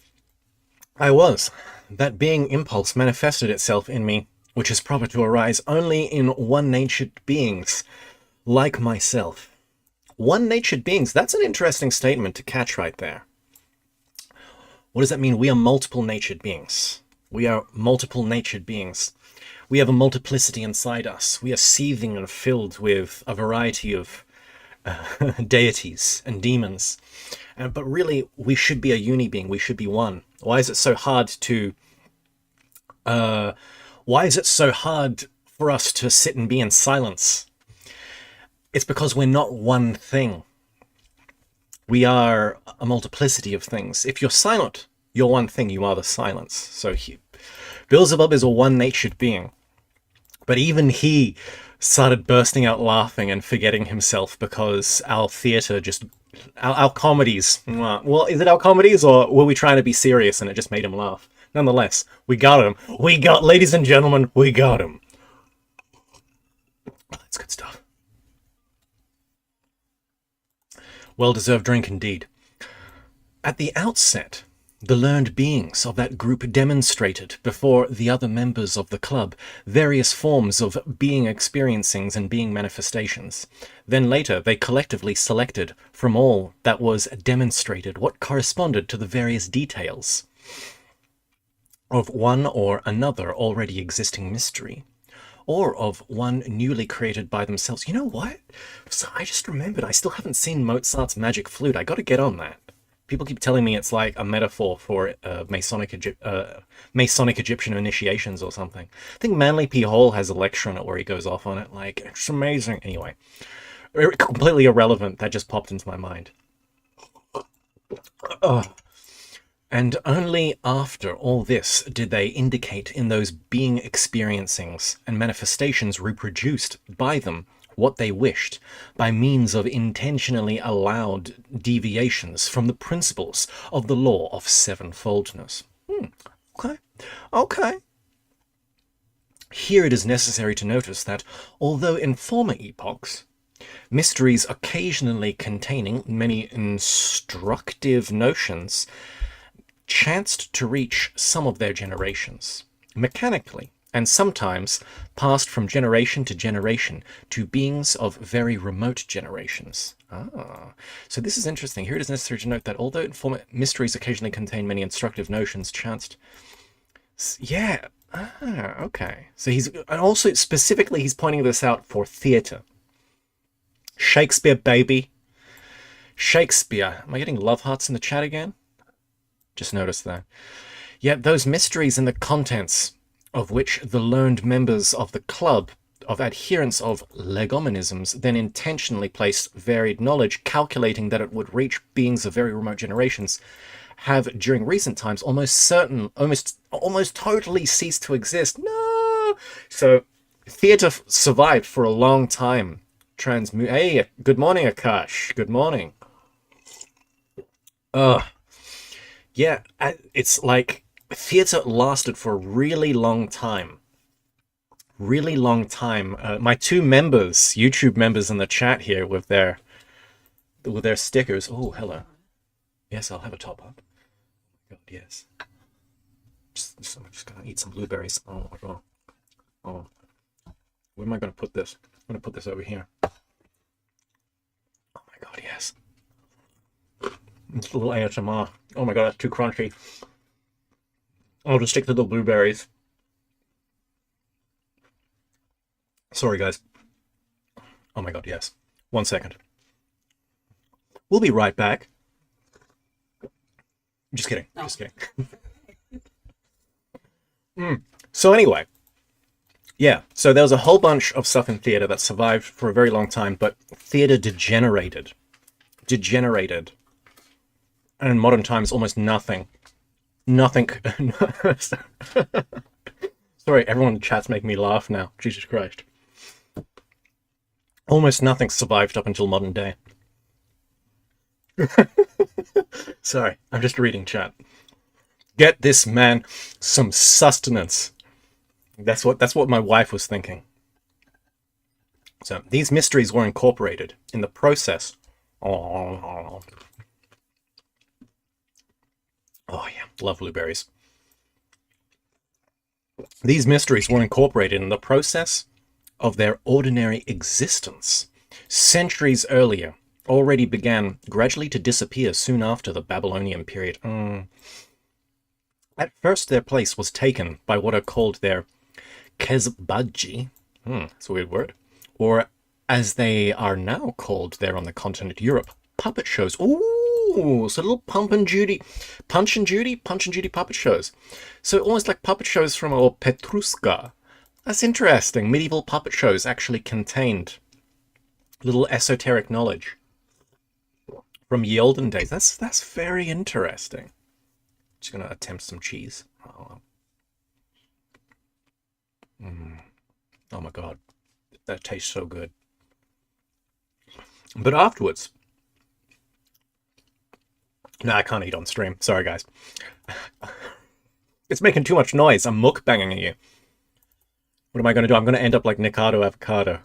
I was. That being impulse manifested itself in me, which is proper to arise only in one-natured beings, like myself. One-natured beings, that's an interesting statement to catch right there. What does that mean? We are multiple-natured beings. We are multiple-natured beings. We have a multiplicity inside us. We are seething and filled with a variety of deities and demons. But really, we should be a uni-being. We should be one. Why is it so hard to... why is it so hard for us to sit and be in silence? It's because we're not one thing. We are a multiplicity of things. If you're silent, you're one thing. You are the silence. So Beelzebub is a one-natured being. But even he started bursting out laughing and forgetting himself because our theatre just... Our comedies... Well, is it our comedies, or were we trying to be serious and it just made him laugh? Nonetheless, we got him. Ladies and gentlemen, we got him. That's good stuff. Well-deserved drink indeed. At the outset, the learned beings of that group demonstrated before the other members of the club various forms of being experiencings and being manifestations. Then later, they collectively selected from all that was demonstrated what corresponded to the various details of one or another already existing mystery, or of one newly created by themselves. You know what? So I just remembered I still haven't seen Mozart's Magic Flute. I got to get on that. People keep telling me it's like a metaphor for Masonic Egyptian initiations or something. I think Manly P. Hall has a lecture on it where he goes off on it. Like, it's amazing. Anyway, completely irrelevant. That just popped into my mind. And only after all this did they indicate in those being experiencings and manifestations reproduced by them what they wished by means of intentionally allowed deviations from the principles of the law of sevenfoldness. Okay. Here it is necessary to notice that, although in former epochs, mysteries occasionally containing many instructive notions chanced to reach some of their generations, mechanically, and sometimes passed from generation to beings of very remote generations. So this is interesting. Here it is necessary to note that although informal mysteries occasionally contain many instructive notions, chanced... Yeah, okay. So he's... And also, specifically, he's pointing this out for theatre. Shakespeare, baby. Shakespeare. Am I getting love hearts in the chat again? Just noticed that. Yet those mysteries and the contents of which the learned members of the club of adherents of legomenisms then intentionally placed varied knowledge, calculating that it would reach beings of very remote generations, have during recent times almost totally ceased to exist. No! So theatre survived for a long time. Hey, good morning, Akash. Good morning. Yeah, it's like theatre lasted for a really long time. Really long time. My two members, YouTube members in the chat here with their stickers. Oh, hello. Yes, I'll have a top up. God, yes. I'm just gonna eat some blueberries. Oh my god. Oh, where am I gonna put this? I'm gonna put this over here. Oh my god, yes. It's a little ASMR. Oh my god, that's too crunchy. I'll just stick to the blueberries. Sorry, guys. Oh my god, yes. 1 second. We'll be right back. Just kidding. No. Just kidding. So anyway, yeah. So there was a whole bunch of stuff in theater that survived for a very long time, but theater degenerated, and in modern times, almost nothing. Nothing. Sorry, everyone in the chat's making me laugh now. Jesus Christ. Almost nothing survived up until modern day. Sorry, I'm just reading chat. Get this man some sustenance. That's what my wife was thinking. So these mysteries were incorporated in the process. Oh yeah, love blueberries. These mysteries were incorporated in the process of their ordinary existence. Centuries earlier, already began gradually to disappear soon after the Babylonian period. At first, their place was taken by what are called their Kezbaji. That's a weird word. Or, as they are now called there on the continent Europe, puppet shows. Ooh, so little Punch and Judy puppet shows. So almost like puppet shows from Petrushka. That's interesting. Medieval puppet shows actually contained little esoteric knowledge from ye olden days. That's very interesting. Just gonna attempt some cheese. Oh my god, that tastes so good. But afterwards, no, I can't eat on stream. Sorry, guys. It's making too much noise. I'm mukbanging at you. What am I going to do? I'm going to end up like Nikado Avocado.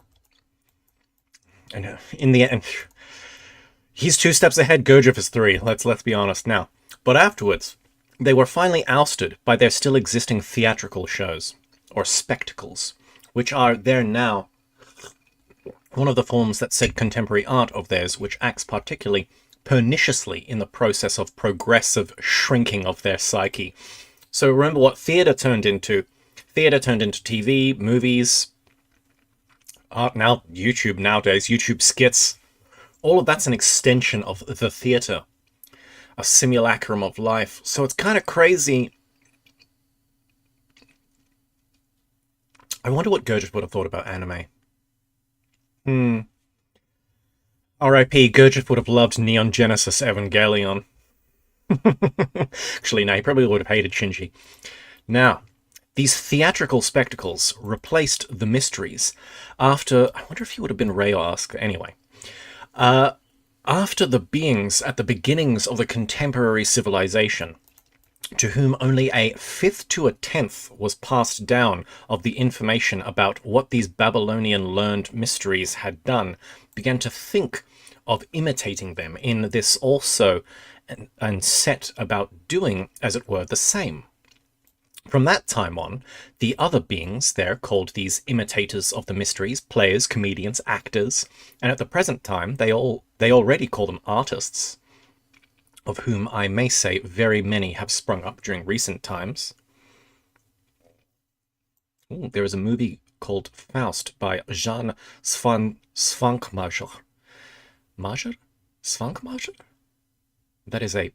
And in the end, he's 2 steps ahead. Gurdjieff is 3. Let's be honest now. But afterwards, they were finally ousted by their still existing theatrical shows, or spectacles, which are there now. One of the forms that said contemporary art of theirs, which acts particularly perniciously in the process of progressive shrinking of their psyche. So remember what theater turned into. Theater turned into TV, movies, art now, YouTube nowadays, YouTube skits. All of that's an extension of the theater, a simulacrum of life. So it's kind of crazy. I wonder what Gurdjieff would have thought about anime. R.I.P. Gurdjieff would have loved Neon Genesis Evangelion. Actually, no, he probably would have hated Shinji. Now, these theatrical spectacles replaced the mysteries after... I wonder if he would have been Ray or Oscar. Anyway. After the beings at the beginnings of the contemporary civilization, to whom only a 5th to a 10th was passed down of the information about what these Babylonian learned mysteries had done, began to think of imitating them in this also, and set about doing, as it were, the same. From that time on, the other beings there called these imitators of the mysteries, players, comedians, actors, and at the present time they already call them artists, of whom I may say very many have sprung up during recent times. Ooh, there is a movie called Faust by Jan Svankmajer. Majer? Svankmajer? That is a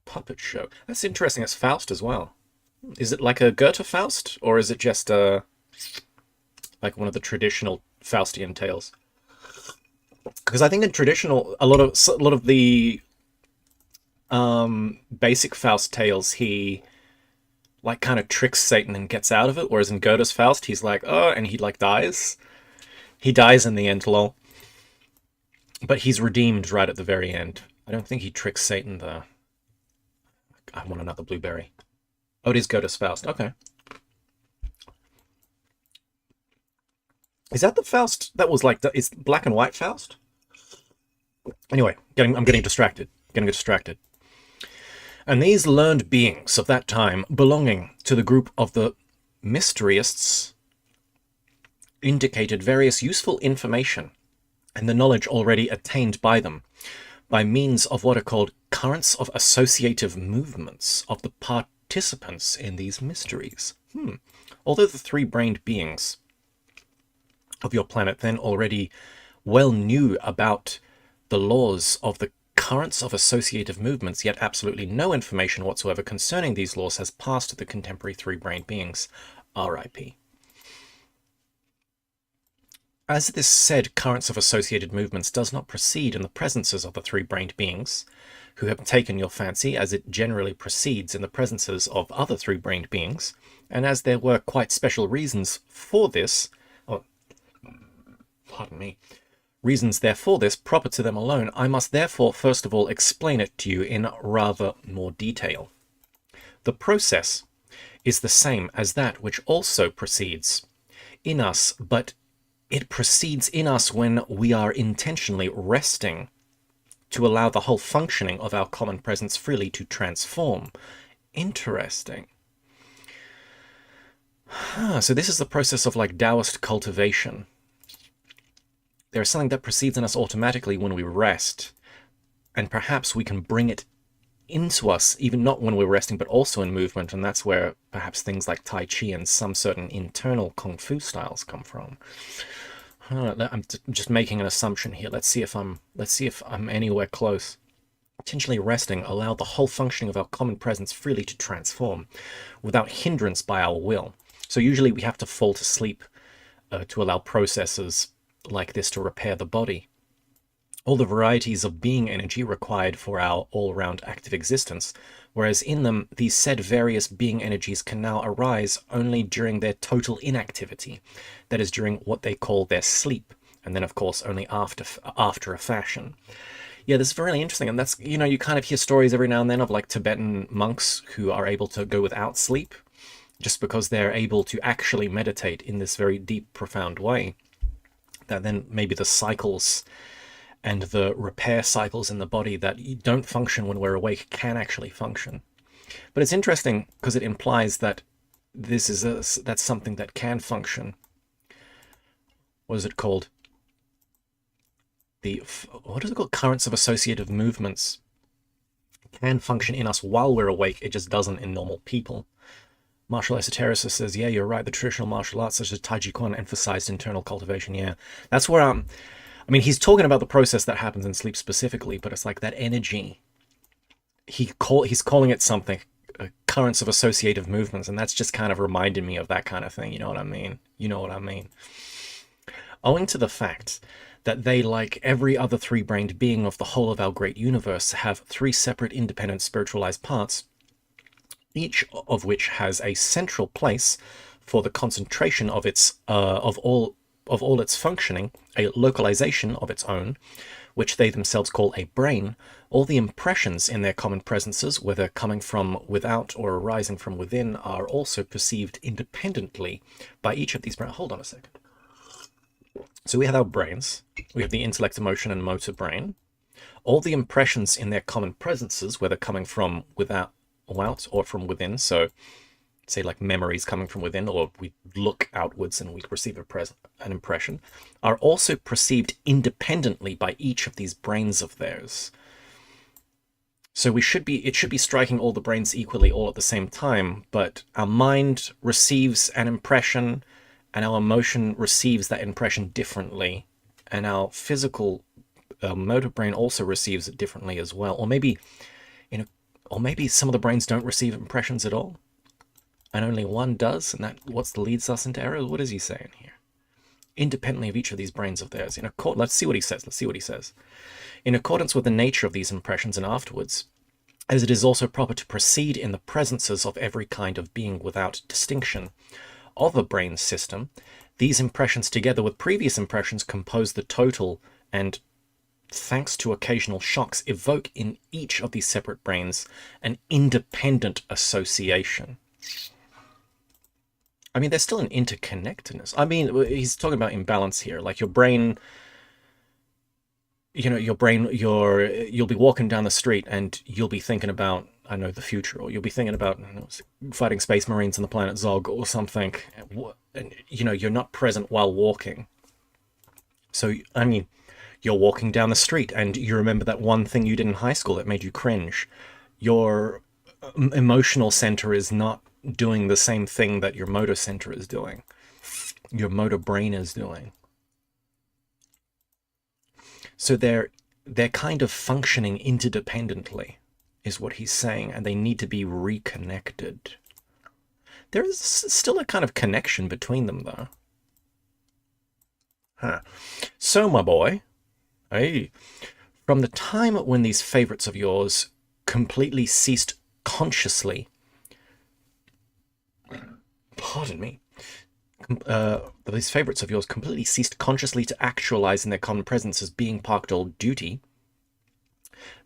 puppet show. That's interesting. It's Faust as well. Is it like a Goethe Faust, or is it just like one of the traditional Faustian tales? Because I think in traditional, a lot of the basic Faust tales, he like kind of tricks Satan and gets out of it, whereas in Goethe's Faust, he's like, oh, and he like dies. He dies in the end, lol. But he's redeemed right at the very end. I don't think he tricks Satan though. I want another blueberry. Oh, it is Goethe's Faust. Okay. Is that the Faust that was like is black and white Faust? Anyway, I'm getting distracted. Getting distracted. And these learned beings of that time, belonging to the group of the mysteriists, indicated various useful information and the knowledge already attained by them, by means of what are called currents of associative movements of the participants in these mysteries. Although the 3-brained beings of your planet then already well knew about the laws of the currents of associative movements, yet absolutely no information whatsoever concerning these laws has passed to the contemporary three-brained beings. R.I.P. As this said currents of associated movements does not proceed in the presences of the three-brained beings who have taken your fancy, as it generally proceeds in the presences of other three-brained beings, and as there were quite special reasons for this, pardon me, reasons therefore this proper to them alone, I must therefore first of all explain it to you in rather more detail. The process is the same as that which also proceeds in us, but it proceeds in us when we are intentionally resting to allow the whole functioning of our common presence freely to transform. Interesting. So this is the process of like Taoist cultivation. There is something that proceeds in us automatically when we rest, and perhaps we can bring it into us, even not when we're resting, but also in movement, and that's where perhaps things like Tai Chi and some certain internal Kung Fu styles come from. I'm just making an assumption here. Let's see if I'm anywhere close. Intentionally resting, allow the whole functioning of our common presence freely to transform, without hindrance by our will. So usually we have to fall to sleep to allow processes like this to repair the body. All the varieties of being energy required for our all-round active existence, whereas in them these said various being energies can now arise only during their total inactivity, that is, during what they call their sleep, and then of course only after a fashion. Yeah, this is really interesting, and that's, you know, you kind of hear stories every now and then of like Tibetan monks who are able to go without sleep just because they're able to actually meditate in this very deep, profound way, that then maybe the cycles and the repair cycles in the body that don't function when we're awake can actually function. But it's interesting because it implies that that's something that can function. What is it called? What is it called? Currents of associative movements can function in us while we're awake. It just doesn't in normal people. Martial esotericist says, yeah, you're right. The traditional martial arts such as Tai Chi Chuan emphasized internal cultivation. Yeah, that's where I mean, he's talking about the process that happens in sleep specifically, but it's like that energy. He's calling it something, currents of associative movements, and that's just kind of reminded me of that kind of thing. You know what I mean? You know what I mean? Owing to the fact that they, like every other three-brained being of the whole of our great universe, have three separate independent spiritualized parts, each of which has a central place for the concentration of its of all its functioning, a localization of its own, which they themselves call a brain. All the impressions in their common presences, whether coming from without or arising from within, are also perceived independently by each of these brains. Hold on a second. So we have our brains. We have the intellect, emotion, and motor brain. All the impressions in their common presences, whether coming from without or from within, so say like memories coming from within, or we look outwards and we receive an impression, are also perceived independently by each of these brains of theirs. So it should be striking all the brains equally all at the same time, but our mind receives an impression and our emotion receives that impression differently, and our physical motor brain also receives it differently as well. Or maybe some of the brains don't receive impressions at all, and only one does, and that leads us into error. What is he saying here? Independently of each of these brains of theirs. Let's see what he says. In accordance with the nature of these impressions and afterwards, as it is also proper to proceed in the presences of every kind of being without distinction of a brain system, these impressions together with previous impressions compose the total, and thanks to occasional shocks, evoke in each of these separate brains an independent association. I mean, there's still an interconnectedness. I mean, he's talking about imbalance here. Like your brain, you'll be walking down the street and you'll be thinking about, I know, the future, or you'll be thinking about, fighting space marines on the planet Zog or something. And, you're not present while walking. So, I mean, you're walking down the street and you remember that one thing you did in high school that made you cringe. Your emotional center is not doing the same thing that your motor center is doing. Your motor brain is doing. So they're they're kind of functioning interdependently, is what he's saying, and they need to be reconnected. There is still a kind of connection between them, though. Huh. So, my boy, hey, from the time when these favorites of yours completely ceased consciously, pardon me, these favorites of yours completely ceased consciously to actualize in their common presence as being part old duty,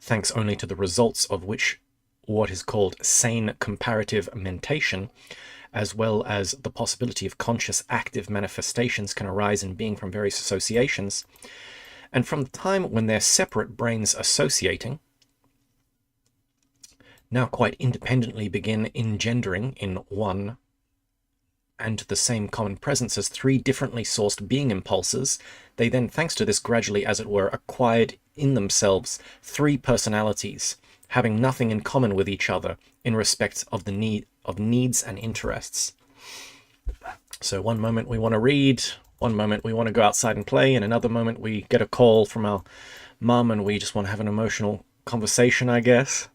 thanks only to the results of which what is called sane comparative mentation, as well as the possibility of conscious active manifestations, can arise in being from various associations, and from the time when their separate brains associating now quite independently begin engendering in one and the same common presence as three differently sourced being impulses, they then, thanks to this, gradually, as it were, acquired in themselves three personalities, having nothing in common with each other in respect of the needs and interests. So one moment we want to read, one moment we want to go outside and play, and another moment we get a call from our mum and we just want to have an emotional conversation, I guess.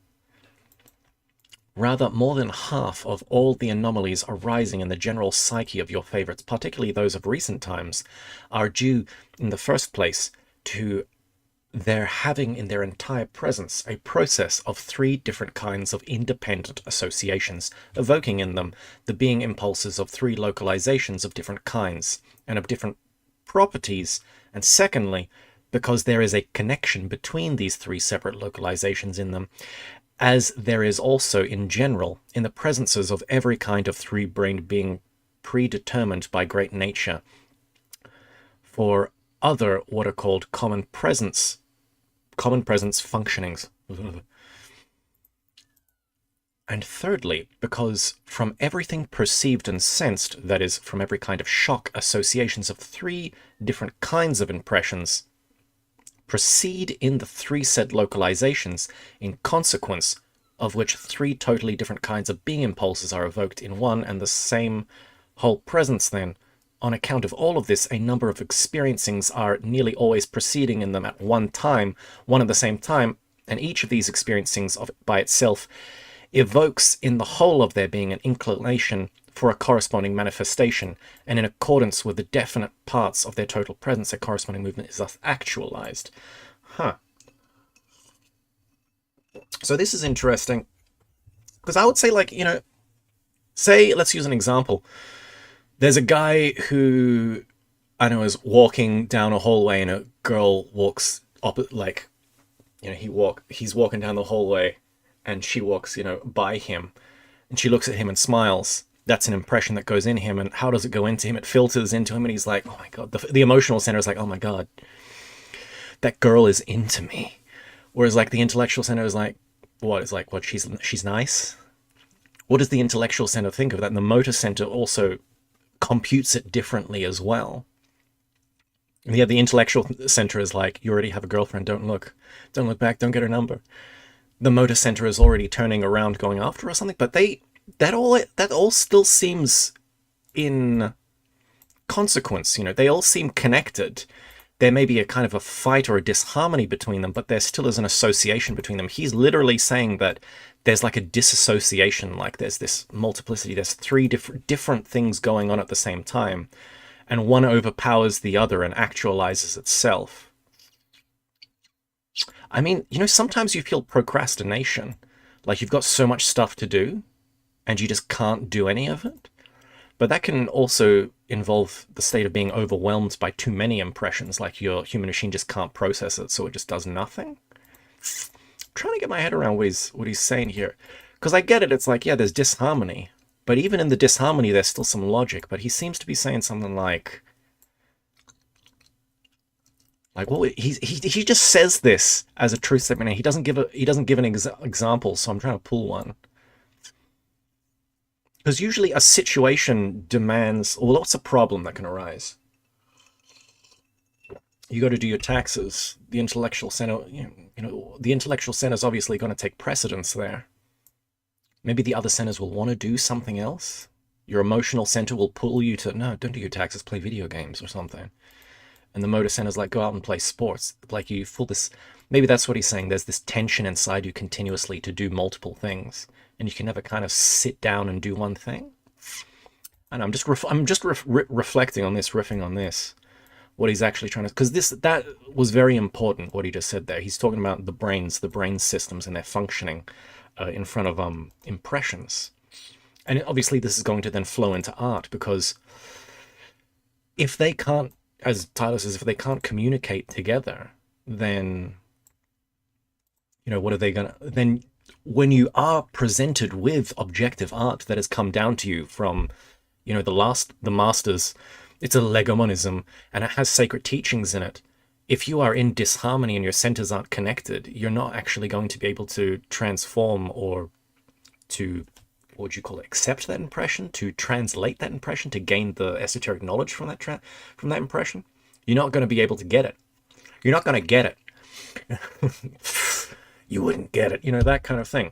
Rather, more than half of all the anomalies arising in the general psyche of your favorites, particularly those of recent times, are due, in the first place, to their having in their entire presence a process of three different kinds of independent associations, evoking in them the being impulses of three localizations of different kinds and of different properties, and secondly, because there is a connection between these three separate localizations in them, as there is also in general in the presences of every kind of three-brained being predetermined by great nature for other what are called common presence functionings. And thirdly, because from everything perceived and sensed, that is, from every kind of shock, associations of three different kinds of impressions proceed in the three said localizations, in consequence of which three totally different kinds of being impulses are evoked in one and the same whole presence. Then, on account of all of this, a number of experiencings are nearly always proceeding in them at one time, one at the same time, and each of these experiencings by itself evokes in the whole of their being an inclination for a corresponding manifestation, and in accordance with the definite parts of their total presence, a corresponding movement is thus actualized. So this is interesting, because I would say, like, say, let's use an example. There's a guy who, I know, is walking down a hallway and a girl walks he's walking down the hallway and she walks, by him, and she looks at him and smiles. That's an impression that goes in him. And how does it go into him? It filters into him, and he's like, oh my God. The emotional center is like, oh my God, that girl is into me. Whereas, like, the intellectual center is like, what? It's like, what? She's nice? What does the intellectual center think of that? And the motor center also computes it differently as well. And yeah, the intellectual center is like, you already have a girlfriend, don't look back, don't get her number. The motor center is already turning around, going after her or something, but that all still seems in consequence. They all seem connected. There may be a kind of a fight or a disharmony between them, but there still is an association between them. He's literally saying that there's like a disassociation, like there's this multiplicity, there's three different things going on at the same time, and one overpowers the other and actualizes itself. I mean, sometimes you feel procrastination, like you've got so much stuff to do and you just can't do any of it. But that can also involve the state of being overwhelmed by too many impressions, like your human machine just can't process it, so it just does nothing. I'm trying to get my head around what he's saying here. Because I get it, it's like, yeah, there's disharmony. But even in the disharmony, there's still some logic. But he seems to be saying something like, well, he just says this as a truth statement, and he doesn't give an example. So I'm trying to pull one, because usually a situation demands, well, what's a problem that can arise? You got to do your taxes. The intellectual center, the intellectual center is obviously going to take precedence there. Maybe the other centers will want to do something else. Your emotional center will pull you to, no, don't do your taxes, play video games or something. And the motor center's like, go out and play sports. Like you feel this, maybe that's what he's saying. There's this tension inside you continuously to do multiple things, and you can never kind of sit down and do one thing. And I'm just reflecting on this, riffing on this, what he's actually trying to, because that was very important. What he just said there, he's talking about the brain systems and their functioning in front of impressions, and obviously this is going to then flow into art, because if they can't, as Tyler says, if they can't communicate together, then what are they gonna then? When you are presented with objective art that has come down to you from the masters, it's a legomonism and it has sacred teachings in it. If you are in disharmony and your centers aren't connected, you're not actually going to be able to transform or to, what would you call it, accept that impression, to translate that impression, to gain the esoteric knowledge from that impression. You're not going to be able to get it. You're not going to get it. You wouldn't get it, that kind of thing.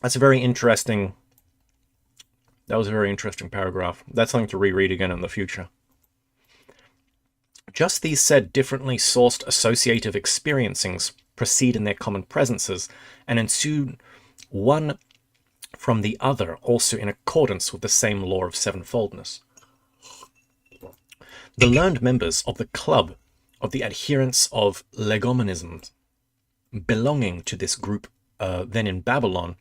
That's a very interesting. That was a very interesting paragraph. That's something to reread again in the future. Just these said differently sourced associative experiencings proceed in their common presences and ensue one from the other, also in accordance with the same law of sevenfoldness. The learned members of the club of the adherents of legomonism belonging to this group then in Babylon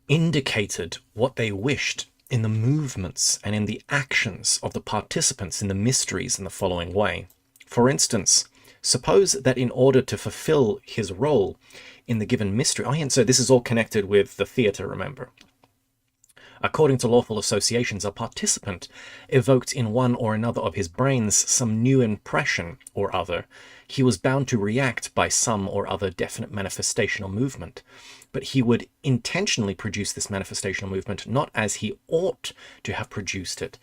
indicated what they wished in the movements and in the actions of the participants in the mysteries in the following way. For instance, suppose that in order to fulfill his role in the given mystery, and so this is all connected with the theatre, remember. According to lawful associations, a participant evoked in one or another of his brains some new impression or other. He was bound to react by some or other definite manifestational movement, but he would intentionally produce this manifestational movement not as he ought to have produced it,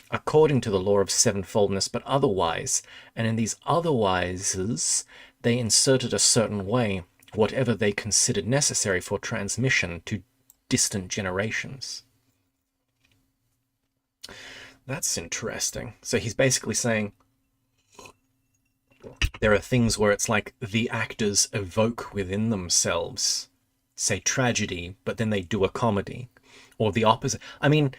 according to the law of sevenfoldness, but otherwise, and in these otherwises they inserted a certain way, whatever they considered necessary for transmission to distant generations. That's interesting. So he's basically saying there are things where it's like the actors evoke within themselves, say, tragedy, but then they do a comedy, or the opposite. I mean,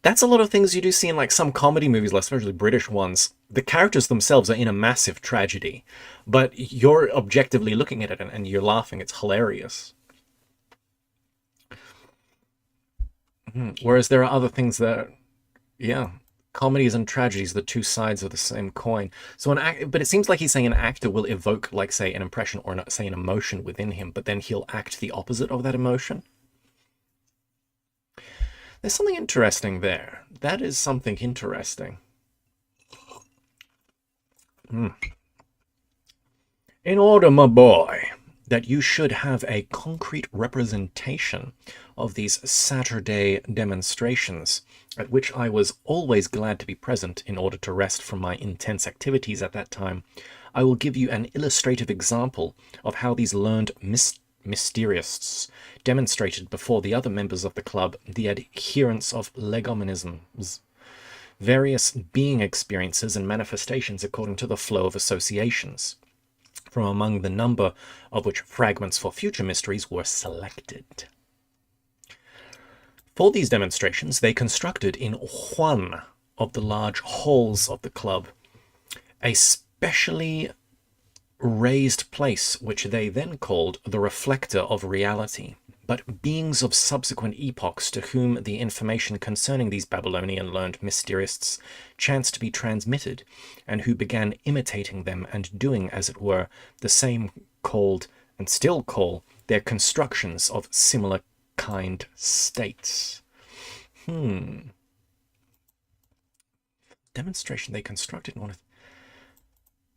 that's a lot of things you do see in like some comedy movies, especially British ones. The characters themselves are in a massive tragedy, but you're objectively looking at it and you're laughing. It's hilarious. Whereas there are other things that, yeah, comedies and tragedies, the two sides of the same coin. So but it seems like he's saying an actor will evoke, like, say, an impression or say an emotion within him, but then he'll act the opposite of that emotion. There's something interesting there. That is something interesting. In order, my boy, that you should have a concrete representation of these Saturday demonstrations, at which I was always glad to be present in order to rest from my intense activities at that time, I will give you an illustrative example of how these learned mysteriists demonstrated before the other members of the club the adherents of legomonism's various being experiences and manifestations according to the flow of associations, from among the number of which fragments for future mysteries were selected. For these demonstrations, they constructed in one of the large halls of the club a specially raised place, which they then called the reflector of reality. But beings of subsequent epochs to whom the information concerning these Babylonian learned mysteriists chanced to be transmitted, and who began imitating them and doing, as it were, the same, called, and still call, their constructions of similar kind states. Demonstration they constructed in one of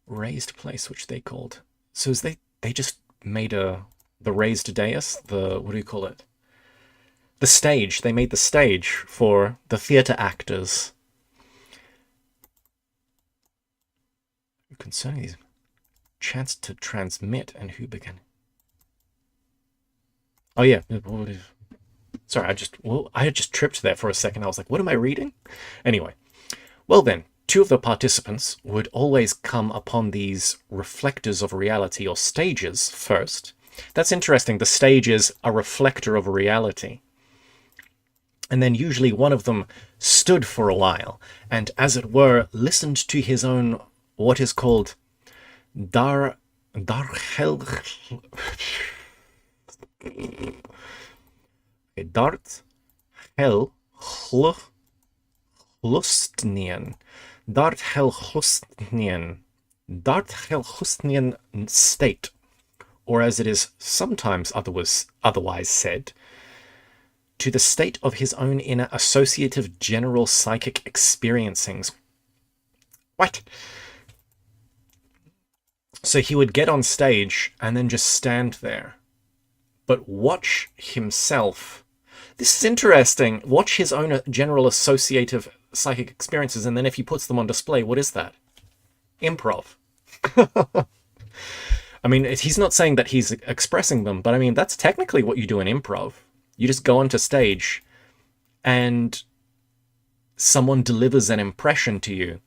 raised place, which they called. So they just made the raised dais, what do you call it? The stage. They made the stage for the theatre actors. Concerning these, chance to transmit and who began. Oh yeah. Sorry, I had just tripped there for a second. I was like, what am I reading? Anyway, well then, two of the participants would always come upon these reflectors of reality, or stages, first. That's interesting. The stage is a reflector of reality. And then usually one of them stood for a while and, as it were, listened to his own, what is called darhel dart hel hlustnien Darthelhustnian state, or as it is sometimes otherwise said, to the state of his own inner associative general psychic experiencings. What? So he would get on stage and then just stand there, but watch himself. This is interesting. Watch his own general associative psychic experiences, and then if he puts them on display, what is that? Improv. I mean, he's not saying that he's expressing them, but I mean, that's technically what you do in improv. You just go onto stage and someone delivers an impression to you,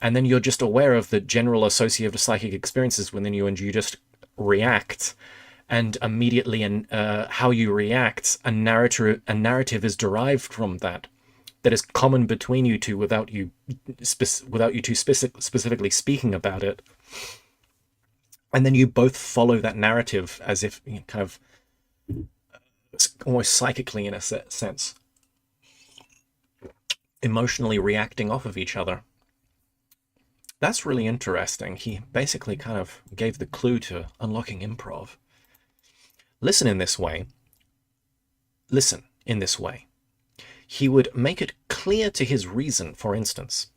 and then you're just aware of the general associative psychic experiences within you, and you just react. And immediately, how you react, a narrative is derived from that is common between you two without you two specifically speaking about it. And then you both follow that narrative as if kind of almost psychically, in a sense, emotionally reacting off of each other. That's really interesting. He basically kind of gave the clue to unlocking improv. Listen in this way. He would make it clear to his reason, for instance,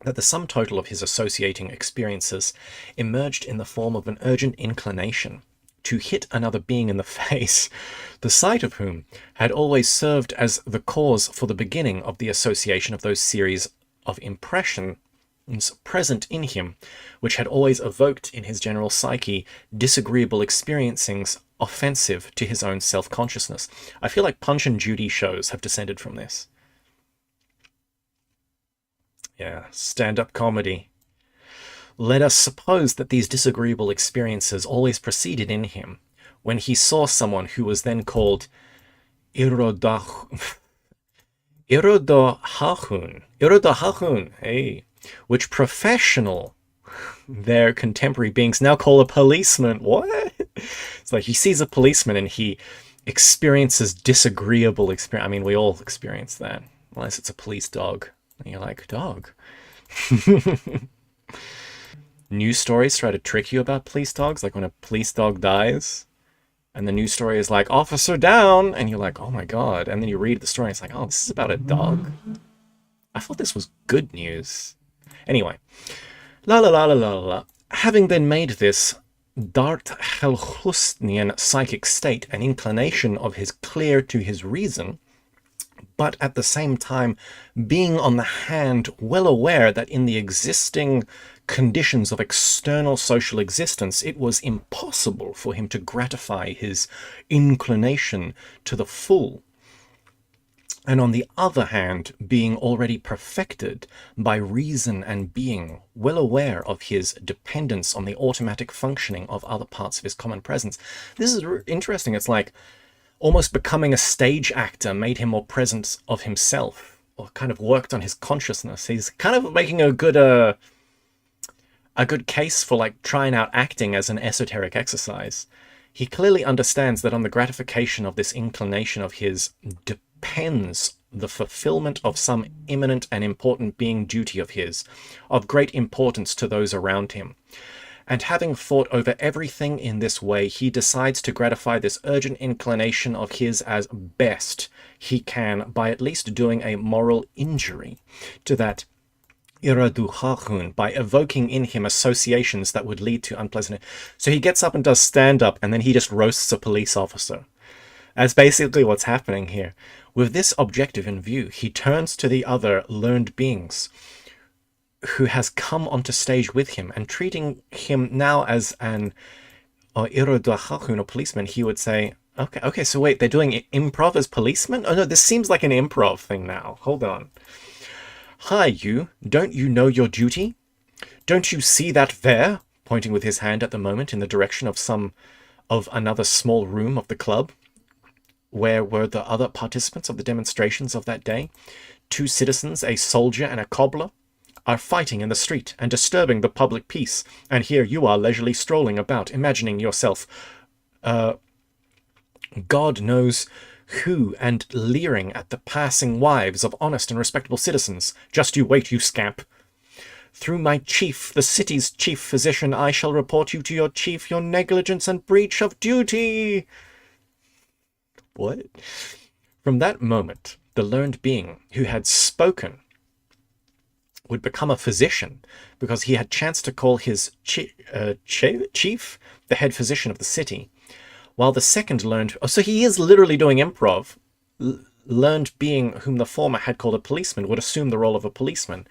that the sum total of his associating experiences emerged in the form of an urgent inclination to hit another being in the face, the sight of whom had always served as the cause for the beginning of the association of those series of impressions present in him, which had always evoked in his general psyche disagreeable experiencings offensive to his own self-consciousness. I feel like Punch and Judy shows have descended from this. Yeah, stand-up comedy. Let us suppose that these disagreeable experiences always proceeded in him when he saw someone who was then called Irodahahun, hey, which professional their contemporary beings now call a policeman. What? It's like he sees a policeman and he experiences disagreeable experience. I mean, we all experience that, unless it's a police dog. And you're like, dog. News stories try to trick you about police dogs, like when a police dog dies, and the news story is like, officer down, and you're like, oh my god. And then you read the story and it's like, oh, this is about a dog? I thought this was good news. Anyway, la la la la la la. Having then made this Darthelhustnian psychic state an inclination of his clear to his reason, but at the same time being on the hand well aware that in the existing conditions of external social existence it was impossible for him to gratify his inclination to the full, and on the other hand, being already perfected by reason and being well aware of his dependence on the automatic functioning of other parts of his common presence. This is interesting. It's like almost becoming a stage actor made him more present of himself, or kind of worked on his consciousness. He's kind of making a good case for like trying out acting as an esoteric exercise. He clearly understands that on the gratification of this inclination of his depends the fulfillment of some imminent and important being duty of his, of great importance to those around him. And having thought over everything in this way, he decides to gratify this urgent inclination of his as best he can by at least doing a moral injury to that Iraduhahun, by evoking in him associations that would lead to unpleasant. So he gets up and does stand-up, and then he just roasts a police officer. That's basically what's happening here. With this objective in view, he turns to the other learned beings who has come onto stage with him, and treating him now as an Irodahahun, a policeman, he would say, Okay, so wait, they're doing improv as policemen? Oh no, this seems like an improv thing now. Hold on. Hi, you. Don't you know your duty? Don't you see that there? Pointing with his hand at the moment in the direction of another small room of the club, where were the other participants of the demonstrations of that day. Two citizens, a soldier and a cobbler, are fighting in the street and disturbing the public peace, and here you are leisurely strolling about, imagining yourself God knows who, and leering at the passing wives of honest and respectable citizens. Just you wait, you scamp. Through my chief, the city's chief physician, I shall report you to your chief, your negligence and breach of duty. What? From that moment, the learned being who had spoken would become a physician because he had chanced to call his chief, the head physician of the city, while the second learned... Oh, so he is literally doing improv. Learned being whom the former had called a policeman would assume the role of a policeman.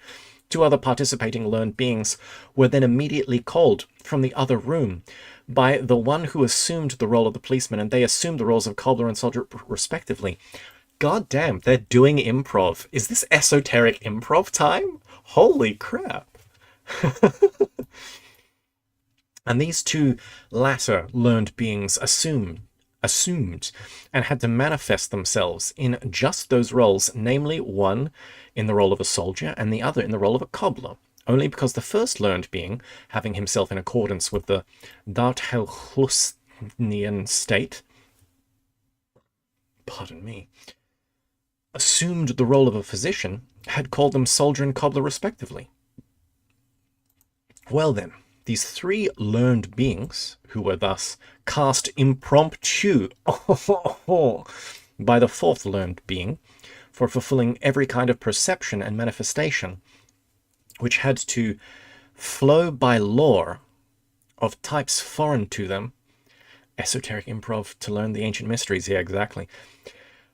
Two other participating learned beings were then immediately called from the other room by the one who assumed the role of the policeman, and they assumed the roles of cobbler and soldier respectively. God damn, they're doing improv. Is this esoteric improv time? Holy crap. And these two latter learned beings assumed and had to manifest themselves in just those roles, namely one in the role of a soldier and the other in the role of a cobbler, only because the first learned being, having himself in accordance with the Darthelhlusnian state, pardon me, assumed the role of a physician, had called them soldier and cobbler respectively. Well then, these three learned beings, who were thus cast impromptu by the fourth learned being for fulfilling every kind of perception and manifestation, which had to flow by lore of types foreign to them. Esoteric improv to learn the ancient mysteries, yeah, exactly.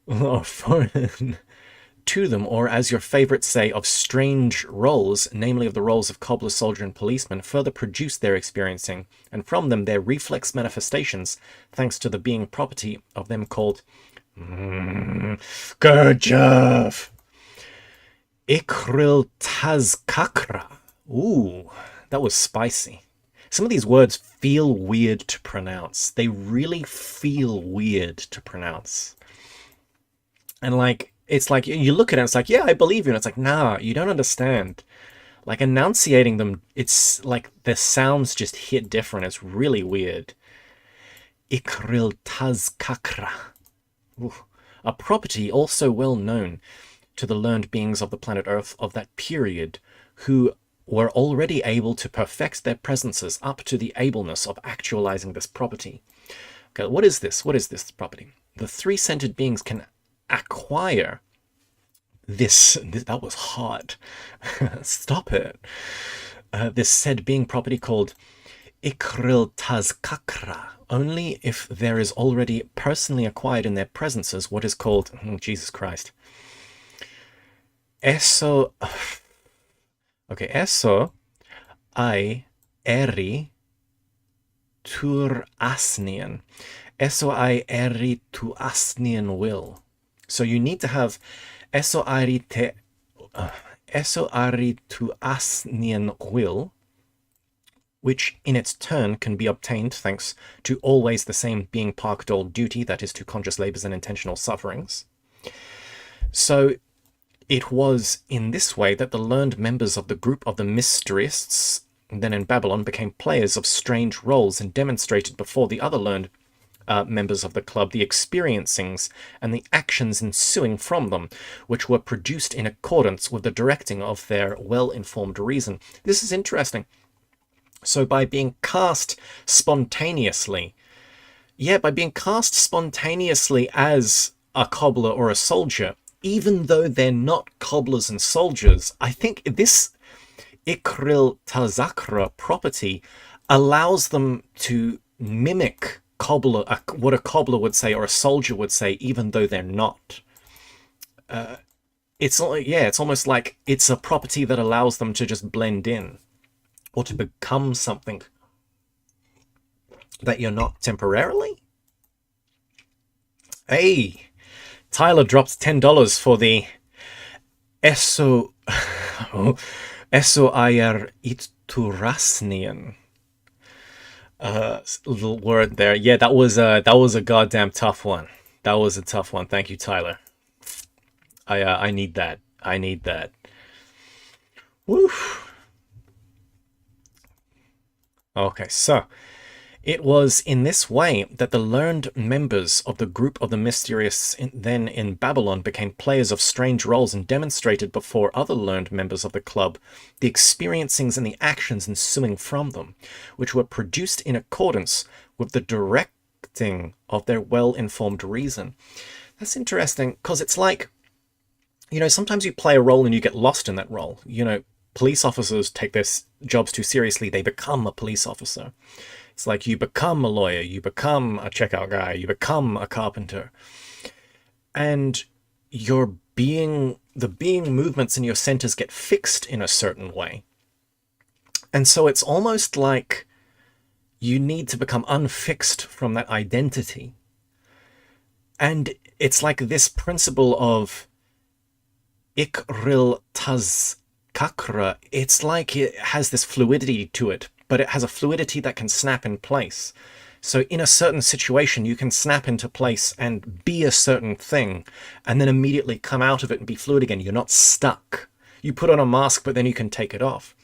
Foreign to them, or as your favorites say, of strange roles, namely of the roles of cobbler, soldier, and policeman, further produce their experiencing, and from them their reflex manifestations, thanks to the being property of them called Gurdjieff. Ikril Tazkakra. Ooh, that was spicy. Some of these words feel weird to pronounce. They really feel weird to pronounce. And it's like you look at it and it's like, yeah, I believe you. And it's like, nah, you don't understand. Like enunciating them, it's like the sounds just hit different. It's really weird. Ikril Tazkakra. A property also well known to the learned beings of the planet Earth of that period, who were already able to perfect their presences up to the ableness of actualizing this property. Okay, what is this? What is this property? The three-centered beings can acquire this that was hard. Stop it. This said being property called Ikril Tazkakra, only if there is already personally acquired in their presences what is called, Jesus Christ, Eso ai eri tur asnian. Eso ai eri tu asnian will. So you need to have eso ari tu asnian will, which in its turn can be obtained thanks to always the same being parked all duty, that is to conscious labors and intentional sufferings. So it was in this way that the learned members of the group of the Mysterists, then in Babylon, became players of strange roles and demonstrated before the other learned members of the club the experiencings and the actions ensuing from them, which were produced in accordance with the directing of their well-informed reason. This is interesting. So by being cast spontaneously, as a cobbler or a soldier, even though they're not cobblers and soldiers, I think this Ikril Tazakra property allows them to mimic what a cobbler would say or a soldier would say, even though they're not. It's almost like it's a property that allows them to just blend in or to become something that you're not temporarily. Hey, Tyler drops $10 for the eso eso ayer iturasnian little word there. Yeah, that was a goddamn tough one. That was a tough one. Thank you, Tyler. I need that. I need that. Woo. Okay, so it was in this way that the learned members of the group of the mysterious then in Babylon became players of strange roles and demonstrated before other learned members of the club the experiencings and the actions ensuing from them, which were produced in accordance with the directing of their well-informed reason. That's interesting, because it's like, sometimes you play a role and you get lost in that role. Police officers take their jobs too seriously. They become a police officer. It's like you become a lawyer, you become a checkout guy, you become a carpenter. And the being movements in your centers get fixed in a certain way. And so it's almost like you need to become unfixed from that identity. And it's like this principle of ikril taz kakra. It's like it has this fluidity to it, but it has a fluidity that can snap in place. So in a certain situation, you can snap into place and be a certain thing, and then immediately come out of it and be fluid again. You're not stuck. You put on a mask, but then you can take it off.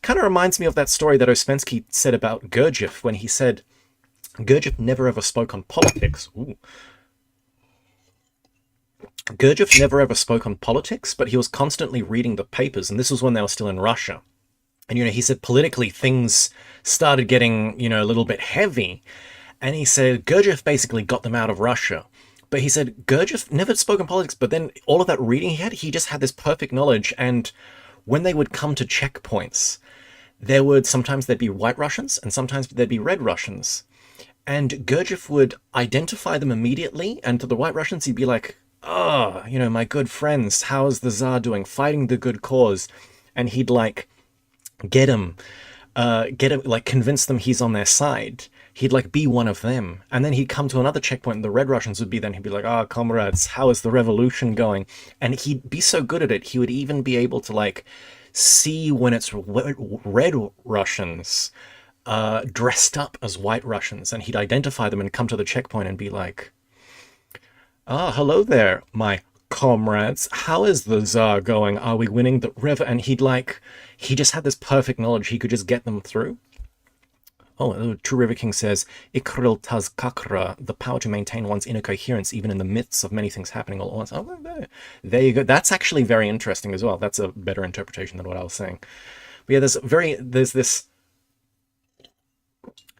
Kind of reminds me of that story that Ouspensky said about Gurdjieff, when he said Gurdjieff never ever spoke on politics. Ooh. Gurdjieff never ever spoke on politics, but he was constantly reading the papers, and this was when they were still in Russia. And, he said politically things started getting, a little bit heavy. And he said Gurdjieff basically got them out of Russia. But he said Gurdjieff never spoke in politics, but then all of that reading he just had this perfect knowledge. And when they would come to checkpoints, sometimes there'd be white Russians and sometimes there'd be red Russians. And Gurdjieff would identify them immediately. And to the white Russians, he'd be like, oh, my good friends, how's the Tsar doing? Fighting the good cause. And he'd get him, convince them he's on their side. He'd be one of them. And then he'd come to another checkpoint and the red Russians would be then, he'd be like, oh, comrades, how is the revolution going? And he'd be so good at it, he would even be able to see when it's red Russians dressed up as white Russians. And he'd identify them and come to the checkpoint and be like, ah, hello there, my comrades. How is the Tsar going? Are we winning the river? And he just had this perfect knowledge. He could just get them through. Oh, True River King says, Ikril Taz Kakra, the power to maintain one's inner coherence even in the midst of many things happening all at once. Oh, there you go. That's actually very interesting as well. That's a better interpretation than what I was saying. But yeah, there's this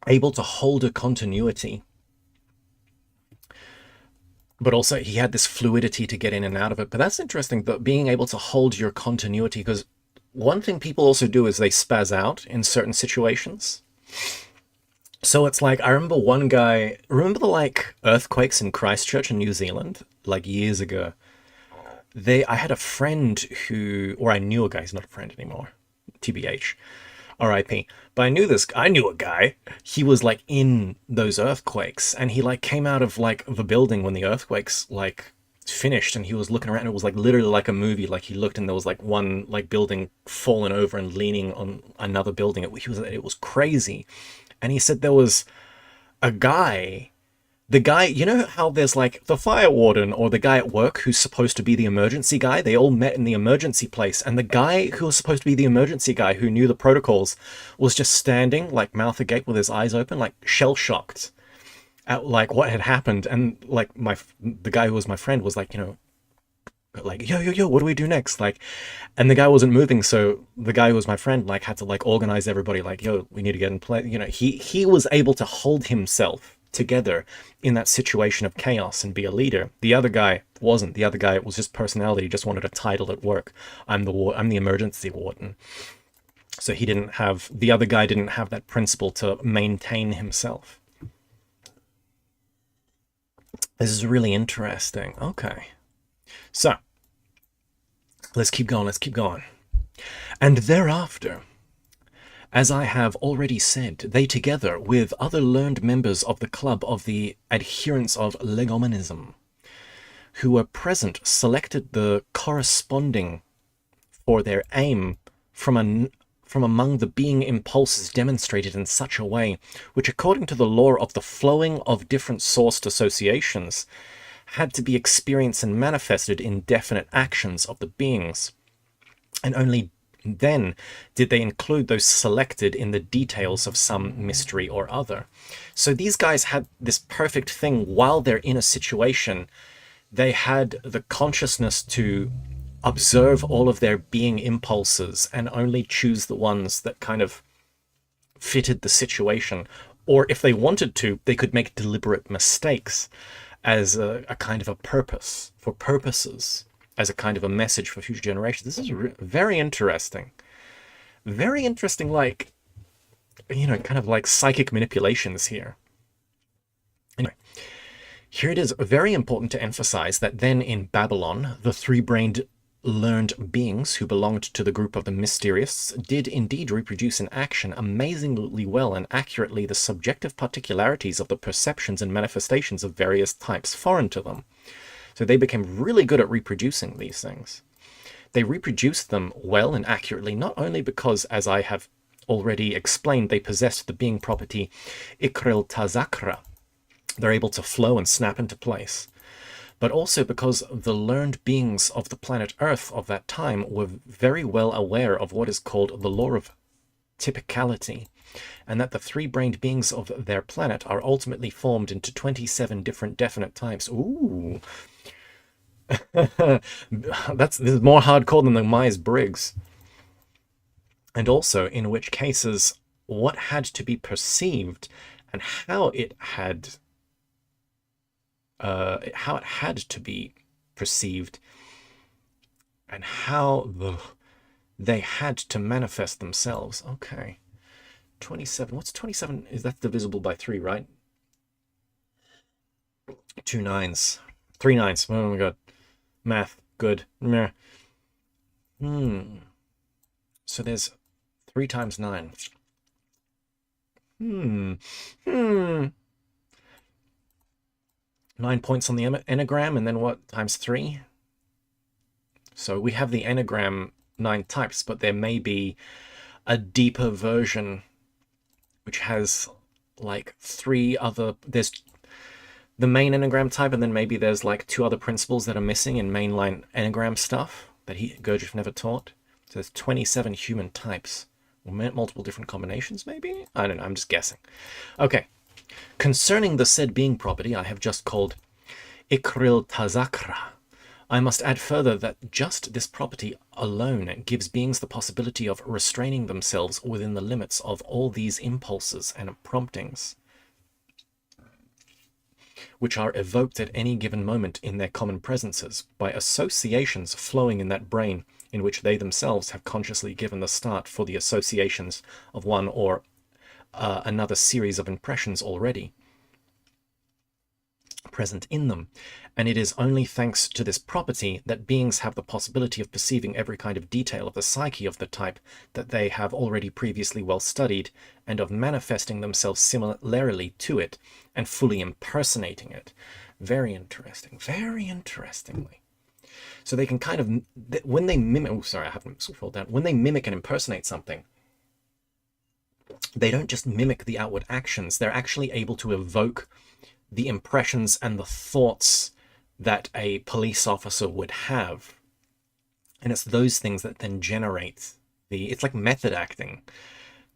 able to hold a continuity, but also he had this fluidity to get in and out of it. But that's interesting, that being able to hold your continuity, because one thing people also do is they spaz out in certain situations. So it's like, I remember one guy, remember the earthquakes in Christchurch in New Zealand, years ago? I had a friend or I knew a guy, he's not a friend anymore, TBH, RIP. But I knew a guy, he was in those earthquakes, and he came out of the building when the earthquakes finished, and he was looking around. It was literally like a movie. He looked and there was one building fallen over and leaning on another building. It was crazy. And he said there was a guy, the guy, how there's the fire warden or the guy at work who's supposed to be the emergency guy. They all met in the emergency place, and the guy who was supposed to be the emergency guy who knew the protocols was just standing mouth agape with his eyes open, shell shocked at what had happened. And the guy who was my friend was yo, what do we do next? And the guy wasn't moving, so the guy who was my friend had to organize everybody, yo, we need to get in place. He was able to hold himself together in that situation of chaos and be a leader. The other guy wasn't. The other guy was just personality, just wanted a title at work. I'm the emergency warden. So the other guy didn't have that principle to maintain himself. This is really interesting. Okay. So, let's keep going. And thereafter, as I have already said, they together with other learned members of the club of the adherents of legomanism who were present selected the corresponding for their aim from among the being impulses demonstrated in such a way, which according to the law of the flowing of different sourced associations, had to be experienced and manifested in definite actions of the beings. And only then did they include those selected in the details of some mystery or other. So these guys had this perfect thing while they're in a situation. They had the consciousness to observe all of their being impulses and only choose the ones that kind of fitted the situation. Or if they wanted to, they could make deliberate mistakes as a kind of a purpose, for purposes, as a kind of a message for future generations. This is very interesting. Very interesting, like, kind of like psychic manipulations here. Anyway, here it is very important to emphasize that then in Babylon, the three-brained learned beings who belonged to the group of the mysterious did indeed reproduce in action amazingly well and accurately the subjective particularities of the perceptions and manifestations of various types foreign to them. So they became really good at reproducing these things. They reproduced them well and accurately, not only because, as I have already explained, they possessed the being property ikril tazakra. They're able to flow and snap into place, but also because the learned beings of the planet Earth of that time were very well aware of what is called the law of typicality, and that the three-brained beings of their planet are ultimately formed into 27 different definite types. Ooh. This is more hardcore than the Myers-Briggs. And also, in which cases, what had to be perceived and how it had to be perceived, and how they had to manifest themselves. Okay. 27. What's 27? Is that divisible by 3, right? 2 9s. 3 9s. Oh my god. Math. Good. So there's 3 times 9. 9 points on the enneagram, and then what? Times 3? So we have the enneagram 9 types, but there may be a deeper version which has like 3 other... There's the main enneagram type, and then maybe there's like 2 other principles that are missing in mainline enneagram stuff that Gurdjieff never taught. So there's 27 human types. Multiple different combinations, maybe? I don't know, I'm just guessing. Okay. Concerning the said being property I have just called ikril tazakra, I must add further that just this property alone gives beings the possibility of restraining themselves within the limits of all these impulses and promptings, which are evoked at any given moment in their common presences by associations flowing in that brain in which they themselves have consciously given the start for the associations of one or another series of impressions already present in them. And it is only thanks to this property that beings have the possibility of perceiving every kind of detail of the psyche of the type that they have already previously well studied, and of manifesting themselves similarly to it and fully impersonating it. Very interesting. Very interestingly. So they can kind of, when they mimic, oh sorry, I haven't scrolled down. When they mimic and impersonate something, they don't just mimic the outward actions, they're actually able to evoke the impressions and the thoughts that a police officer would have. And it's those things that then generate it's like method acting.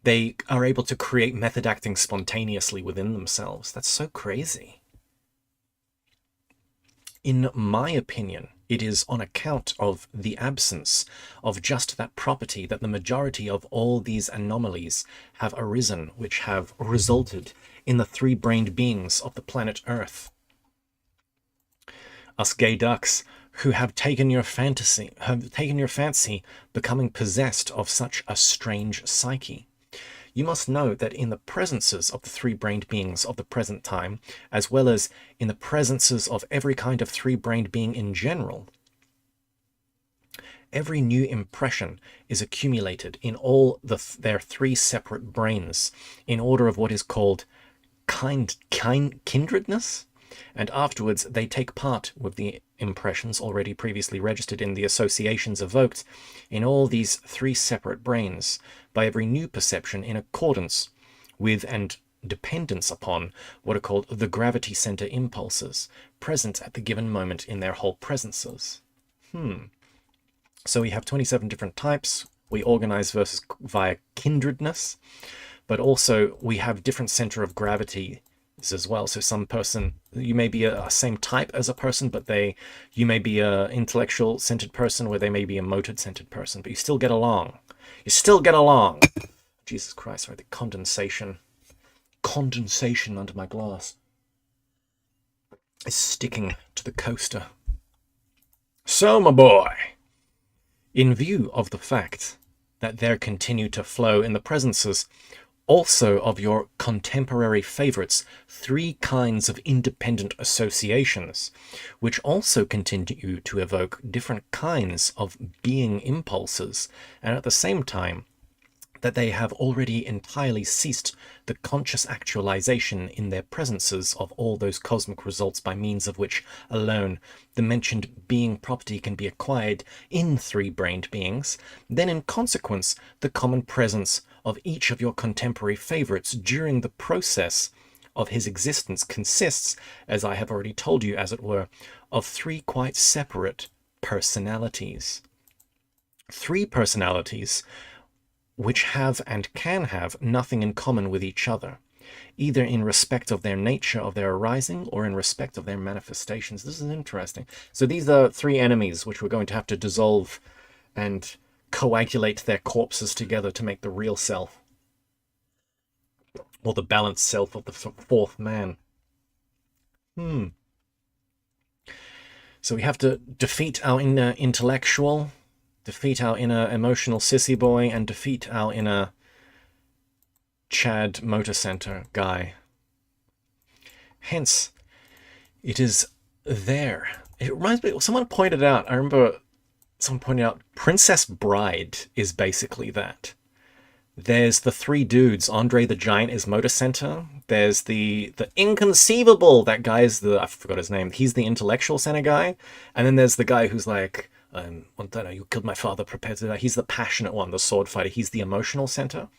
They are able to create method acting spontaneously within themselves. That's so crazy. In my opinion, it is on account of the absence of just that property that the majority of all these anomalies have arisen, which have resulted in the 3-brained beings of the planet Earth. Us gay ducks who have taken your fancy becoming possessed of such a strange psyche. You must know that in the presences of the 3-brained beings of the present time, as well as in the presences of every kind of 3-brained being in general, every new impression is accumulated in all their 3 separate brains in order of what is called kindredness. and afterwards they take part with the impressions already previously registered in the associations evoked in all these three separate brains by every new perception in accordance with and dependence upon what are called the gravity center impulses present at the given moment in their whole presences. So we have 27 different types. We organize via kindredness, but also we have different center of gravity as well. So some person, you may be a same type as a person, but you may be a intellectual centered person where they may be a motor centered person, but you still get along. You still get along. Jesus Christ, sorry, the condensation under my glass is sticking to the coaster. So, my boy, in view of the fact that there continue to flow in the presences also of your contemporary favorites 3 kinds of independent associations, which also continue to evoke different kinds of being impulses, and at the same time that they have already entirely ceased the conscious actualization in their presences of all those cosmic results by means of which alone the mentioned being property can be acquired in 3-brained beings, then in consequence the common presence of each of your contemporary favorites during the process of his existence consists, as I have already told you, as it were, of 3 quite separate personalities. 3 personalities which have and can have nothing in common with each other, either in respect of their nature of their arising or in respect of their manifestations. This is interesting. So these are 3 enemies which we're going to have to dissolve and coagulate their corpses together to make the real self, or the balanced self of the 4th man. So we have to defeat our inner intellectual, defeat our inner emotional sissy boy, and defeat our inner Chad motor center guy. Hence, it is there. It reminds me, someone pointed out, I remember someone pointed out, Princess Bride is basically that. There's the 3 dudes. Andre the Giant is motor center. There's the inconceivable, that guy is I forgot his name. He's the intellectual center guy. And then there's the guy who's like, you killed my father, prepare to die. He's the passionate one, the sword fighter. He's the emotional center.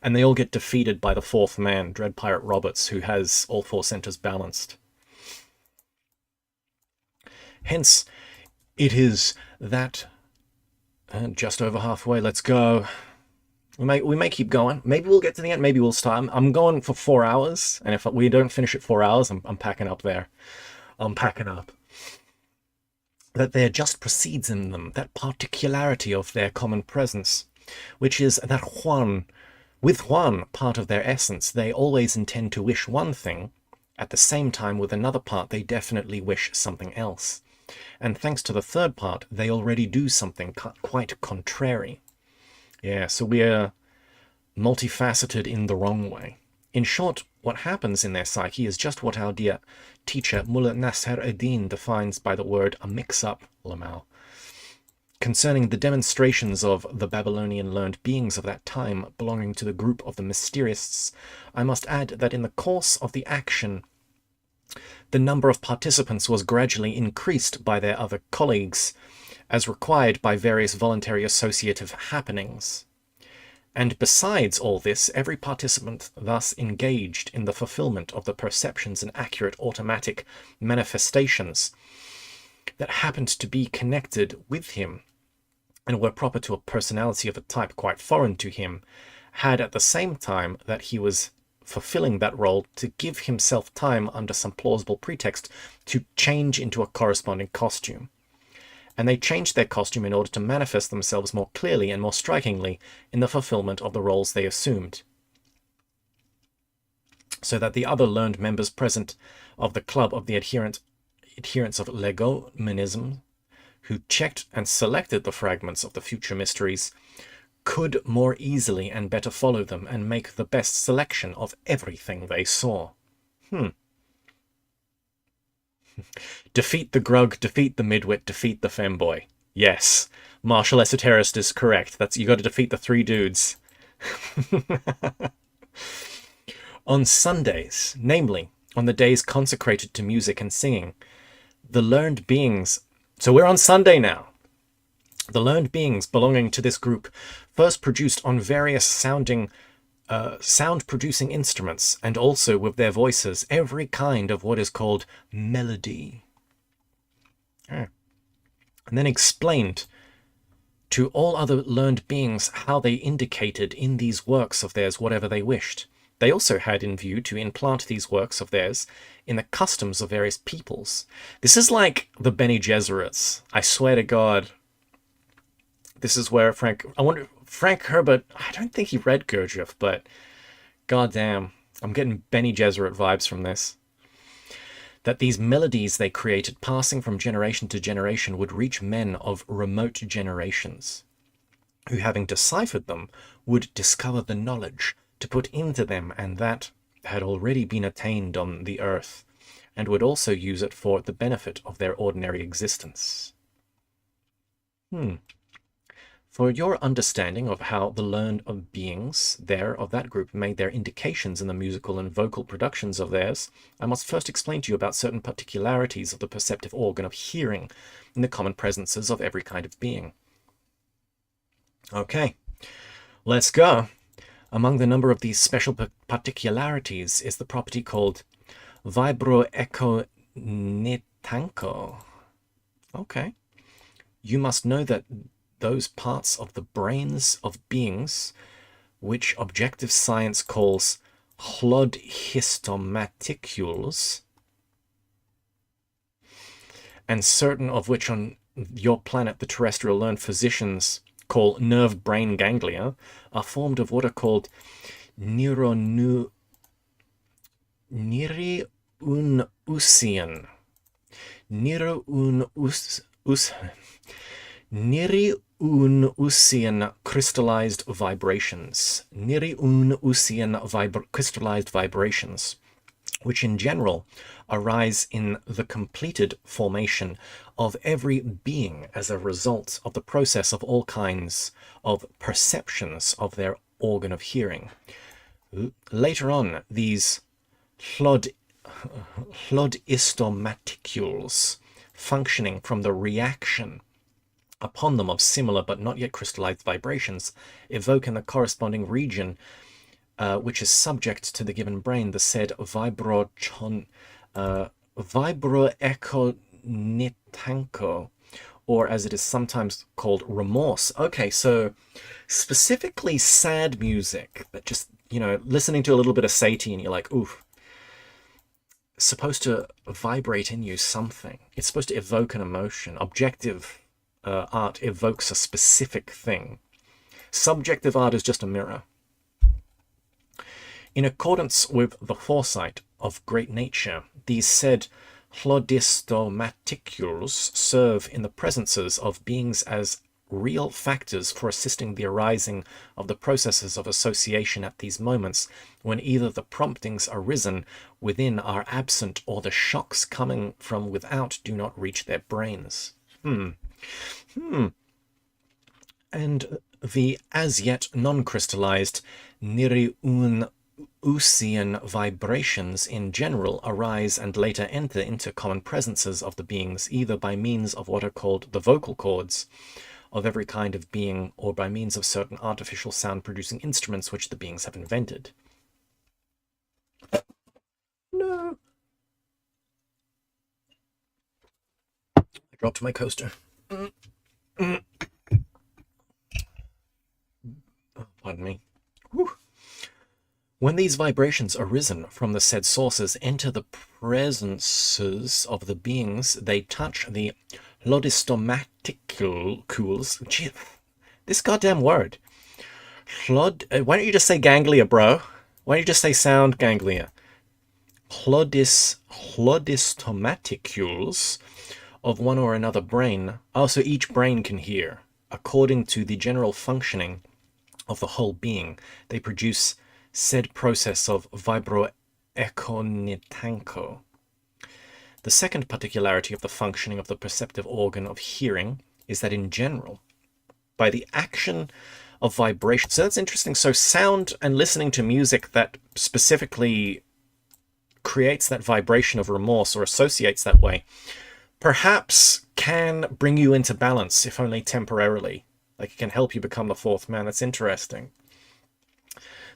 And they all get defeated by the 4th man, Dread Pirate Roberts, who has all 4 centers balanced. Hence, it is that just over halfway. Let's go. We may keep going. Maybe we'll get to the end. Maybe we'll start. I'm going for 4 hours. And if we don't finish at 4 hours, I'm packing up there. I'm packing up. That there just precedes in them that particularity of their common presence, which is that with one part of their essence, they always intend to wish one thing, at the same time with another part they definitely wish something else. And thanks to the 3rd part, they already do something quite contrary. Yeah, so we are multifaceted in the wrong way. In short, what happens in their psyche is just what our dear teacher Mullah Nasser ad-Din defines by the word a mix-up, Lamal. Concerning the demonstrations of the Babylonian learned beings of that time belonging to the group of the Mysteriists, I must add that in the course of the action, the number of participants was gradually increased by their other colleagues, as required by various voluntary associative happenings. And besides all this, every participant thus engaged in the fulfillment of the perceptions and accurate automatic manifestations that happened to be connected with him and were proper to a personality of a type quite foreign to him, had at the same time that he was fulfilling that role to give himself time under some plausible pretext to change into a corresponding costume. And they changed their costume in order to manifest themselves more clearly and more strikingly in the fulfillment of the roles they assumed. So that the other learned members present of the club of the adherents of legomenism, who checked and selected the fragments of the future mysteries, could more easily and better follow them and make the best selection of everything they saw. Defeat the grug, defeat the midwit, defeat the femboy. Yes, Marshall Esoterist is correct. You got to defeat the 3 dudes. On Sundays, namely on the days consecrated to music and singing. The learned beings, so we're on Sunday now. The learned beings belonging to this group first produced on various sound-producing instruments, and also with their voices, every kind of what is called melody. And then explained to all other learned beings how they indicated in these works of theirs whatever they wished. They also had in view to implant these works of theirs in the customs of various peoples. This is like the Bene Gesserits. I swear to God, this is where Frank Herbert, I don't think he read Gurdjieff, but goddamn, I'm getting Bene Gesserit vibes from this. That these melodies they created, passing from generation to generation, would reach men of remote generations, who, having deciphered them, would discover the knowledge to put into them, and that had already been attained on the earth, and would also use it for the benefit of their ordinary existence. For your understanding of how the learned of beings there of that group made their indications in the musical and vocal productions of theirs, I must first explain to you about certain particularities of the perceptive organ of hearing in the common presences of every kind of being. Okay, let's go. Among the number of these special particularities is the property called vibroechonetanko. Okay. You must know that those parts of the brains of beings which objective science calls chlodhistomaticules, and certain of which on your planet the terrestrial learned physicians call nerve-brain ganglia, are formed of what are called niriunusian. Niriunusian crystallized vibrations. Crystallized vibrations, which in general arise in the completed formation of every being as a result of the process of all kinds of perceptions of their organ of hearing. Later on, these chlodhistomaticules, functioning from the reaction upon them of similar but not yet crystallized vibrations, evoke in the corresponding region which is subject to the given brain the said vibroechonetanko, or as it is sometimes called, remorse. Okay, so specifically sad music that just, listening to a little bit of Satie and you're like, oof, supposed to vibrate in you something. It's supposed to evoke an emotion. Objective art evokes a specific thing. Subjective art is just a mirror. In accordance with the foresight of great nature, these said chlodhistomaticules serve in the presences of beings as real factors for assisting the arising of the processes of association at these moments, when either the promptings arisen within are absent or the shocks coming from without do not reach their brains. And the as yet non-crystallized niriunusian vibrations in general arise and later enter into common presences of the beings, either by means of what are called the vocal cords of every kind of being, or by means of certain artificial sound-producing instruments which the beings have invented. No. I dropped my coaster. Oh, pardon me. Whew. When these vibrations arisen from the said sources enter the presences of the beings, they touch the chlodhistomaticules. Gee, this goddamn word. Why don't you just say ganglia, bro? Why don't you just say sound ganglia? Chlodhistomaticules of one or another brain. Oh, so each brain can hear. According to the general functioning of the whole being, they produce said process of vibroechonetanko. The second particularity of the functioning of the perceptive organ of hearing is that in general, by the action of vibration. So that's interesting. So sound and listening to music that specifically creates that vibration of remorse or associates that way, perhaps can bring you into balance, if only temporarily. Like it can help you become the fourth man. That's interesting.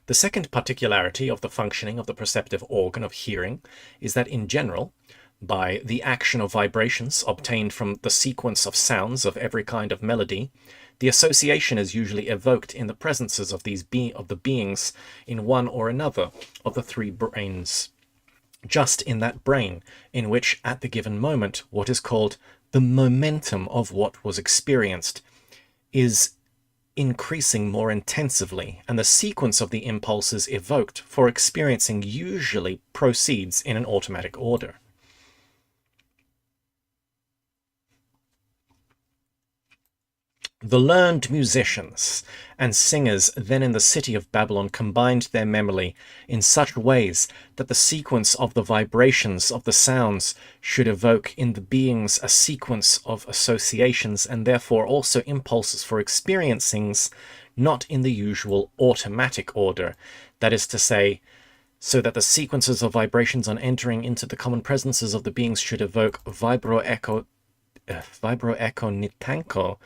The second particularity of the functioning of the perceptive organ of hearing is that in general, by the action of vibrations obtained from the sequence of sounds of every kind of melody, the association is usually evoked in the presences of the beings in one or another of the three brains. Just in that brain in which, at the given moment, what is called the momentum of what was experienced is increasing more intensively, and the sequence of the impulses evoked for experiencing usually proceeds in an automatic order. The learned musicians and singers then in the city of Babylon combined their memory in such ways that the sequence of the vibrations of the sounds should evoke in the beings a sequence of associations and therefore also impulses for experiencings not in the usual automatic order. That is to say, so that the sequences of vibrations on entering into the common presences of the beings should evoke vibroecho nitanko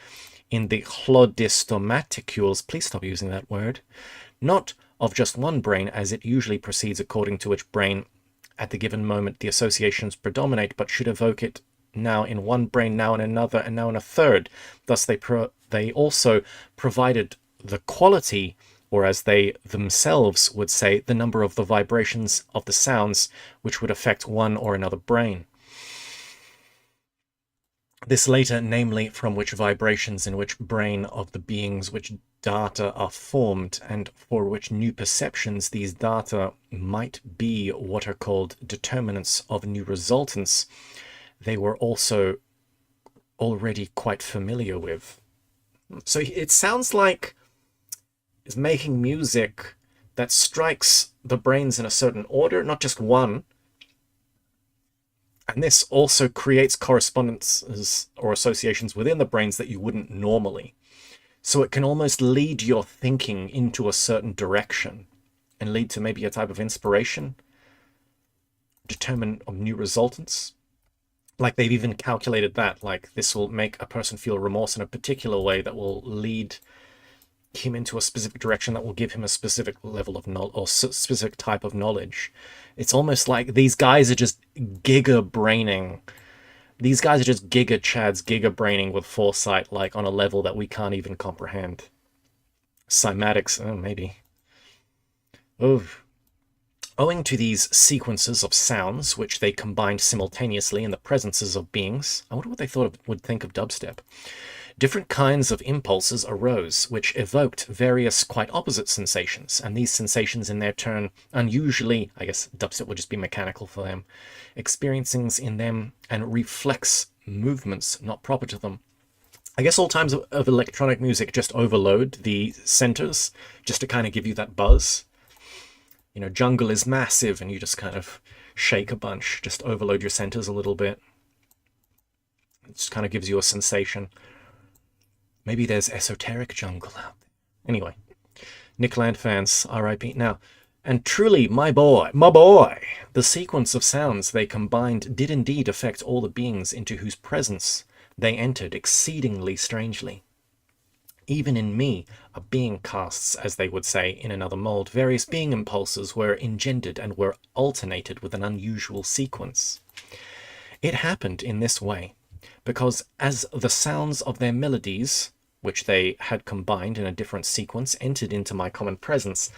in the chlodistomaticules, please stop using that word, not of just one brain as it usually proceeds according to which brain at the given moment the associations predominate, but should evoke it now in one brain, now in another, and now in a third. Thus they also provided the quality, or as they themselves would say, the number of the vibrations of the sounds which would affect one or another brain. This later, namely, from which vibrations in which brain of the beings which data are formed, and for which new perceptions these data might be what are called determinants of new resultants, they were also already quite familiar with. So it sounds like it's making music that strikes the brains in a certain order, not just one. And this also creates correspondences or associations within the brains that you wouldn't normally. So it can almost lead your thinking into a certain direction and lead to maybe a type of inspiration, determine of new resultants. Like they've even calculated that, like this will make a person feel remorse in a particular way that will lead him into a specific direction that will give him a specific level of knowledge or specific type of knowledge. It's almost like these guys are just giga-braining. These guys are just giga-chads, giga-braining with foresight, like on a level that we can't even comprehend. Cymatics, maybe. Owing to these sequences of sounds, which they combined simultaneously in the presences of beings, I wonder what they would think of dubstep. Different kinds of impulses arose, which evoked various quite opposite sensations, and these sensations in their turn, unusually, I guess dubstep would just be mechanical for them, experiencings in them and reflex movements not proper to them. I guess all times of electronic music just overload the centers, just to kind of give you that buzz. You know, jungle is massive, and you just kind of shake a bunch, just overload your centers a little bit. It just kind of gives you a sensation. Maybe there's esoteric jungle out there. Anyway, Nick Land fans, R.I.P. Now, and truly, my boy, the sequence of sounds they combined did indeed affect all the beings into whose presence they entered exceedingly strangely. Even in me, a being casts, as they would say, in another mold, various being impulses were engendered and were alternated with an unusual sequence. It happened in this way, because as the sounds of their melodies, which they had combined in a different sequence, entered into my common presence,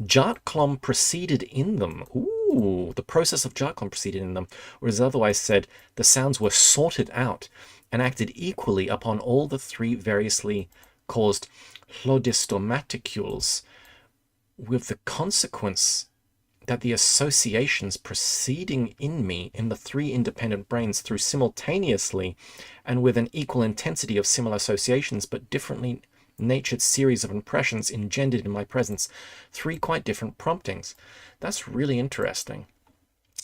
Jat Klom proceeded in them. The process of Jat Klom proceeded in them, or as otherwise said, the sounds were sorted out and acted equally upon all the three variously caused chlodistomaticules, with the consequence that the associations proceeding in me in the three independent brains through simultaneously and with an equal intensity of similar associations but differently natured series of impressions engendered in my presence three quite different promptings. That's really interesting.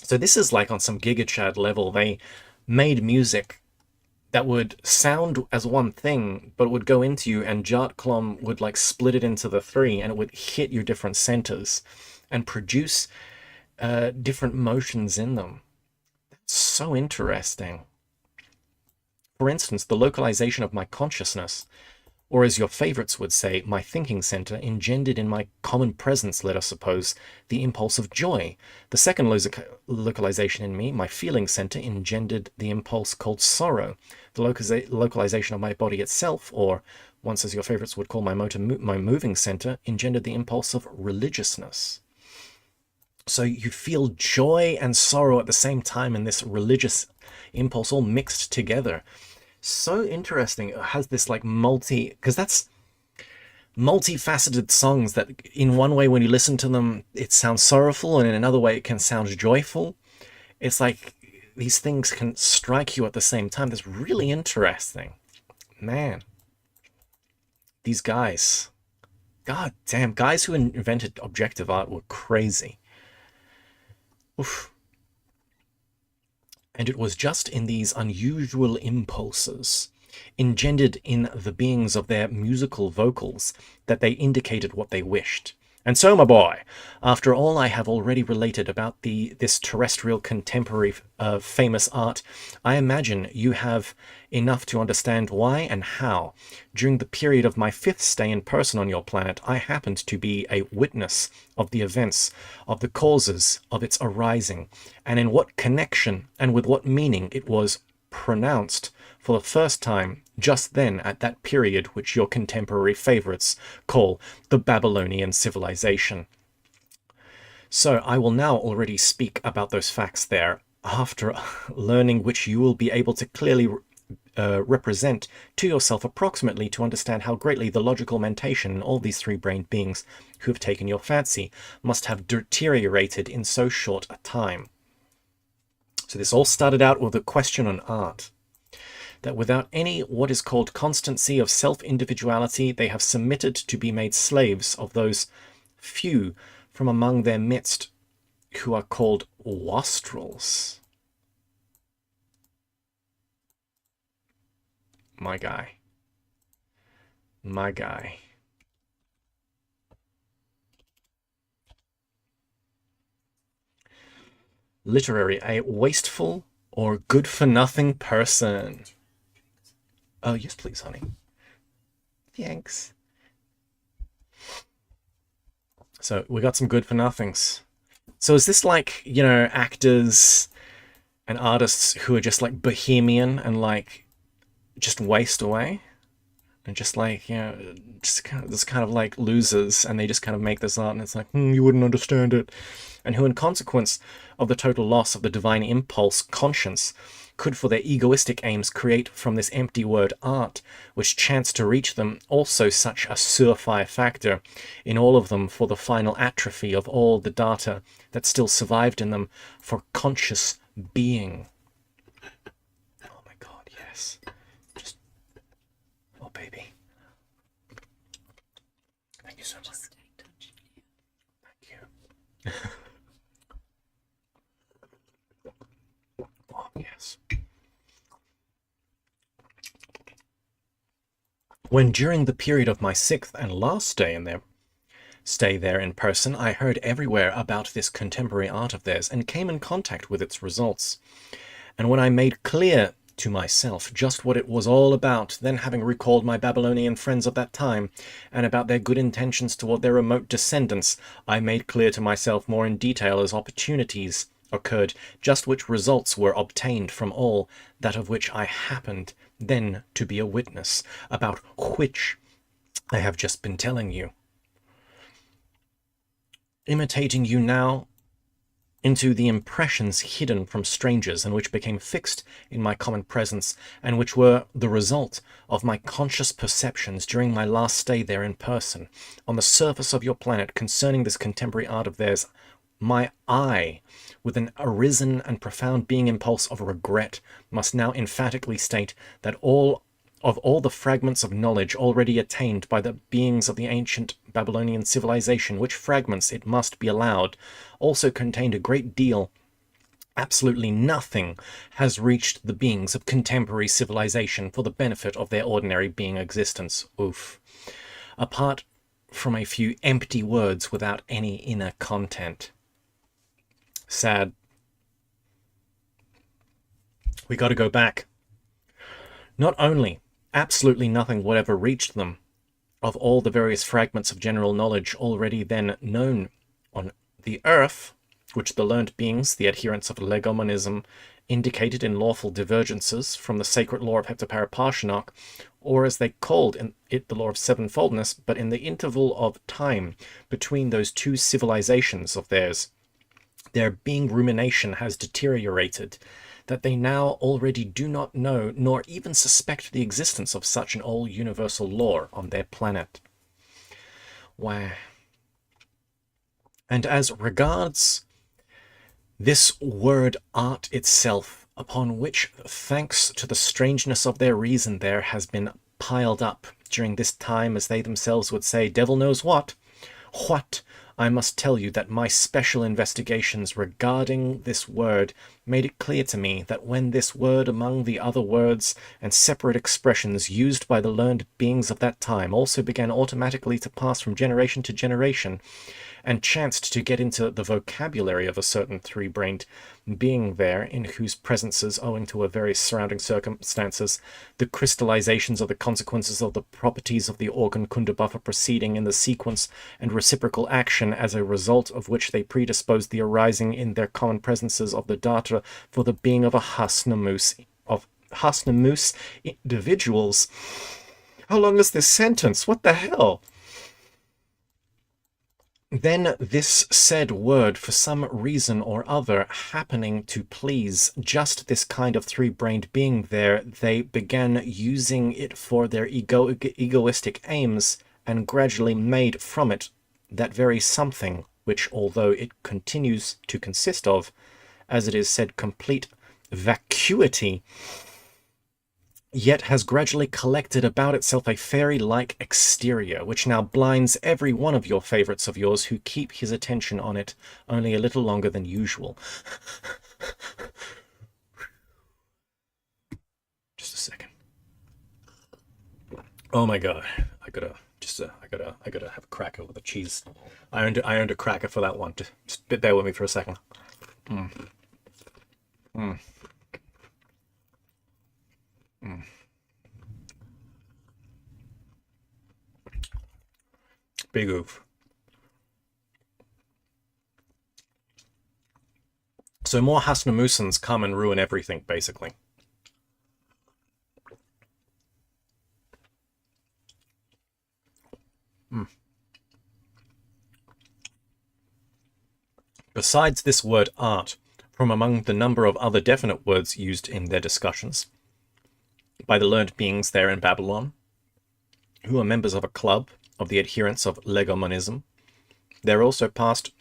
So this is like on some GigaChad level. They made music that would sound as one thing, but would go into you, and Jat Klom would like split it into the three, and it would hit your different centers and produce different motions in them. So interesting. For instance, the localization of my consciousness, or as your favorites would say, my thinking center, engendered in my common presence, let us suppose, the impulse of joy. The second localization in me, my feeling center, engendered the impulse called sorrow. The localization of my body itself, or once as your favorites would call my moving center, engendered the impulse of religiousness. So you feel joy and sorrow at the same time in this religious impulse all mixed together. So interesting. It has this like because that's multifaceted songs that in one way when you listen to them it sounds sorrowful, and in another way it can sound joyful. It's like these things can strike you at the same time. That's really interesting. Man, these guys, god damn, guys who invented objective art were crazy. Oof. And it was just in these unusual impulses, engendered in the beings of their musical vocals, that they indicated what they wished. And so, my boy, after all I have already related about this terrestrial contemporary famous art, I imagine you have enough to understand why and how, during the period of my 5th stay in person on your planet, I happened to be a witness of the events, of the causes of its arising, and in what connection and with what meaning it was pronounced for the first time just then at that period which your contemporary favorites call the Babylonian civilization. So I will now already speak about those facts there, after learning which you will be able to clearly represent to yourself approximately to understand how greatly the logical mentation in all these three-brained beings who have taken your fancy must have deteriorated in so short a time. So this all started out with a question on art. That without any what is called constancy of self-individuality, they have submitted to be made slaves of those few from among their midst who are called wastrels. My guy. My guy. Literary, a wasteful or good-for-nothing person. Oh, yes, please, honey. Thanks. So we got some good-for-nothings. So is this like, you know, actors and artists who are just like bohemian and like just waste away? And just like, you know, just kind of like losers, and they just kind of make this art, and it's like, you wouldn't understand it. And who in consequence of the total loss of the divine impulse conscience could for their egoistic aims create from this empty word art, which chanced to reach them, also such a surefire factor in all of them for the final atrophy of all the data that still survived in them for conscious being. Oh my god, yes. Just, oh baby. Thank you so much. Thank you. Oh, yes. When during the period of my 6th and last stay there in person, I heard everywhere about this contemporary art of theirs and came in contact with its results. And when I made clear to myself just what it was all about, then having recalled my Babylonian friends of that time, and about their good intentions toward their remote descendants, I made clear to myself more in detail as opportunities occurred, just which results were obtained from all that of which I happened then to be a witness, about which I have just been telling you. Imitating you now into the impressions hidden from strangers and which became fixed in my common presence, and which were the result of my conscious perceptions during my last stay there in person, on the surface of your planet concerning this contemporary art of theirs, my eye, with an arisen and profound being impulse of regret, must now emphatically state that all the fragments of knowledge already attained by the beings of the ancient Babylonian civilization, which fragments, it must be allowed, also contained a great deal, absolutely nothing, has reached the beings of contemporary civilization for the benefit of their ordinary being existence. Oof. Apart from a few empty words without any inner content. Sad. We got to go back. Not only absolutely nothing whatever reached them of all the various fragments of general knowledge already then known on the earth, which the learned beings, the adherents of legomonism, indicated in lawful divergences from the sacred law of Heptaparaparshinok, or as they called it the law of sevenfoldness, but in the interval of time between those two civilizations of theirs, their being rumination has deteriorated, that they now already do not know nor even suspect the existence of such an all universal law on their planet. Wow. And as regards this word art itself, upon which, thanks to the strangeness of their reason, there has been piled up during this time, as they themselves would say, devil knows what, I must tell you that my special investigations regarding this word made it clear to me that when this word, among the other words and separate expressions used by the learned beings of that time, also began automatically to pass from generation to generation, and chanced to get into the vocabulary of a certain three-brained being there, in whose presences, owing to various surrounding circumstances, the crystallizations of the consequences of the properties of the organ kundabuffa proceeding in the sequence and reciprocal action, as a result of which they predisposed the arising in their common presences of the data for the being of Hasnamus individuals. How long is this sentence? What the hell? Then this said word, for some reason or other, happening to please just this kind of three-brained being there, they began using it for their egoistic aims, and gradually made from it that very something which, although it continues to consist of, as it is said, complete vacuity, yet has gradually collected about itself a fairy-like exterior, which now blinds every one of your favourites of yours who keep his attention on it only a little longer than usual. Just a second. Oh my god, I gotta have a cracker with a cheese. I earned a cracker for that one. Just bear with me for a second. Mm. Mm. Mm. Big oof. So more Hasnamusans come and ruin everything, basically. Mm. Besides this word art, from among the number of other definite words used in their discussions by the learned beings there in Babylon, who are members of a club of the adherents of legomonism, there also passed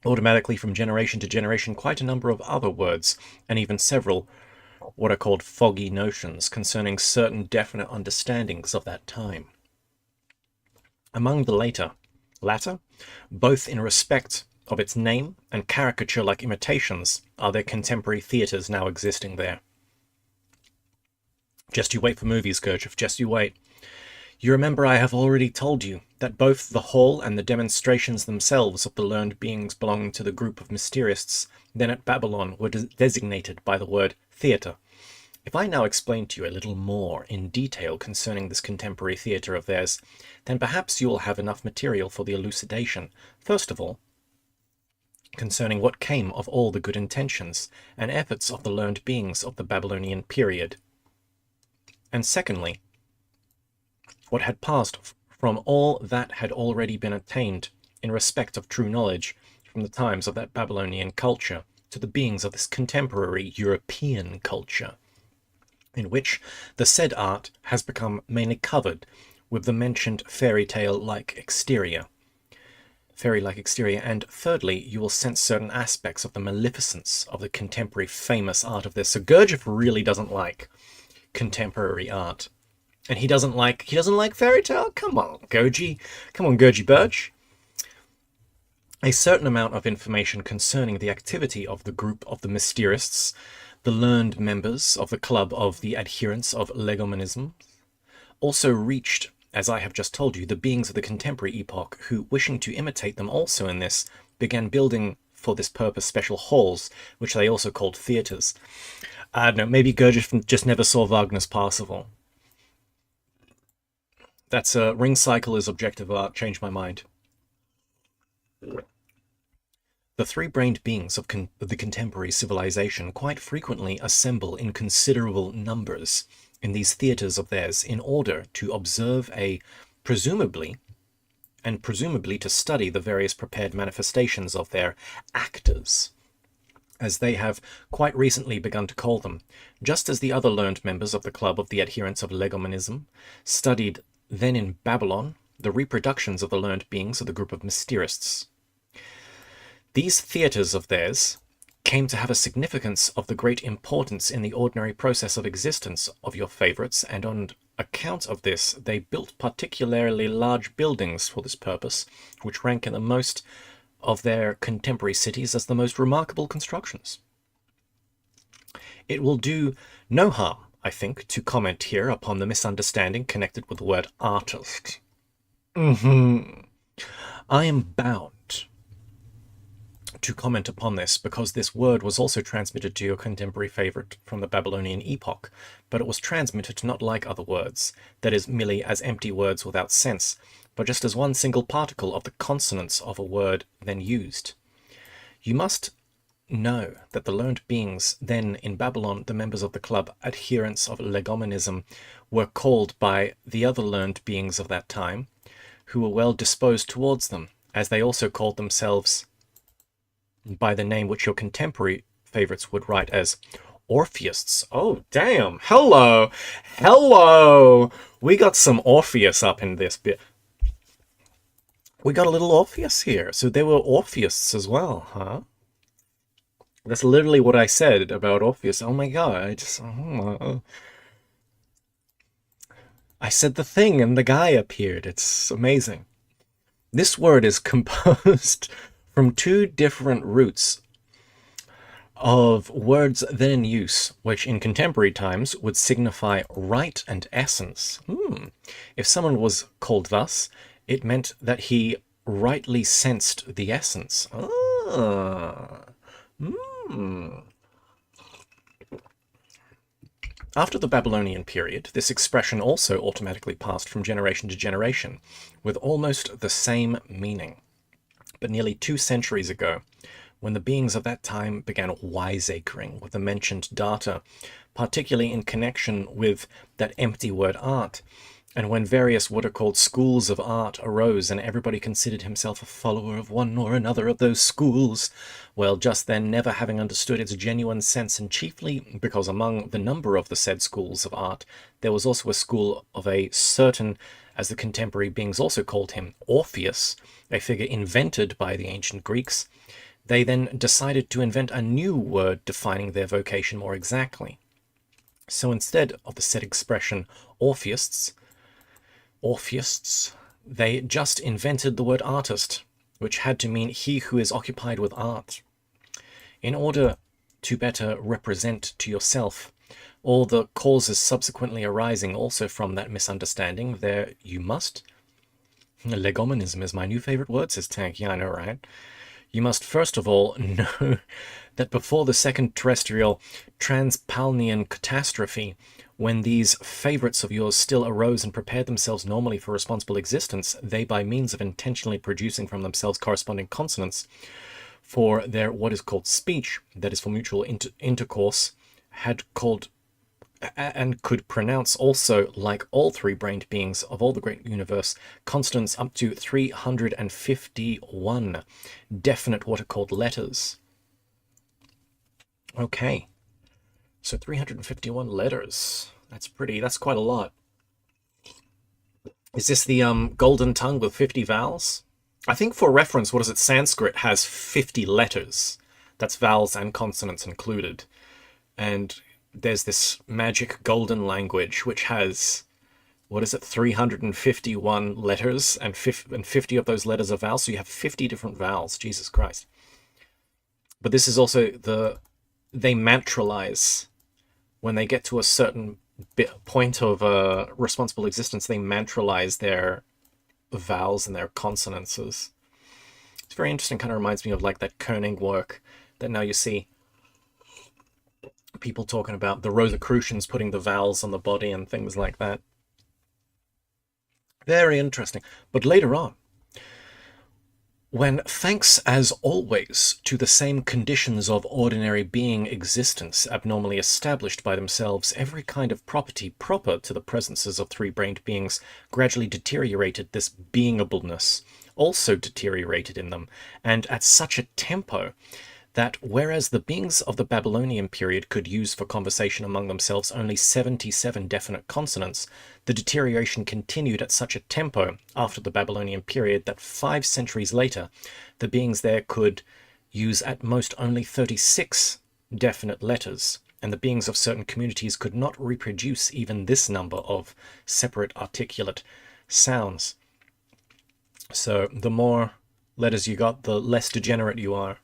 automatically from generation to generation quite a number of other words, and even several what are called foggy notions concerning certain definite understandings of that time. Among the latter, both in respect of its name and caricature-like imitations, are their contemporary theatres now existing there. Just you wait for movies, Gurdjieff, just you wait. You remember I have already told you that both the hall and the demonstrations themselves of the learned beings belonging to the group of mysterists then at Babylon were designated by the word theatre. If I now explain to you a little more in detail concerning this contemporary theatre of theirs, then perhaps you will have enough material for the elucidation. First of all, concerning what came of all the good intentions and efforts of the learned beings of the Babylonian period. And secondly, what had passed from all that had already been attained in respect of true knowledge from the times of that Babylonian culture to the beings of this contemporary European culture, in which the said art has become mainly covered with the mentioned fairy-like exterior. And thirdly, you will sense certain aspects of the maleficence of the contemporary famous art of this. So Gurdjieff really doesn't like contemporary art. And he doesn't like fairy tale? Come on, Gurdjie Birch. A certain amount of information concerning the activity of the group of the mysterists, the learned members of the club of the adherents of legomonism, also reached, as I have just told you, the beings of the contemporary epoch, who, wishing to imitate them also in this, began building for this purpose special halls, which they also called theatres. I don't know, maybe Gurdjieff just never saw Wagner's Parsifal. That's Ring Cycle is objective art, changed my mind. The three-brained beings of the contemporary civilization quite frequently assemble in considerable numbers in these theatres of theirs in order to observe presumably to study the various prepared manifestations of their actors, as they have quite recently begun to call them, just as the other learned members of the club of the adherents of legomanism studied then in Babylon the reproductions of the learned beings of the group of mysterists. These theatres of theirs came to have a significance of the great importance in the ordinary process of existence of your favourites, and on account of this they built particularly large buildings for this purpose, which rank in the most of their contemporary cities as the most remarkable constructions. It will do no harm, I think, to comment here upon the misunderstanding connected with the word artist. I am bound to comment upon this because this word was also transmitted to your contemporary favourite from the Babylonian epoch, but it was transmitted not like other words, that is, merely as empty words without sense, but just as one single particle of the consonants of a word then used. You must know that the learned beings then in Babylon, the members of the club, adherents of legomanism, were called by the other learned beings of that time, who were well disposed towards them, as they also called themselves by the name which your contemporary favourites would write as Orpheists. Oh, damn. Hello. Hello. We got some Orpheus up in this bit. We got a little Orpheus here. So they were Orpheists as well, huh? That's literally what I said about Orpheus. Oh my god. I said the thing and the guy appeared. It's amazing. This word is composed from two different roots of words then in use, which in contemporary times would signify right and essence. If someone was called thus, it meant that he rightly sensed the essence. After the Babylonian period, this expression also automatically passed from generation to generation, with almost the same meaning. But nearly 2 centuries ago, when the beings of that time began wiseacring with the mentioned data, particularly in connection with that empty word art, and when various what are called schools of art arose and everybody considered himself a follower of one or another of those schools, well, just then never having understood its genuine sense, and chiefly because among the number of the said schools of art there was also a school of a certain, as the contemporary beings also called him, Orpheus, a figure invented by the ancient Greeks, they then decided to invent a new word defining their vocation more exactly. So instead of the said expression Orpheists, they just invented the word artist, which had to mean he who is occupied with art. In order to better represent to yourself all the causes subsequently arising also from that misunderstanding, there you must... Legomanism is my new favorite word, says Tank. Yeah, I know, right? You must first of all know that before the second terrestrial transpalnean catastrophe, when these favorites of yours still arose and prepared themselves normally for responsible existence, they, by means of intentionally producing from themselves corresponding consonants for their what is called speech, that is for mutual intercourse, had called and could pronounce also, like all three-brained beings of all the great universe, consonants up to 351 definite what are called letters. Okay, so 351 letters. That's quite a lot. Is this the golden tongue with 50 vowels? I think for reference, what is it? Sanskrit has 50 letters. That's vowels and consonants included. And there's this magic golden language which has, 351 letters, and 50 of those letters are vowels, so you have 50 different vowels. Jesus Christ. But this is also they mantralize. When they get to a certain point of responsible existence, they mantralize their vowels and their consonances. It's very interesting, kind of reminds me of like that Koenig work that now you see people talking about the Rosicrucians putting the vowels on the body and things like that. Very interesting. But later on, when, thanks as always to the same conditions of ordinary being existence abnormally established by themselves, every kind of property proper to the presences of three-brained beings gradually deteriorated, this beingableness also deteriorated in them, and at such a tempo that whereas the beings of the Babylonian period could use for conversation among themselves only 77 definite consonants, the deterioration continued at such a tempo after the Babylonian period that 5 centuries later, the beings there could use at most only 36 definite letters, and the beings of certain communities could not reproduce even this number of separate articulate sounds. So the more letters you got, the less degenerate you are.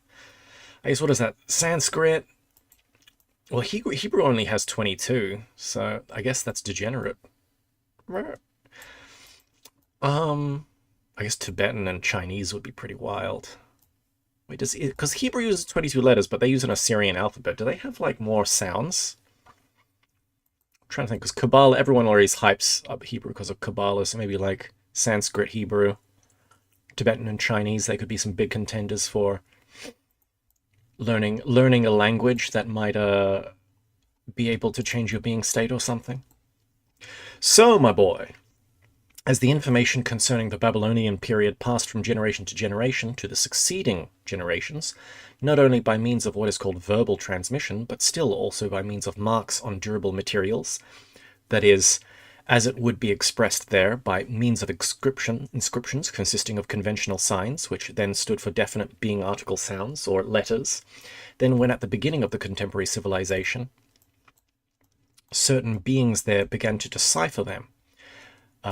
I guess, what is that? Sanskrit? Well, Hebrew only has 22, so I guess that's degenerate. I guess Tibetan and Chinese would be pretty wild. Wait, because Hebrew uses 22 letters, but they use an Assyrian alphabet. Do they have, like, more sounds? I'm trying to think, because Kabbalah, everyone always hypes up Hebrew because of Kabbalah, so maybe, like, Sanskrit, Hebrew, Tibetan, and Chinese, they could be some big contenders for learning a language that might be able to change your being state or something. So, my boy, as the information concerning the Babylonian period passed from generation to generation to the succeeding generations, not only by means of what is called verbal transmission, but still also by means of marks on durable materials, that is, as it would be expressed there, by means of inscriptions consisting of conventional signs, which then stood for definite being article sounds, or letters. Then when at the beginning of the contemporary civilization, certain beings there began to decipher them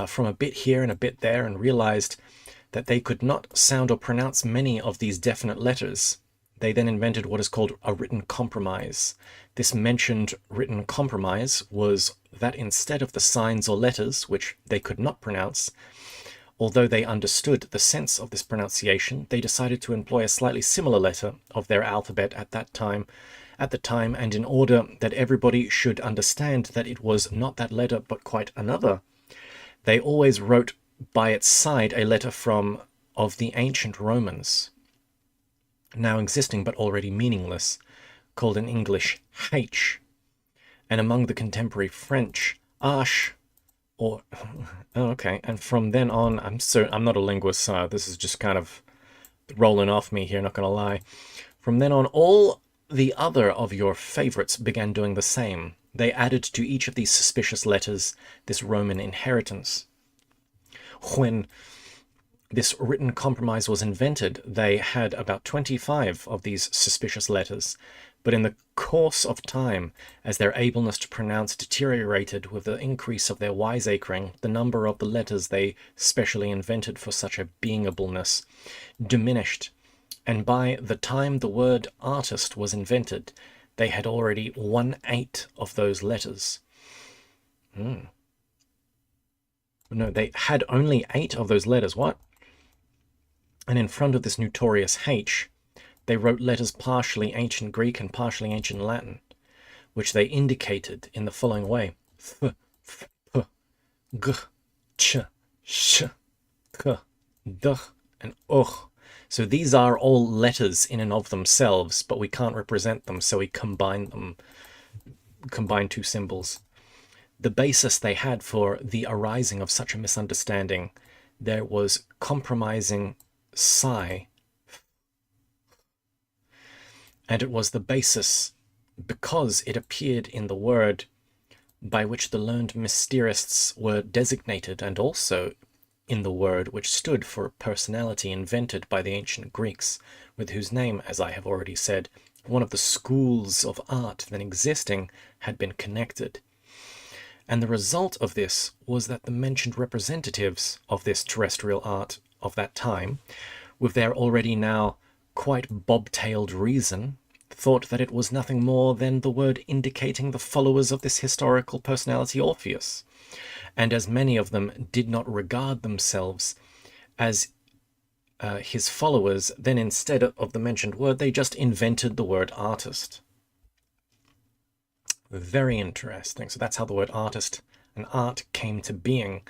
from a bit here and a bit there, and realized that they could not sound or pronounce many of these definite letters, they then invented what is called a written compromise. This mentioned written compromise was that instead of the signs or letters, which they could not pronounce, although they understood the sense of this pronunciation, they decided to employ a slightly similar letter of their alphabet at the time, and in order that everybody should understand that it was not that letter but quite another, they always wrote by its side a letter of the ancient Romans, now existing but already meaningless, called in English H, and among the contemporary French H, or oh, okay. And from then on, I'm not a linguist, so this is just kind of rolling off me here, not gonna lie. From then on, all the other of your favorites began doing the same. They added to each of these suspicious letters this Roman inheritance. When this written compromise was invented, they had about 25 of these suspicious letters, but in the course of time, as their ableness to pronounce deteriorated with the increase of their wiseacring, the number of the letters they specially invented for such a beingableness diminished, and by the time the word artist was invented, they had already 1/8 of those letters. No, they had only 8 of those letters. What? And in front of this notorious H, they wrote letters partially ancient Greek and partially ancient Latin, which they indicated in the following way: th, f, p, g, ch, sh, k, d, and ugh. So these are all letters in and of themselves, but we can't represent them, so we combine 2 symbols. The basis they had for the arising of such a misunderstanding, there was compromising psi, and it was the basis because it appeared in the word by which the learned mysterists were designated, and also in the word which stood for a personality invented by the ancient Greeks, with whose name, as I have already said, one of the schools of art then existing had been connected. And the result of this was that the mentioned representatives of this terrestrial art of that time, with their already now quite bobtailed reason, thought that it was nothing more than the word indicating the followers of this historical personality Orpheus. And as many of them did not regard themselves as his followers then, instead of the mentioned word, they just invented the word artist. Very interesting. So that's how the word artist and art came to being.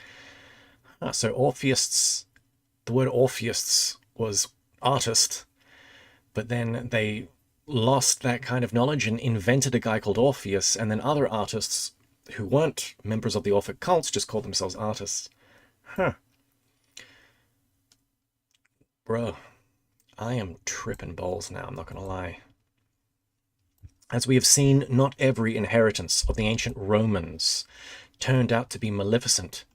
So Orpheists, the word Orpheists was artist, but then they lost that kind of knowledge and invented a guy called Orpheus, and then other artists who weren't members of the Orphic cults just called themselves artists. Huh. Bro, I am tripping balls now, I'm not gonna lie. As we have seen, not every inheritance of the ancient Romans turned out to be maleficent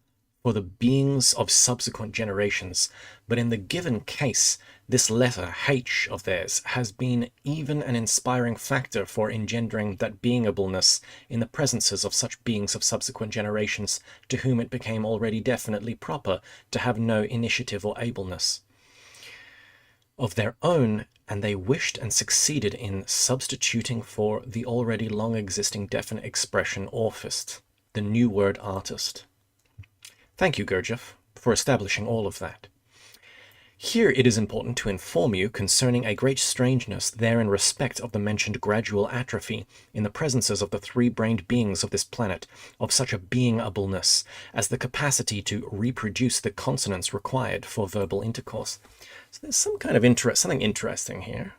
for the beings of subsequent generations, but in the given case, this letter H of theirs has been even an inspiring factor for engendering that beingableness in the presences of such beings of subsequent generations, to whom it became already definitely proper to have no initiative or ableness of their own, and they wished and succeeded in substituting for the already long existing definite expression Orphist, the new word artist. Thank you, Gurdjieff, for establishing all of that. Here it is important to inform you concerning a great strangeness there in respect of the mentioned gradual atrophy in the presences of the three-brained beings of this planet, of such a beingableness as the capacity to reproduce the consonants required for verbal intercourse. So there's some kind of something interesting here.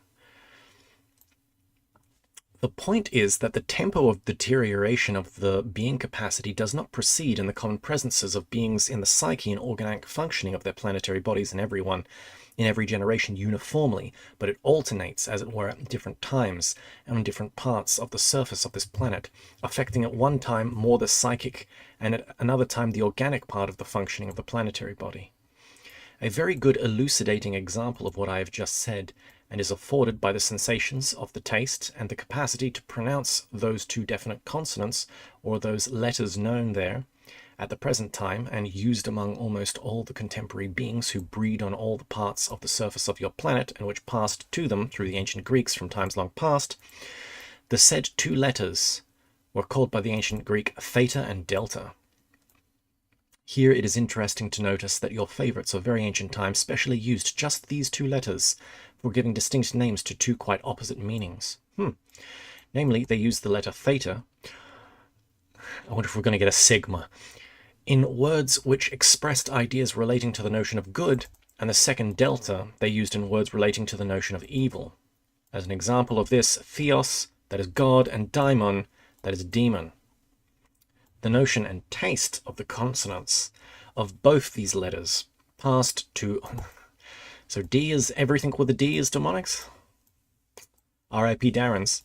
The point is that the tempo of deterioration of the being capacity does not proceed in the common presences of beings in the psyche and organic functioning of their planetary bodies in every generation uniformly, but it alternates, as it were, at different times and on different parts of the surface of this planet, affecting at one time more the psychic and at another time the organic part of the functioning of the planetary body. A very good elucidating example of what I have just said, and is afforded by the sensations of the taste and the capacity to pronounce those two definite consonants, or those letters known there at the present time and used among almost all the contemporary beings who breed on all the parts of the surface of your planet, and which passed to them through the ancient Greeks from times long past. The said two letters were called by the ancient Greek theta and delta. Here it is interesting to notice that your favorites of very ancient times specially used just these two letters for giving distinct names to two quite opposite meanings. Namely, they used the letter theta, I wonder if we're going to get a sigma, in words which expressed ideas relating to the notion of good, and the second delta they used in words relating to the notion of evil. As an example of this, theos, that is God, and daimon, that is demon. The notion and taste of the consonants of both these letters passed to... So D is everything with a D is demonics? R.I.P. Darrens.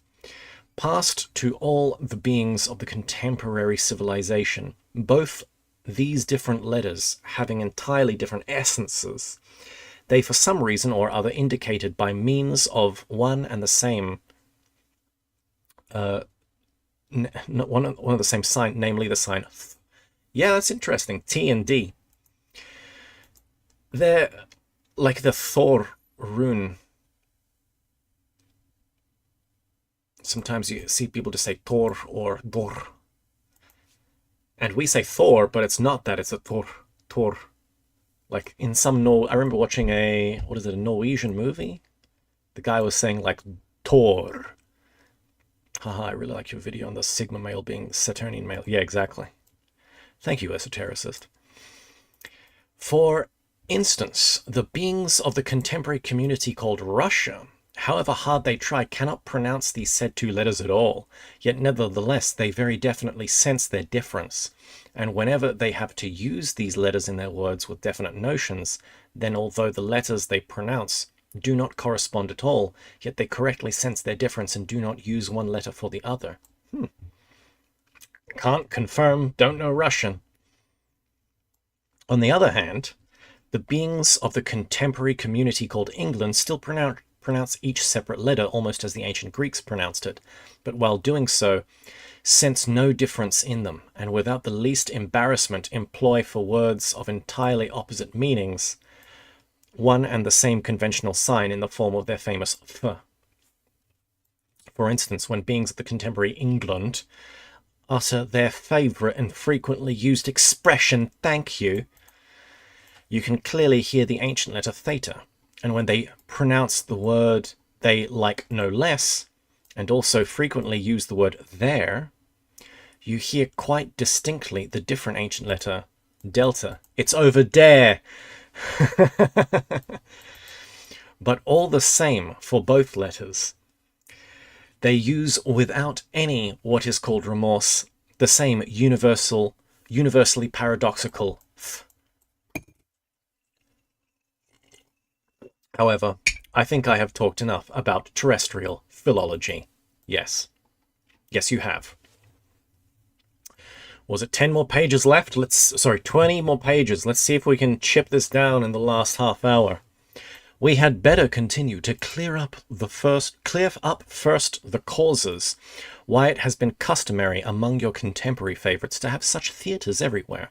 Passed to all the beings of the contemporary civilization, both these different letters having entirely different essences. They for some reason or other indicated by means of one and the same one of the same sign, namely the sign th. Yeah, that's interesting. T and D. They're like the Thor rune. Sometimes you see people just say Thor or Dor. And we say Thor, but it's not that, it's a Thor. Thor. Like in some I remember watching a Norwegian movie? The guy was saying like Thor. Haha, I really like your video on the Sigma male being Saturnian male. Yeah, exactly. Thank you, esotericist. For instance, the beings of the contemporary community called Russia, however hard they try, cannot pronounce these said two letters at all, yet nevertheless they very definitely sense their difference, and whenever they have to use these letters in their words with definite notions, then although the letters they pronounce do not correspond at all, yet they correctly sense their difference and do not use one letter for the other. Can't confirm, don't know Russian. On the other hand, the beings of the contemporary community called England still pronounce each separate letter almost as the ancient Greeks pronounced it, but while doing so, sense no difference in them, and without the least embarrassment employ for words of entirely opposite meanings one and the same conventional sign in the form of their famous th. For instance, when beings of the contemporary England utter their favourite and frequently used expression, thank you, you can clearly hear the ancient letter theta, And when they pronounce the word they like no less, and also frequently use the word there, you hear quite distinctly the different ancient letter delta. It's over there. But all the same, for both letters, they use without any what is called remorse the same universally paradoxical th. However, I think I have talked enough about terrestrial philology. Yes. Yes, you have. Was it 10 more pages left? 20 more pages. Let's see if we can chip this down in the last half hour. We had better continue to clear up first the causes, why it has been customary among your contemporary favourites to have such theatres everywhere,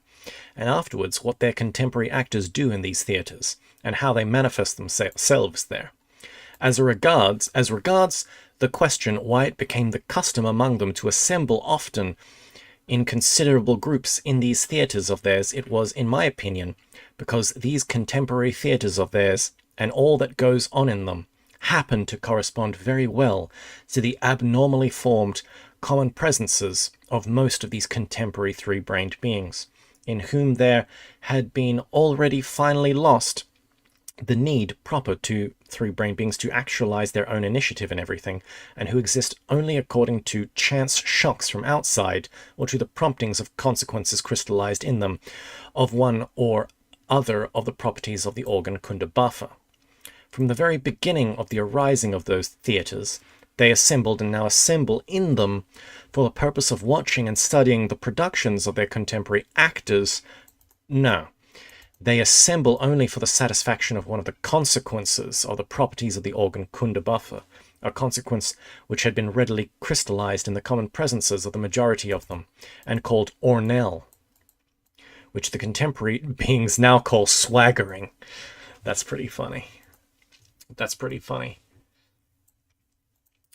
and afterwards what their contemporary actors do in these theatres, and how they manifest themselves there. As regards the question why it became the custom among them to assemble often in considerable groups in these theatres of theirs, it was, in my opinion, because these contemporary theatres of theirs, and all that goes on in them, happen to correspond very well to the abnormally formed common presences of most of these contemporary three-brained beings, in whom there had been already finally lost the need proper to three-brained beings to actualize their own initiative in everything, and who exist only according to chance shocks from outside, or to the promptings of consequences crystallized in them, of one or other of the properties of the organ Kundabhafa. From the very beginning of the arising of those theatres, they assembled and now assemble in them for the purpose of watching and studying the productions of their contemporary actors. No, they assemble only for the satisfaction of one of the consequences of the properties of the organ Kundabhafa, a consequence which had been readily crystallized in the common presences of the majority of them, and called ornel, which the contemporary beings now call swaggering. That's pretty funny. That's pretty funny.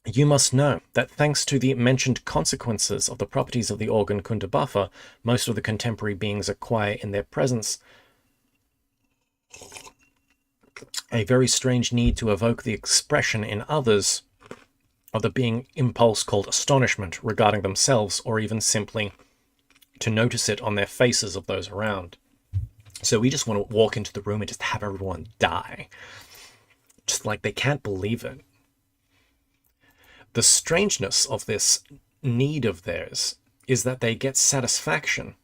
You must know that thanks to the mentioned consequences of the properties of the organ Kundabhafa, most of the contemporary beings acquire in their presence a very strange need to evoke the expression in others of the being impulse called astonishment regarding themselves, or even simply to notice it on their faces of those around. So we just want to walk into the room and just have everyone die. Just like they can't believe it. The strangeness of this need of theirs is that they get satisfaction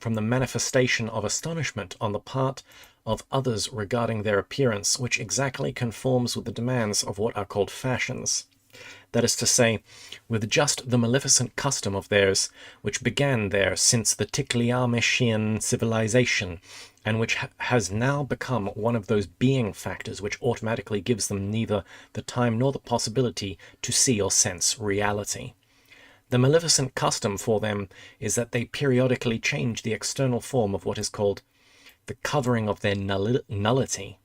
from the manifestation of astonishment on the part of others regarding their appearance, which exactly conforms with the demands of what are called fashions. That is to say, with just the maleficent custom of theirs, which began there since the Tikliameshian civilization, and which has now become one of those being factors which automatically gives them neither the time nor the possibility to see or sense reality. The maleficent custom for them is that they periodically change the external form of what is called the covering of their nullity,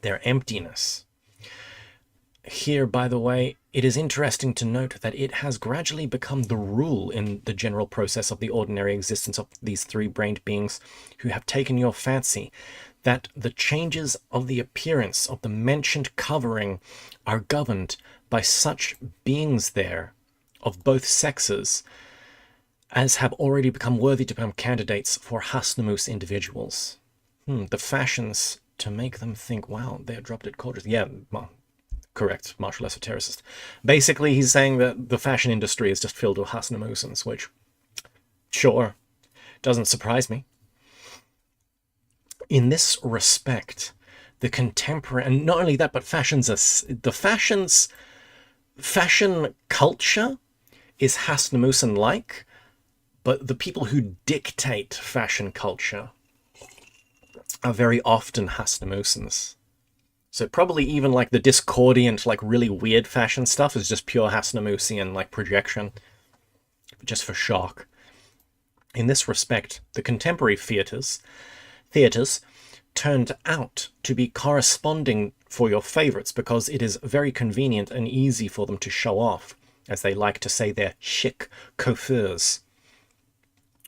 their emptiness. Here, by the way, it is interesting to note that it has gradually become the rule in the general process of the ordinary existence of these three-brained beings who have taken your fancy, that the changes of the appearance of the mentioned covering are governed by such beings there, of both sexes, as have already become worthy to become candidates for Hasnamus individuals. The fashions to make them think, wow, they're drop dead gorgeous. Yeah, well, correct, martial esotericist. Basically, he's saying that the fashion industry is just filled with Hasnamusans, which, sure, doesn't surprise me. In this respect, the contemporary, and not only that, but fashion culture is Hasnamusan-like, but the people who dictate fashion culture are very often Hasnamusans. So probably even like the discordant, like really weird fashion stuff is just pure Hasnamusian like projection, just for shock. In this respect, the contemporary theatres turned out to be corresponding for your favorites because it is very convenient and easy for them to show off, as they like to say, their chic coiffures,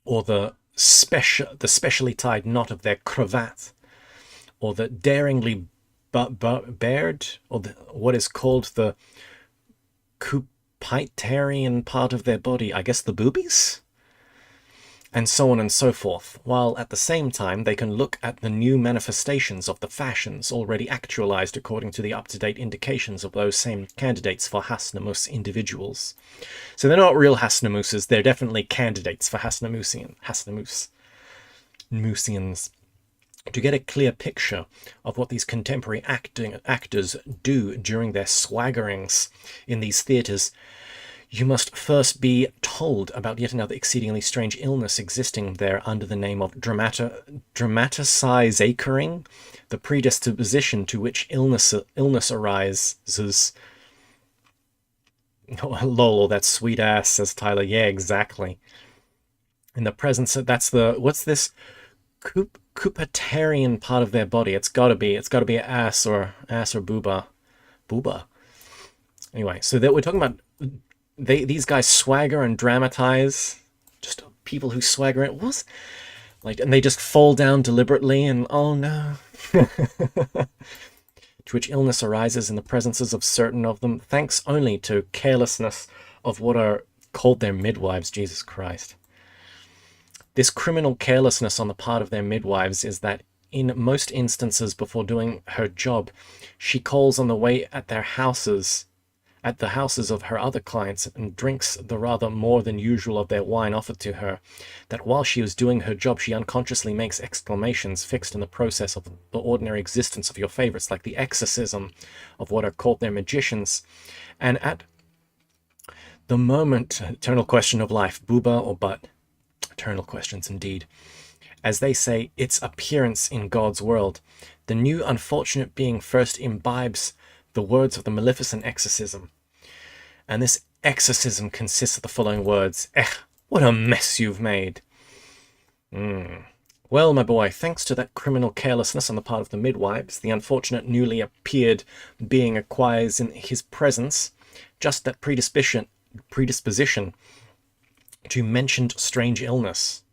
or the specially tied knot of their cravat, or the daringly bared, or what is called the cupitarian part of their body, I guess the boobies? And so on and so forth, while at the same time they can look at the new manifestations of the fashions already actualized according to the up-to-date indications of those same candidates for Hasnamus individuals. So they're not real Hasnamuses, they're definitely candidates for Hasnamusians. To get a clear picture of what these contemporary actors do during their swaggerings in these theatres, you must first be told about yet another exceedingly strange illness existing there under the name of dramaticizing, the predisposition to which illness arises. Oh, lol, that sweet ass, says Tyler. Yeah, exactly. In the presence of, that's the, what's this? Cupitarian part of their body. It's gotta be ass or booba. Anyway, so that we're talking about these guys swagger and dramatize, just people who swagger it was like, and they just fall down deliberately, and oh no. To which illness arises in the presences of certain of them, thanks only to carelessness of what are called their midwives. Jesus Christ. This criminal carelessness on the part of their midwives is that in most instances before doing her job, she calls on the way at the houses of her other clients and drinks the rather more than usual of their wine offered to her, that while she is doing her job she unconsciously makes exclamations fixed in the process of the ordinary existence of your favorites, like the exorcism of what are called their magicians, and at the moment, eternal question of life, booba or butt, eternal questions indeed, as they say, its appearance in God's world, the new unfortunate being first imbibes the words of the maleficent exorcism. And this exorcism consists of the following words. What a mess you've made. Well, my boy, thanks to that criminal carelessness on the part of the midwives, the unfortunate newly appeared being acquires in his presence just that predisposition to mentioned strange illness.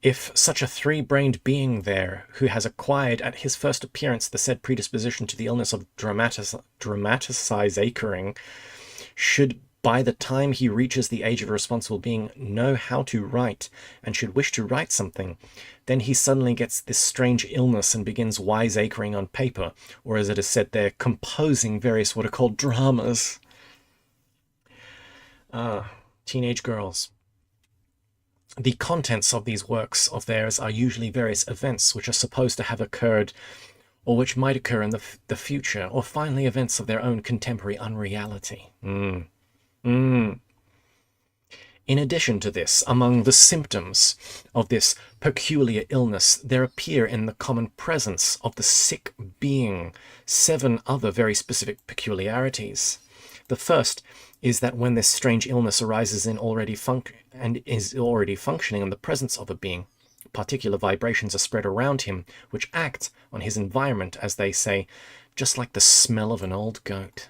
If such a three-brained being there, who has acquired at his first appearance the said predisposition to the illness of dramaticizing, should by the time he reaches the age of a responsible being know how to write, and should wish to write something, then he suddenly gets this strange illness and begins wiseacring on paper, or as it is said there, composing various what are called dramas. Teenage girls. The contents of these works of theirs are usually various events which are supposed to have occurred or which might occur in the future, or finally events of their own contemporary unreality. In addition to this, among the symptoms of this peculiar illness, there appear in the common presence of the sick being 7 other very specific peculiarities. The first is that when this strange illness arises in is already functioning in the presence of a being, particular vibrations are spread around him which act on his environment, as they say, just like the smell of an old goat.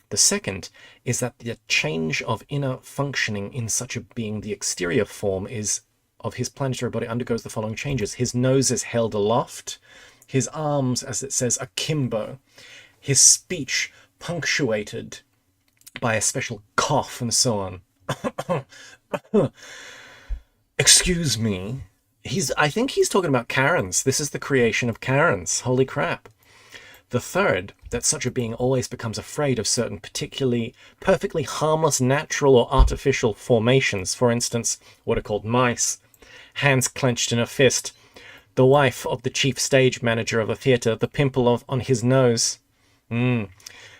The second is that the change of inner functioning in such a being, the exterior form is of his planetary body, undergoes the following changes. His nose is held aloft, his arms, as it says, akimbo, his speech punctuated by a special cough, and so on. Excuse me. I think he's talking about Karens. This is the creation of Karens. Holy crap. The third, that such a being always becomes afraid of certain perfectly harmless natural or artificial formations. For instance, what are called mice, hands clenched in a fist, the wife of the chief stage manager of a theatre, the pimple on his nose, the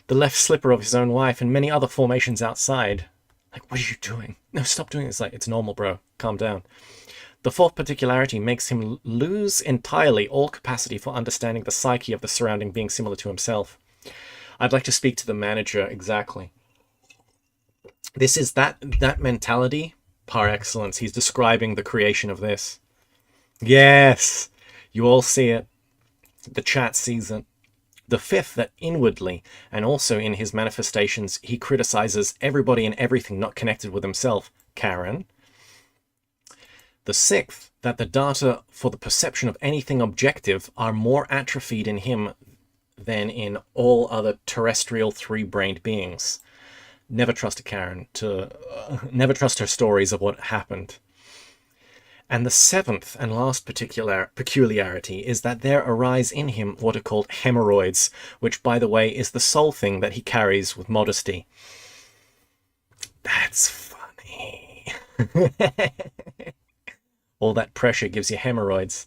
left slipper of his own wife, and many other formations outside. Like, what are you doing? No, stop doing this. Like, it's normal, bro. Calm down. The fourth particularity makes him lose entirely all capacity for understanding the psyche of the surrounding being similar to himself. I'd like to speak to the manager, exactly. This is that mentality par excellence. He's describing the creation of this. Yes, you all see it. The chat sees it. The fifth, that inwardly, and also in his manifestations, he criticizes everybody and everything not connected with himself. Karen. The sixth, that the data for the perception of anything objective are more atrophied in him than in all other terrestrial three-brained beings. Never trust a Karen to, never trust her stories of what happened. And the seventh and last peculiarity is that there arise in him what are called hemorrhoids, which, by the way, is the sole thing that he carries with modesty. That's funny. All that pressure gives you hemorrhoids.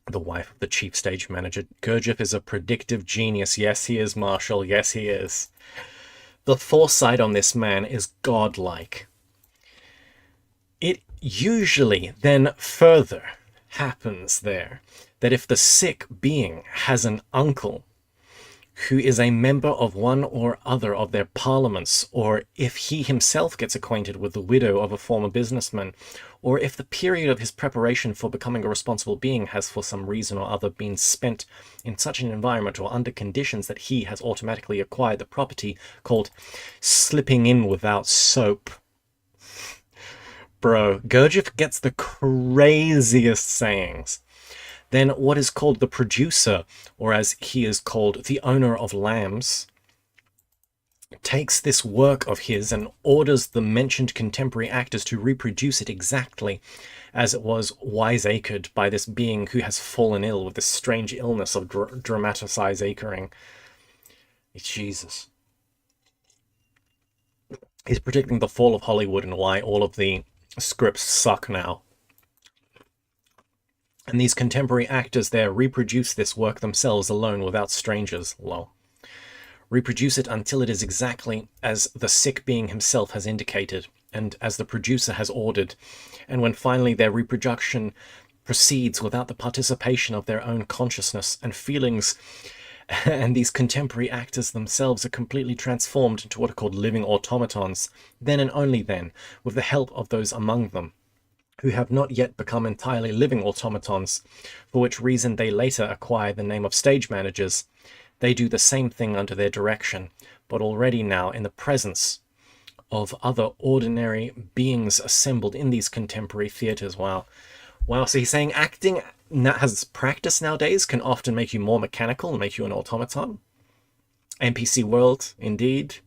The wife of the chief stage manager. Gurdjieff is a predictive genius. Yes, he is, Marshall. Yes, he is. The foresight on this man is godlike. It usually then further happens there that if the sick being has an uncle who is a member of one or other of their parliaments, or if he himself gets acquainted with the widow of a former businessman, or if the period of his preparation for becoming a responsible being has for some reason or other been spent in such an environment or under conditions that he has automatically acquired the property called slipping in without soap. Bro, Gurdjieff gets the craziest sayings. Then what is called the producer, or as he is called, the owner of lambs, takes this work of his and orders the mentioned contemporary actors to reproduce it exactly as it was wiseacred by this being who has fallen ill with this strange illness of dramatized acring. Jesus. He's predicting the fall of Hollywood and why all of the scripts suck now. And these contemporary actors there reproduce this work themselves alone without strangers. Lol. Reproduce it until it is exactly as the sick being himself has indicated and as the producer has ordered. And when finally their reproduction proceeds without the participation of their own consciousness and feelings, and these contemporary actors themselves are completely transformed into what are called living automatons, then and only then, with the help of those among them who have not yet become entirely living automatons, for which reason they later acquire the name of stage managers, they do the same thing under their direction, but already now in the presence of other ordinary beings assembled in these contemporary theatres. Wow. So he's saying acting has practice nowadays can often make you more mechanical and make you an automaton. NPC world, indeed.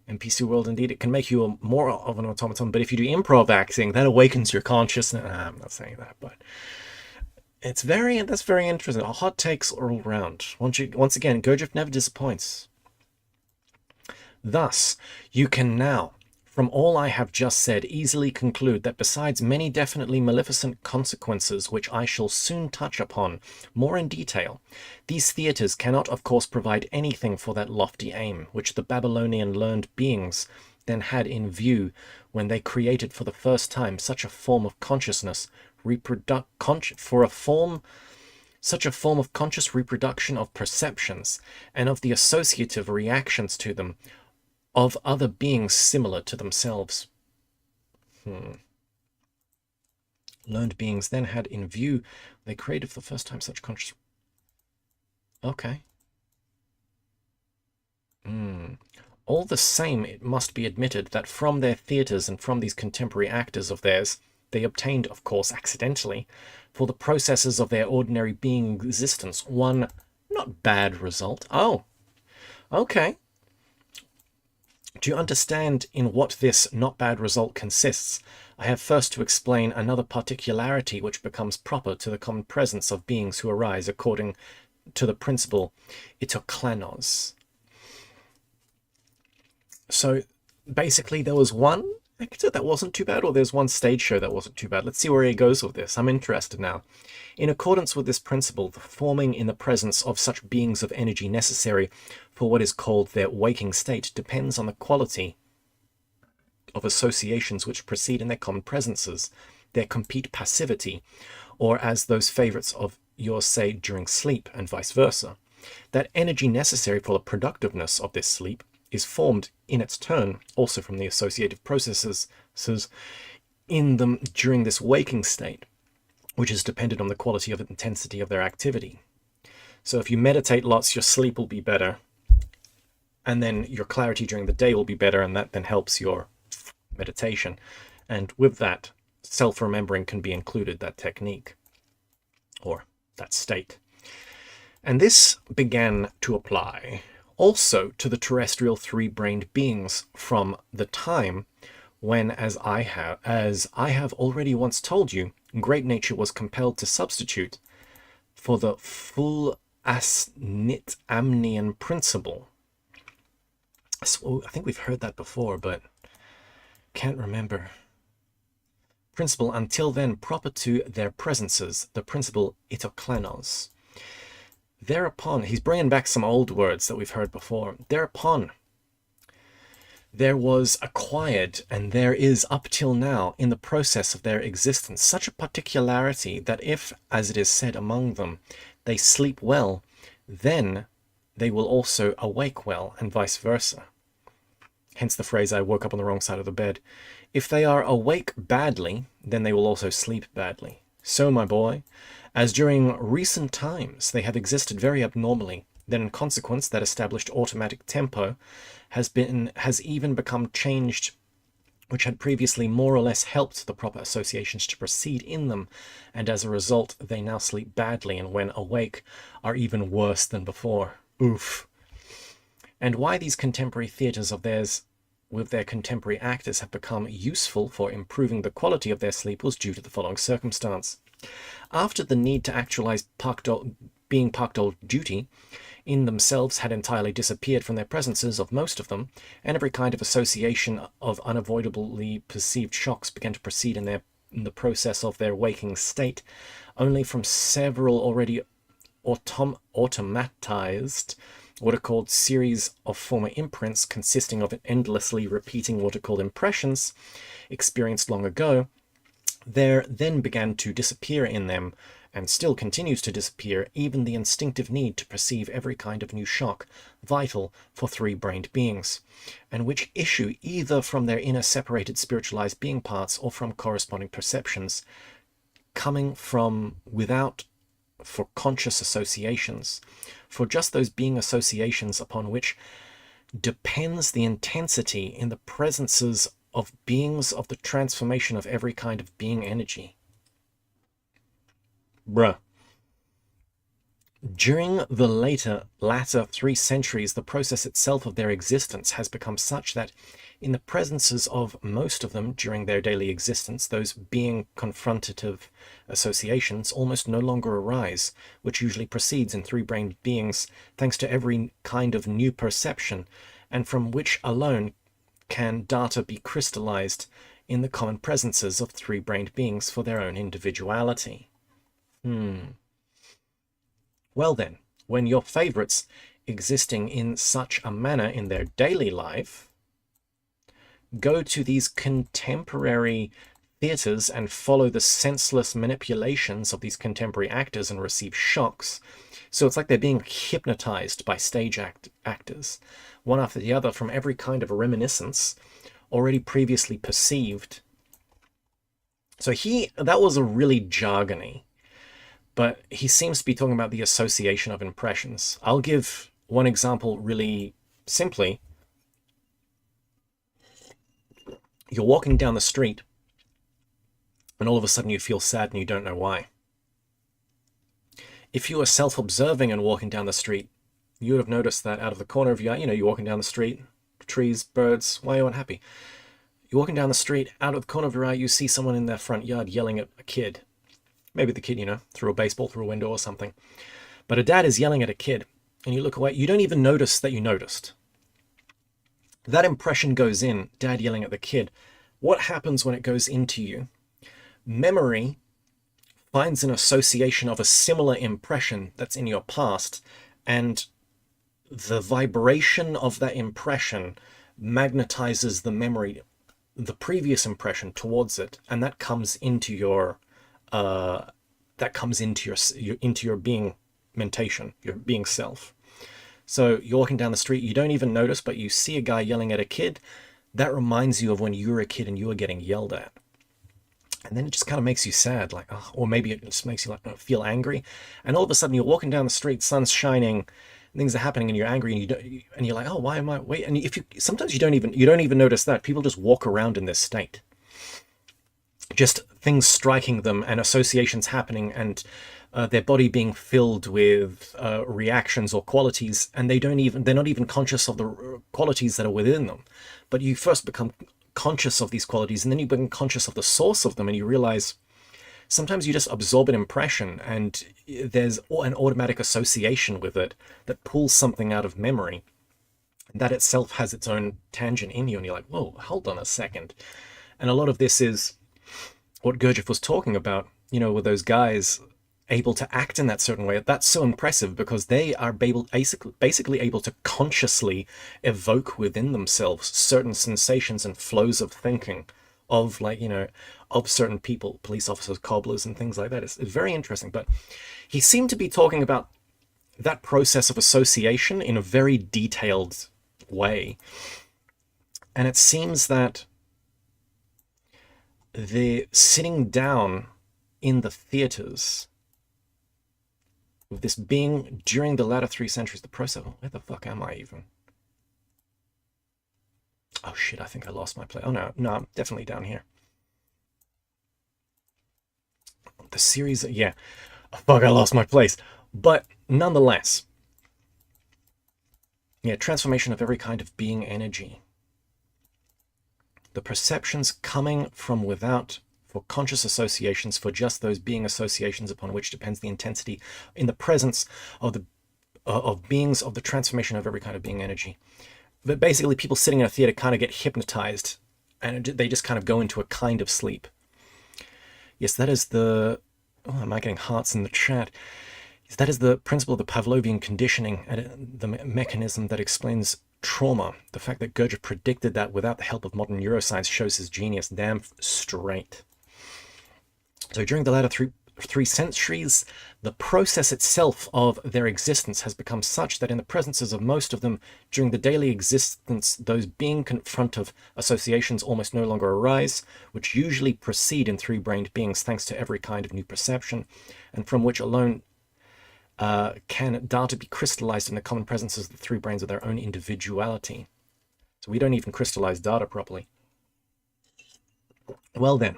It can make you more of an automaton, but if you do improv acting, that awakens your consciousness. I'm not saying that, but that's very interesting. Hot takes all around. Once again, Gurdjieff never disappoints. Thus, you can now, from all I have just said, easily conclude that besides many definitely maleficent consequences which I shall soon touch upon more in detail, these theatres cannot of course provide anything for that lofty aim which the Babylonian learned beings then had in view when they created for the first time such a form of consciousness, such a form of conscious reproduction of perceptions and of the associative reactions to them of other beings similar to themselves. Learned beings then had in view, they created for the first time such conscious... Okay. All the same, it must be admitted that from their theatres and from these contemporary actors of theirs, they obtained, of course, accidentally, for the processes of their ordinary being existence, one not bad result. Oh, okay. Do you understand in what this not bad result consists? I have first to explain another particularity which becomes proper to the common presence of beings who arise according to the principle itoklanos. So basically there was one actor that wasn't too bad, or there's one stage show that wasn't too bad. Let's see where he goes with this. I'm interested now. In accordance with this principle, the forming in the presence of such beings of energy necessary for what is called their waking state depends on the quality of associations which proceed in their common presences, their complete passivity, or as those favorites of yours say, during sleep, and vice versa. That energy necessary for the productiveness of this sleep is formed in its turn also from the associative processes in them during this waking state, which is dependent on the quality of intensity of their activity. So if you meditate lots, your sleep will be better, and then your clarity during the day will be better, and that then helps your meditation. And with that, self-remembering can be included, that technique, or that state. And this began to apply also to the terrestrial three-brained beings from the time when, as I have already once told you, great nature was compelled to substitute for the full asnit amnian principle. So I think we've heard that before, but can't remember. Principle until then proper to their presences, the principle itoklanos. Thereupon, he's bringing back some old words that we've heard before. Thereupon, there was acquired, and there is up till now, in the process of their existence, such a particularity that if, as it is said among them, they sleep well, then they will also awake well, and vice versa. Hence the phrase, I woke up on the wrong side of the bed. If they are awake badly, then they will also sleep badly. So, my boy, as during recent times they have existed very abnormally, then in consequence that established automatic tempo has even become changed, which had previously more or less helped the proper associations to proceed in them, and as a result they now sleep badly, and when awake are even worse than before. Oof. And why these contemporary theatres of theirs with their contemporary actors have become useful for improving the quality of their sleep was due to the following circumstance. After the need to actualize being Pakdol duty in themselves had entirely disappeared from their presences of most of them, and every kind of association of unavoidably perceived shocks began to proceed in the process of their waking state, only from several already automatized what are called series of former imprints consisting of endlessly repeating what are called impressions experienced long ago, there then began to disappear in them, and still continues to disappear, even the instinctive need to perceive every kind of new shock, vital for three-brained beings, and which issue either from their inner separated spiritualized being parts or from corresponding perceptions, coming from without for conscious associations, for just those being associations upon which depends the intensity in the presences of beings of the transformation of every kind of being energy. Bruh. During the latter 3 centuries, the process itself of their existence has become such that in the presences of most of them during their daily existence, those being confrontative associations almost no longer arise, which usually proceeds in three-brained beings thanks to every kind of new perception, and from which alone can data be crystallized in the common presences of three-brained beings for their own individuality. Well then, when your favorites existing in such a manner in their daily life go to these contemporary theatres and follow the senseless manipulations of these contemporary actors and receive shocks, so it's like they're being hypnotized by stage actors, one after the other, from every kind of reminiscence already previously perceived. So that was a really jargony, but he seems to be talking about the association of impressions. I'll give one example really simply. You're walking down the street, and all of a sudden you feel sad and you don't know why. If you were self-observing and walking down the street, you would have noticed that out of the corner of your eye, you're walking down the street, trees, birds, why are you unhappy? You're walking down the street, out of the corner of your eye, you see someone in their front yard yelling at a kid. Maybe the kid, threw a baseball through a window or something. But a dad is yelling at a kid, and you look away. You don't even notice that you noticed. That impression goes in, dad yelling at the kid. What happens when it goes into you? Memory finds an association of a similar impression that's in your past, and the vibration of that impression magnetizes the memory, the previous impression, towards it, and that comes into your into your being mentation, your being self. So you're walking down the street, you don't even notice, but you see a guy yelling at a kid. That reminds you of when you were a kid and you were getting yelled at. And then it just kind of makes you sad, like, oh, or maybe it just makes you feel angry. And all of a sudden you're walking down the street, sun's shining, things are happening, and you're angry, and you're like, oh, why am I? Wait, and sometimes you don't even notice that people just walk around in this state. just things striking them and associations happening, and their body being filled with reactions or qualities, and they're not even conscious of the qualities that are within them. But you first become conscious of these qualities, and then you become conscious of the source of them, and you realize sometimes you just absorb an impression and there's an automatic association with it that pulls something out of memory. And that itself has its own tangent in you, and you're like, whoa, hold on a second. And a lot of this is what Gurdjieff was talking about, with those guys able to act in that certain way. That's so impressive because they are basically able to consciously evoke within themselves certain sensations and flows of thinking of, like, of certain people, police officers, cobblers, and things like that. It's very interesting. But he seemed to be talking about that process of association in a very detailed way. And it seems that the sitting down in the theaters with this being during the latter 3 centuries, the process. Where the fuck am I even? Oh shit, I think I lost my place. Oh no, I'm definitely down here. The series, yeah. Oh, fuck, I lost my place. But nonetheless, yeah, transformation of every kind of being energy. The perceptions coming from without for conscious associations, for just those being associations upon which depends the intensity in the presence of the of beings of the transformation of every kind of being energy. But basically, people sitting in a theater kind of get hypnotized, and they just kind of go into a kind of sleep. Yes, that is the... Oh, am I getting hearts in the chat? Yes, that is the principle of the Pavlovian conditioning, and the mechanism that explains trauma. The fact that Gurdjieff predicted that without the help of modern neuroscience shows his genius damn straight. So during the latter three centuries, the process itself of their existence has become such that in the presences of most of them, during the daily existence, those being confront of associations almost no longer arise, which usually proceed in three-brained beings thanks to every kind of new perception, and from which alone can data be crystallized in the common presences of the three brains of their own individuality. So we don't even crystallize data properly. Well then,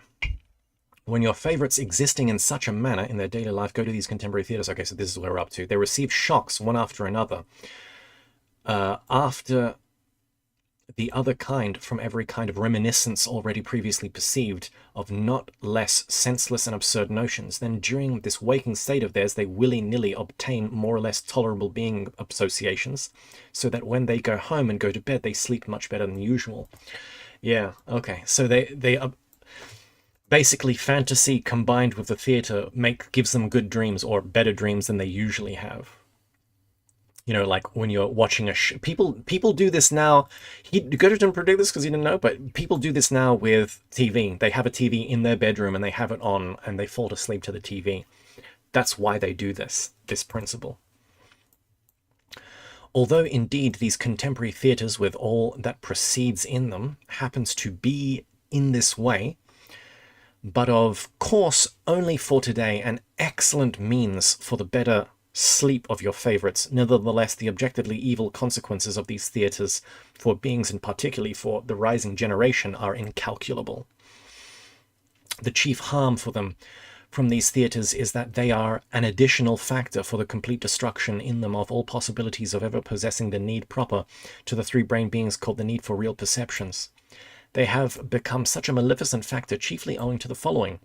when your favorites existing in such a manner in their daily life go to these contemporary theaters, okay, so this is where we're up to, they receive shocks one after another, after the other kind from every kind of reminiscence already previously perceived of not less senseless and absurd notions. Then during this waking state of theirs, they willy-nilly obtain more or less tolerable being associations, so that when they go home and go to bed, they sleep much better than usual. Yeah, okay, so they basically, fantasy combined with the theater gives them good dreams, or better dreams than they usually have. Like when you're watching a people do this now. Goethe didn't predict this because he didn't know, but people do this now with TV. They have a TV in their bedroom and they have it on and they fall asleep to the TV. That's why they do this principle. Although indeed these contemporary theaters with all that proceeds in them happens to be in this way, but of course only for today an excellent means for the better sleep of your favorites. Nevertheless, the objectively evil consequences of these theaters for beings, and particularly for the rising generation, are incalculable. The chief harm for them from these theaters is that they are an additional factor for the complete destruction in them of all possibilities of ever possessing the need proper to the three brain beings called the need for real perceptions. They have become such a maleficent factor chiefly owing to the following.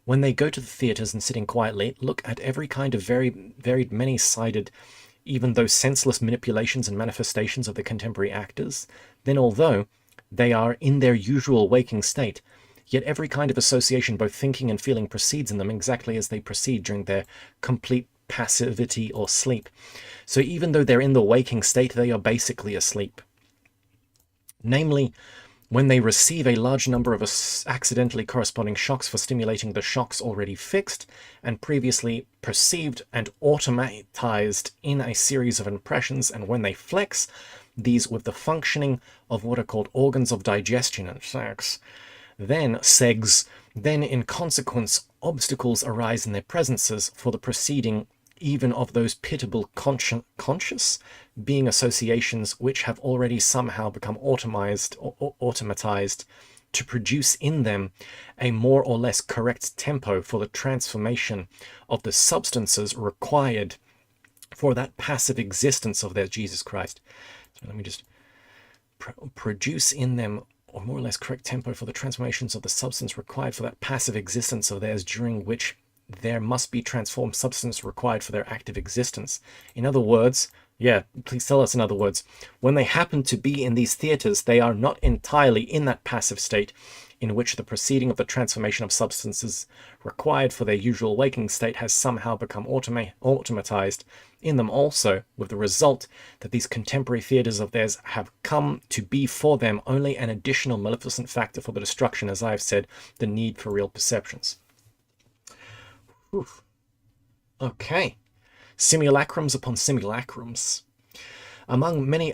When they go to the theaters and sitting quietly, look at every kind of varied, many-sided, even though senseless manipulations and manifestations of the contemporary actors, then although they are in their usual waking state, yet every kind of association, both thinking and feeling, proceeds in them exactly as they proceed during their complete passivity or sleep. So even though they're in the waking state, they are basically asleep. Namely, when they receive a large number of accidentally corresponding shocks for stimulating the shocks already fixed and previously perceived and automatized in a series of impressions, and when they flex these with the functioning of what are called organs of digestion and sex, then in consequence obstacles arise in their presences for the proceeding even of those pitiable conscious being associations which have already somehow become automatized to produce in them a more or less correct tempo for the transformation of the substances required for that passive existence of their Jesus Christ. So let me just produce in them a more or less correct tempo for the transformations of the substance required for that passive existence of theirs, during which there must be transformed substance required for their active existence. In other words, yeah, please tell us in other words, when they happen to be in these theaters, they are not entirely in that passive state in which the proceeding of the transformation of substances required for their usual waking state has somehow become automatized in them also, with the result that these contemporary theaters of theirs have come to be for them only an additional maleficent factor for the destruction, as I have said, the need for real perceptions. Oof. Okay. Simulacrums upon simulacrums. Among many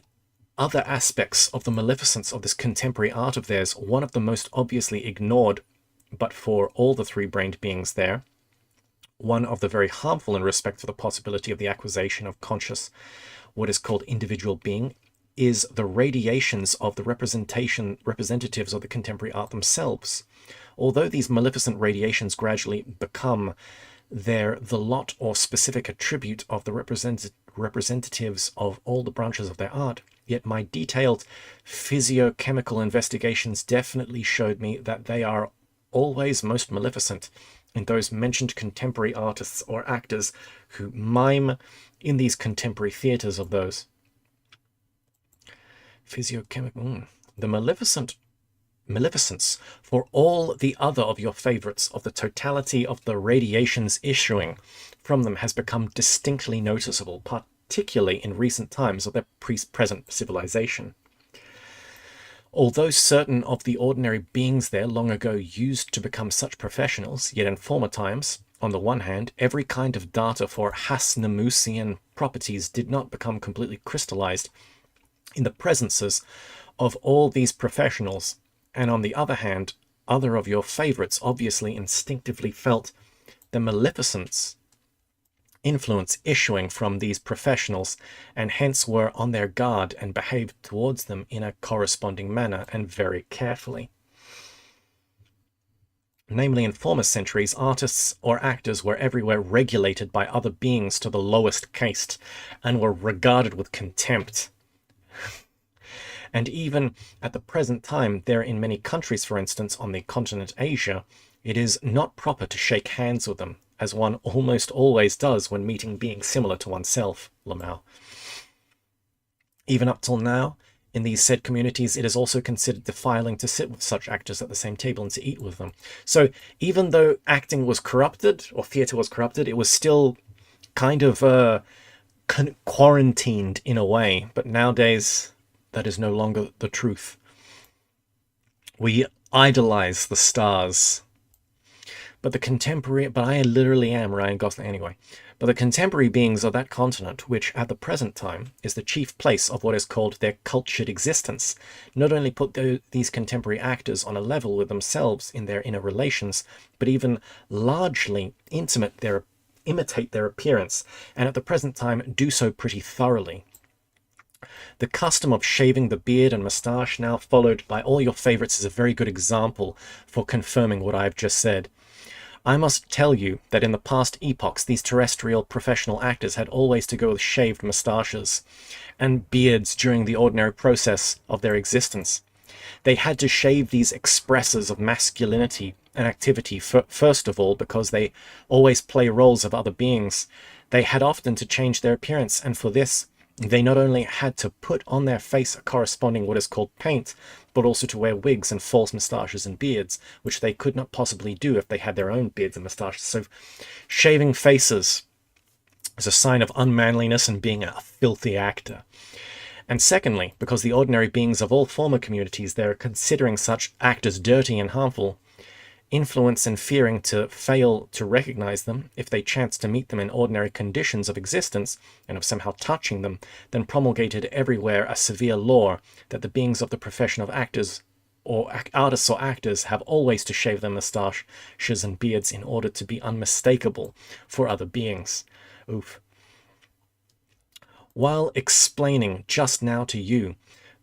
other aspects of the maleficence of this contemporary art of theirs, one of the most obviously ignored, but for all the three-brained beings there, one of the very harmful in respect to the possibility of the acquisition of conscious, what is called individual being, is the radiations of the representatives of the contemporary art themselves. Although these maleficent radiations gradually become the lot or specific attribute of the representatives of all the branches of their art, yet my detailed physiochemical investigations definitely showed me that they are always most maleficent in those mentioned contemporary artists or actors who mime in these contemporary theaters of those. Physiochemical. The maleficence for all the other of your favorites of the totality of the radiations issuing from them has become distinctly noticeable, particularly in recent times of their present civilization. Although certain of the ordinary beings there long ago used to become such professionals, yet in former times, on the one hand, every kind of data for Hasnamusian properties did not become completely crystallized in the presences of all these professionals, and on the other hand, other of your favorites obviously instinctively felt the maleficence influence issuing from these professionals, and hence were on their guard and behaved towards them in a corresponding manner and very carefully. Namely, in former centuries, artists or actors were everywhere regulated by other beings to the lowest caste, and were regarded with contempt. And even at the present time, there in many countries, for instance, on the continent Asia, it is not proper to shake hands with them, as one almost always does when meeting beings similar to oneself, Lamau. Even up till now, in these said communities, it is also considered defiling to sit with such actors at the same table and to eat with them. So even though acting was corrupted, or theatre was corrupted, it was still kind of quarantined in a way. But nowadays, that is no longer the truth. We idolize the stars. But I literally am Ryan Gosling anyway. But the contemporary beings of that continent, which at the present time is the chief place of what is called their cultured existence, not only put these contemporary actors on a level with themselves in their inner relations, but even largely imitate their appearance, and at the present time do so pretty thoroughly. The custom of shaving the beard and moustache now followed by all your favorites is a very good example for confirming what I have just said. I must tell you that in the past epochs, these terrestrial professional actors had always to go with shaved moustaches and beards during the ordinary process of their existence. They had to shave these expressors of masculinity and activity, first of all, because they always play roles of other beings. They had often to change their appearance, and for this, they not only had to put on their face a corresponding what is called paint, but also to wear wigs and false moustaches and beards, which they could not possibly do if they had their own beards and moustaches. So shaving faces is a sign of unmanliness and being a filthy actor. And secondly, because the ordinary beings of all former communities there are considering such actors dirty and harmful, influence and fearing to fail to recognize them if they chance to meet them in ordinary conditions of existence and of somehow touching them, then promulgated everywhere a severe law that the beings of the profession of actors or artists or actors have always to shave their moustaches and beards in order to be unmistakable for other beings. Oof. While explaining just now to you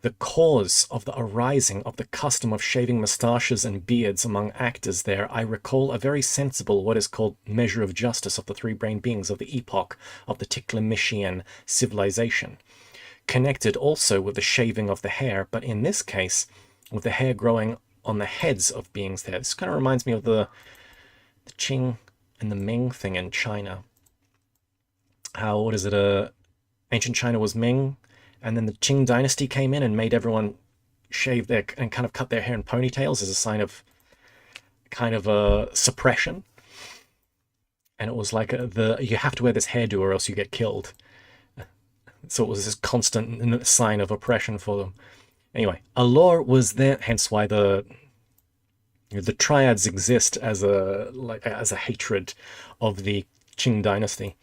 the cause of the arising of the custom of shaving moustaches and beards among actors there, I recall a very sensible what is called measure of justice of the three-brained beings of the epoch of the Ticklamishian civilization, connected also with the shaving of the hair, but in this case, with the hair growing on the heads of beings there. This kind of reminds me of the Qing and the Ming thing in China. How, what is it, ancient China was Ming, and then the Qing dynasty came in and made everyone shave their, and kind of cut their hair in ponytails as a sign of kind of a suppression. And it was like you have to wear this hairdo or else you get killed. So it was this constant sign of oppression for them. Anyway, a law was there, hence why the triads exist as a hatred of the Qing dynasty.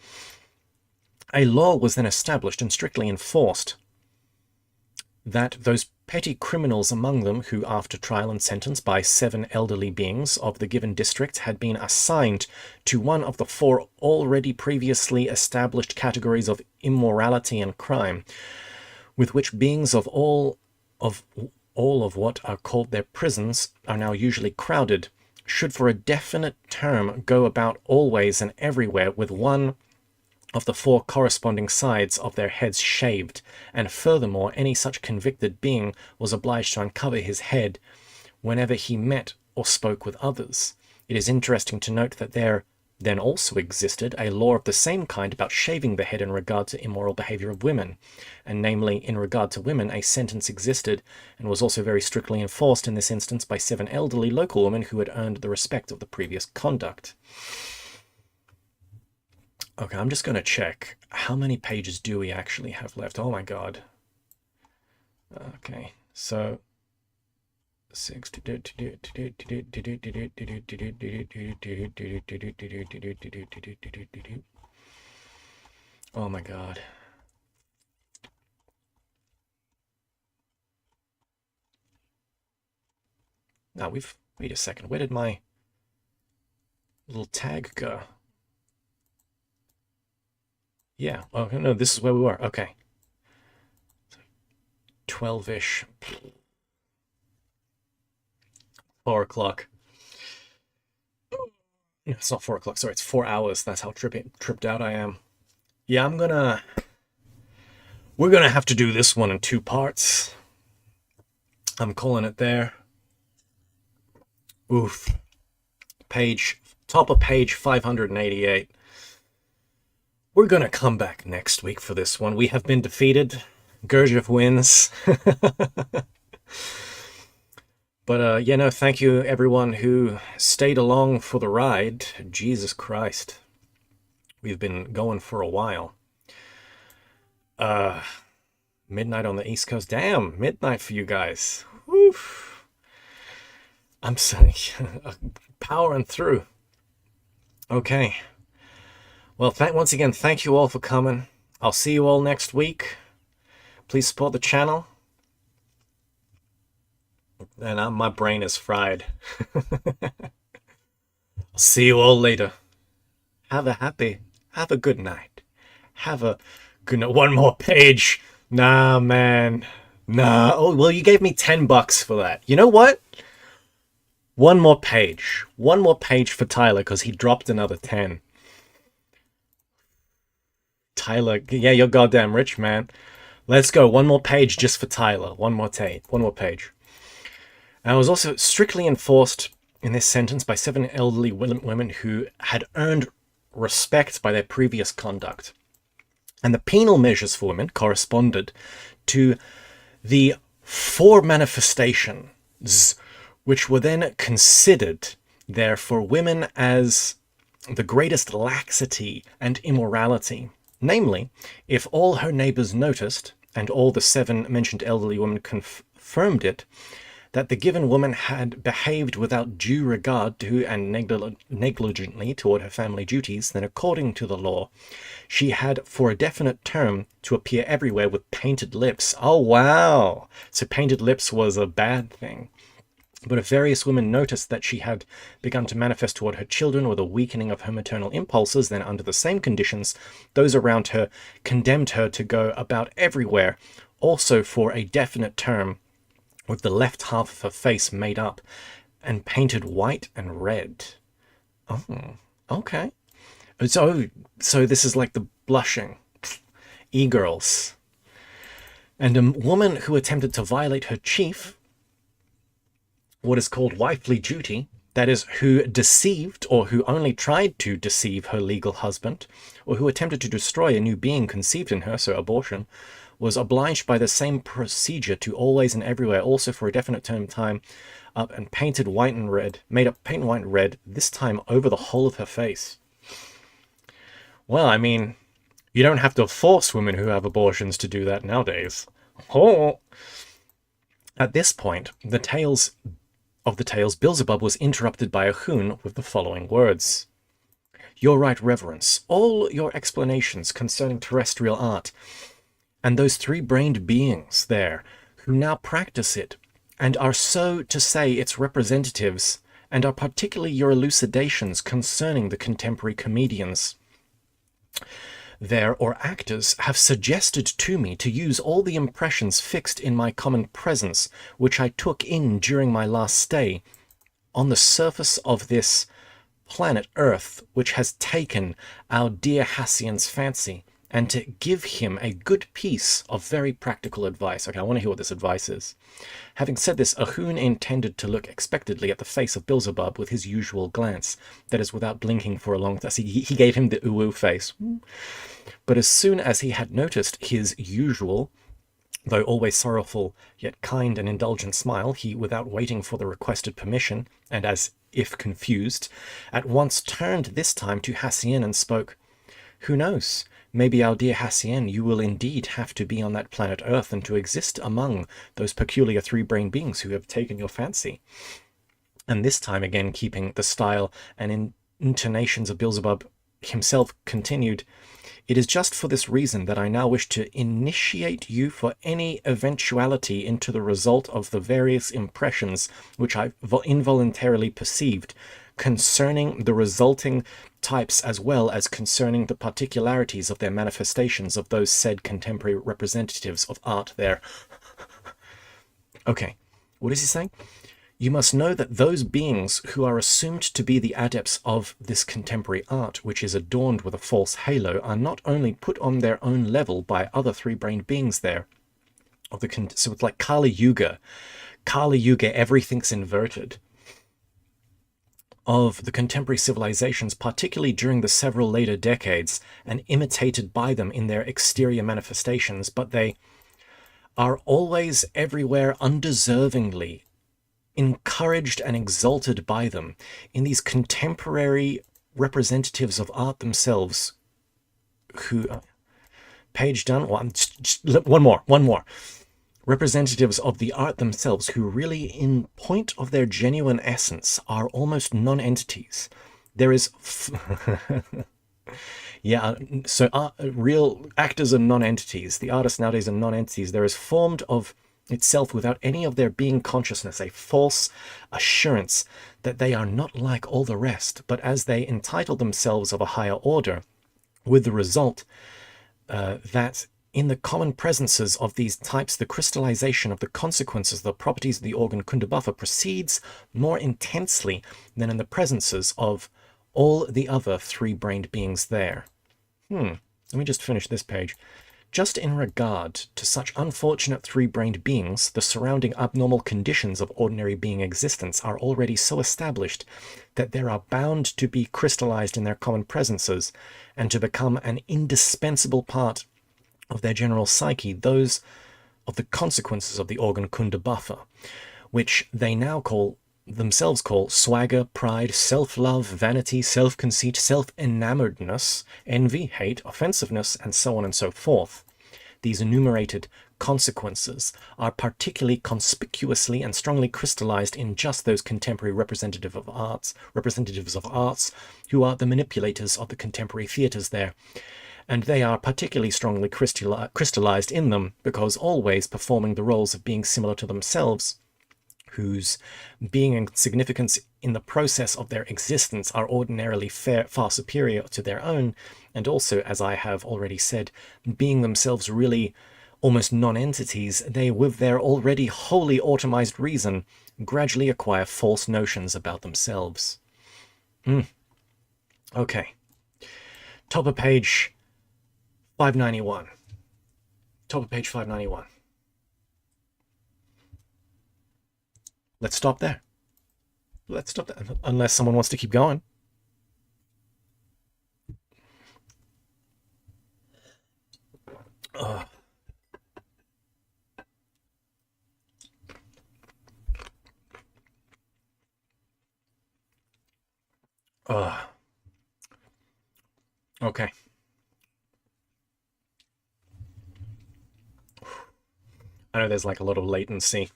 A law was then established and strictly enforced that those petty criminals among them who, after trial and sentence by 7 elderly beings of the given district, had been assigned to one of the 4 already previously established categories of immorality and crime, with which beings of all of what are called their prisons are now usually crowded, should for a definite term go about always and everywhere with one of the 4 corresponding sides of their heads shaved, and furthermore any such convicted being was obliged to uncover his head whenever he met or spoke with others. It is interesting to note that there then also existed a law of the same kind about shaving the head in regard to immoral behavior of women, and namely, in regard to women, a sentence existed and was also very strictly enforced in this instance by 7 elderly local women who had earned the respect of the previous conduct. Okay, I'm just going to check. How many pages do we actually have left? Oh my god. Okay, so 6. Oh my god. Now wait a second. Where did my little tag go? Yeah, oh no, this is where we were. Okay. 12-ish. 4 o'clock. It's not 4 o'clock, sorry, it's 4 hours. That's how tripped out I am. Yeah, we're gonna have to do this one in 2 parts. I'm calling it there. Oof. Top of page 588. We're gonna come back next week for this one. We have been defeated. Gurdjieff wins. But yeah, no, thank you everyone who stayed along for the ride. Jesus Christ. We've been going for a while. Midnight on the East Coast. Damn, midnight for you guys. Woof. I'm saying, powering through. Okay. Well, once again, thank you all for coming. I'll see you all next week. Please support the channel. And my brain is fried. I'll see you all later. Have a good night. Have a good night. One more page. Nah, man. Nah. Oh, well, you gave me $10 for that. You know what? One more page. One more page for Tyler, because he dropped another 10. Tyler, yeah, you're goddamn rich, man. Let's go. One more page just for Tyler. One more page. And it was also strictly enforced in this sentence by 7 elderly women who had earned respect by their previous conduct. And the penal measures for women corresponded to the 4 manifestations, which were then considered there for women as the greatest laxity and immorality. Namely, if all her neighbors noticed, and all the 7 mentioned elderly women confirmed it, that the given woman had behaved without due regard to and negligently toward her family duties, then according to the law, she had for a definite term to appear everywhere with painted lips. Oh, wow. So painted lips was a bad thing. But if various women noticed that she had begun to manifest toward her children with a weakening of her maternal impulses, then under the same conditions, those around her condemned her to go about everywhere, also for a definite term, with the left half of her face made up and painted white and red. Oh, okay. So this is like the blushing. E-girls. And a woman who attempted to violate her chief, what is called wifely duty, that is, who deceived or who only tried to deceive her legal husband, or who attempted to destroy a new being conceived in her, so abortion, was obliged by the same procedure to always and everywhere, also for a definite term of time, up and painted white and red, made up paint white and red, this time over the whole of her face. Well, I mean, you don't have to force women who have abortions to do that nowadays. Oh. At this point, the tales, Beelzebub was interrupted by a hoon with the following words. Your right reverence, all your explanations concerning terrestrial art, and those three-brained beings there, who now practice it, and are so to say its representatives, and are particularly your elucidations concerning the contemporary comedians there or actors, have suggested to me to use all the impressions fixed in my common presence, which I took in during my last stay, on the surface of this planet Earth, which has taken our dear Hassian's fancy, and to give him a good piece of very practical advice. Okay, I want to hear what this advice is. Having said this, Ahun intended to look expectantly at the face of Beelzebub with his usual glance, that is, without blinking for a long time. He gave him the ooh face. But as soon as he had noticed his usual, though always sorrowful, yet kind and indulgent smile, he, without waiting for the requested permission, and as if confused, at once turned this time to Hassien and spoke. Who knows? Maybe, our dear Hassien, you will indeed have to be on that planet Earth and to exist among those peculiar three-brained beings who have taken your fancy. And this time again, keeping the style and intonations of Beelzebub himself, continued, it is just for this reason that I now wish to initiate you for any eventuality into the result of the various impressions which I involuntarily perceived, concerning the resulting types as well as concerning the particularities of their manifestations of those said contemporary representatives of art there. Okay, what is he saying? You must know that those beings who are assumed to be the adepts of this contemporary art, which is adorned with a false halo, are not only put on their own level by other three-brained beings there, so it's like Kali Yuga. Kali Yuga, everything's inverted. Of the contemporary civilizations, particularly during the several later decades, and imitated by them in their exterior manifestations, but they are always everywhere undeservingly encouraged and exalted by them in these contemporary representatives of art themselves, who page done. One more. Representatives of the art themselves, who really, in point of their genuine essence, are almost non-entities. There is yeah, so real actors are non-entities. The artists nowadays are non-entities. There is formed of itself without any of their being consciousness a false assurance that they are not like all the rest, but as they entitle themselves of a higher order, with the result that in the common presences of these types, the crystallization of the consequences of the properties of the organ Kundabuffa proceeds more intensely than in the presences of all the other three-brained beings there. Let me just finish this page. Just in regard to such unfortunate three-brained beings, the surrounding abnormal conditions of ordinary being existence are already so established that they are bound to be crystallized in their common presences and to become an indispensable part of their general psyche, those of the consequences of the organ Kundabuffa, which they now themselves call swagger, pride, self-love, vanity, self-conceit, self-enamoredness, envy, hate, offensiveness, and so on and so forth. These enumerated consequences are particularly conspicuously and strongly crystallized in just those contemporary representatives of arts, who are the manipulators of the contemporary theatres there. And they are particularly strongly crystallized in them because always performing the roles of being similar to themselves, whose being and significance in the process of their existence are ordinarily far superior to their own, and also, as I have already said, being themselves really Almost non-entities, they, with their already wholly automized reason, gradually acquire false notions about themselves. Okay. Top of page 591. Top of page 591. Let's stop there. Let's stop there. Unless someone wants to keep going. Okay. I know there's like a lot of latency.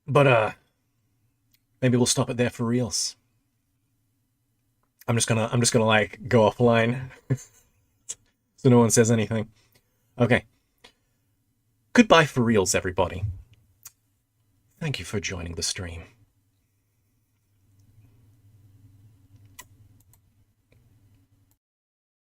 But maybe we'll stop it there for reals. I'm just gonna like go offline so no one says anything. Okay. Goodbye for reals, everybody. Thank you for joining the stream.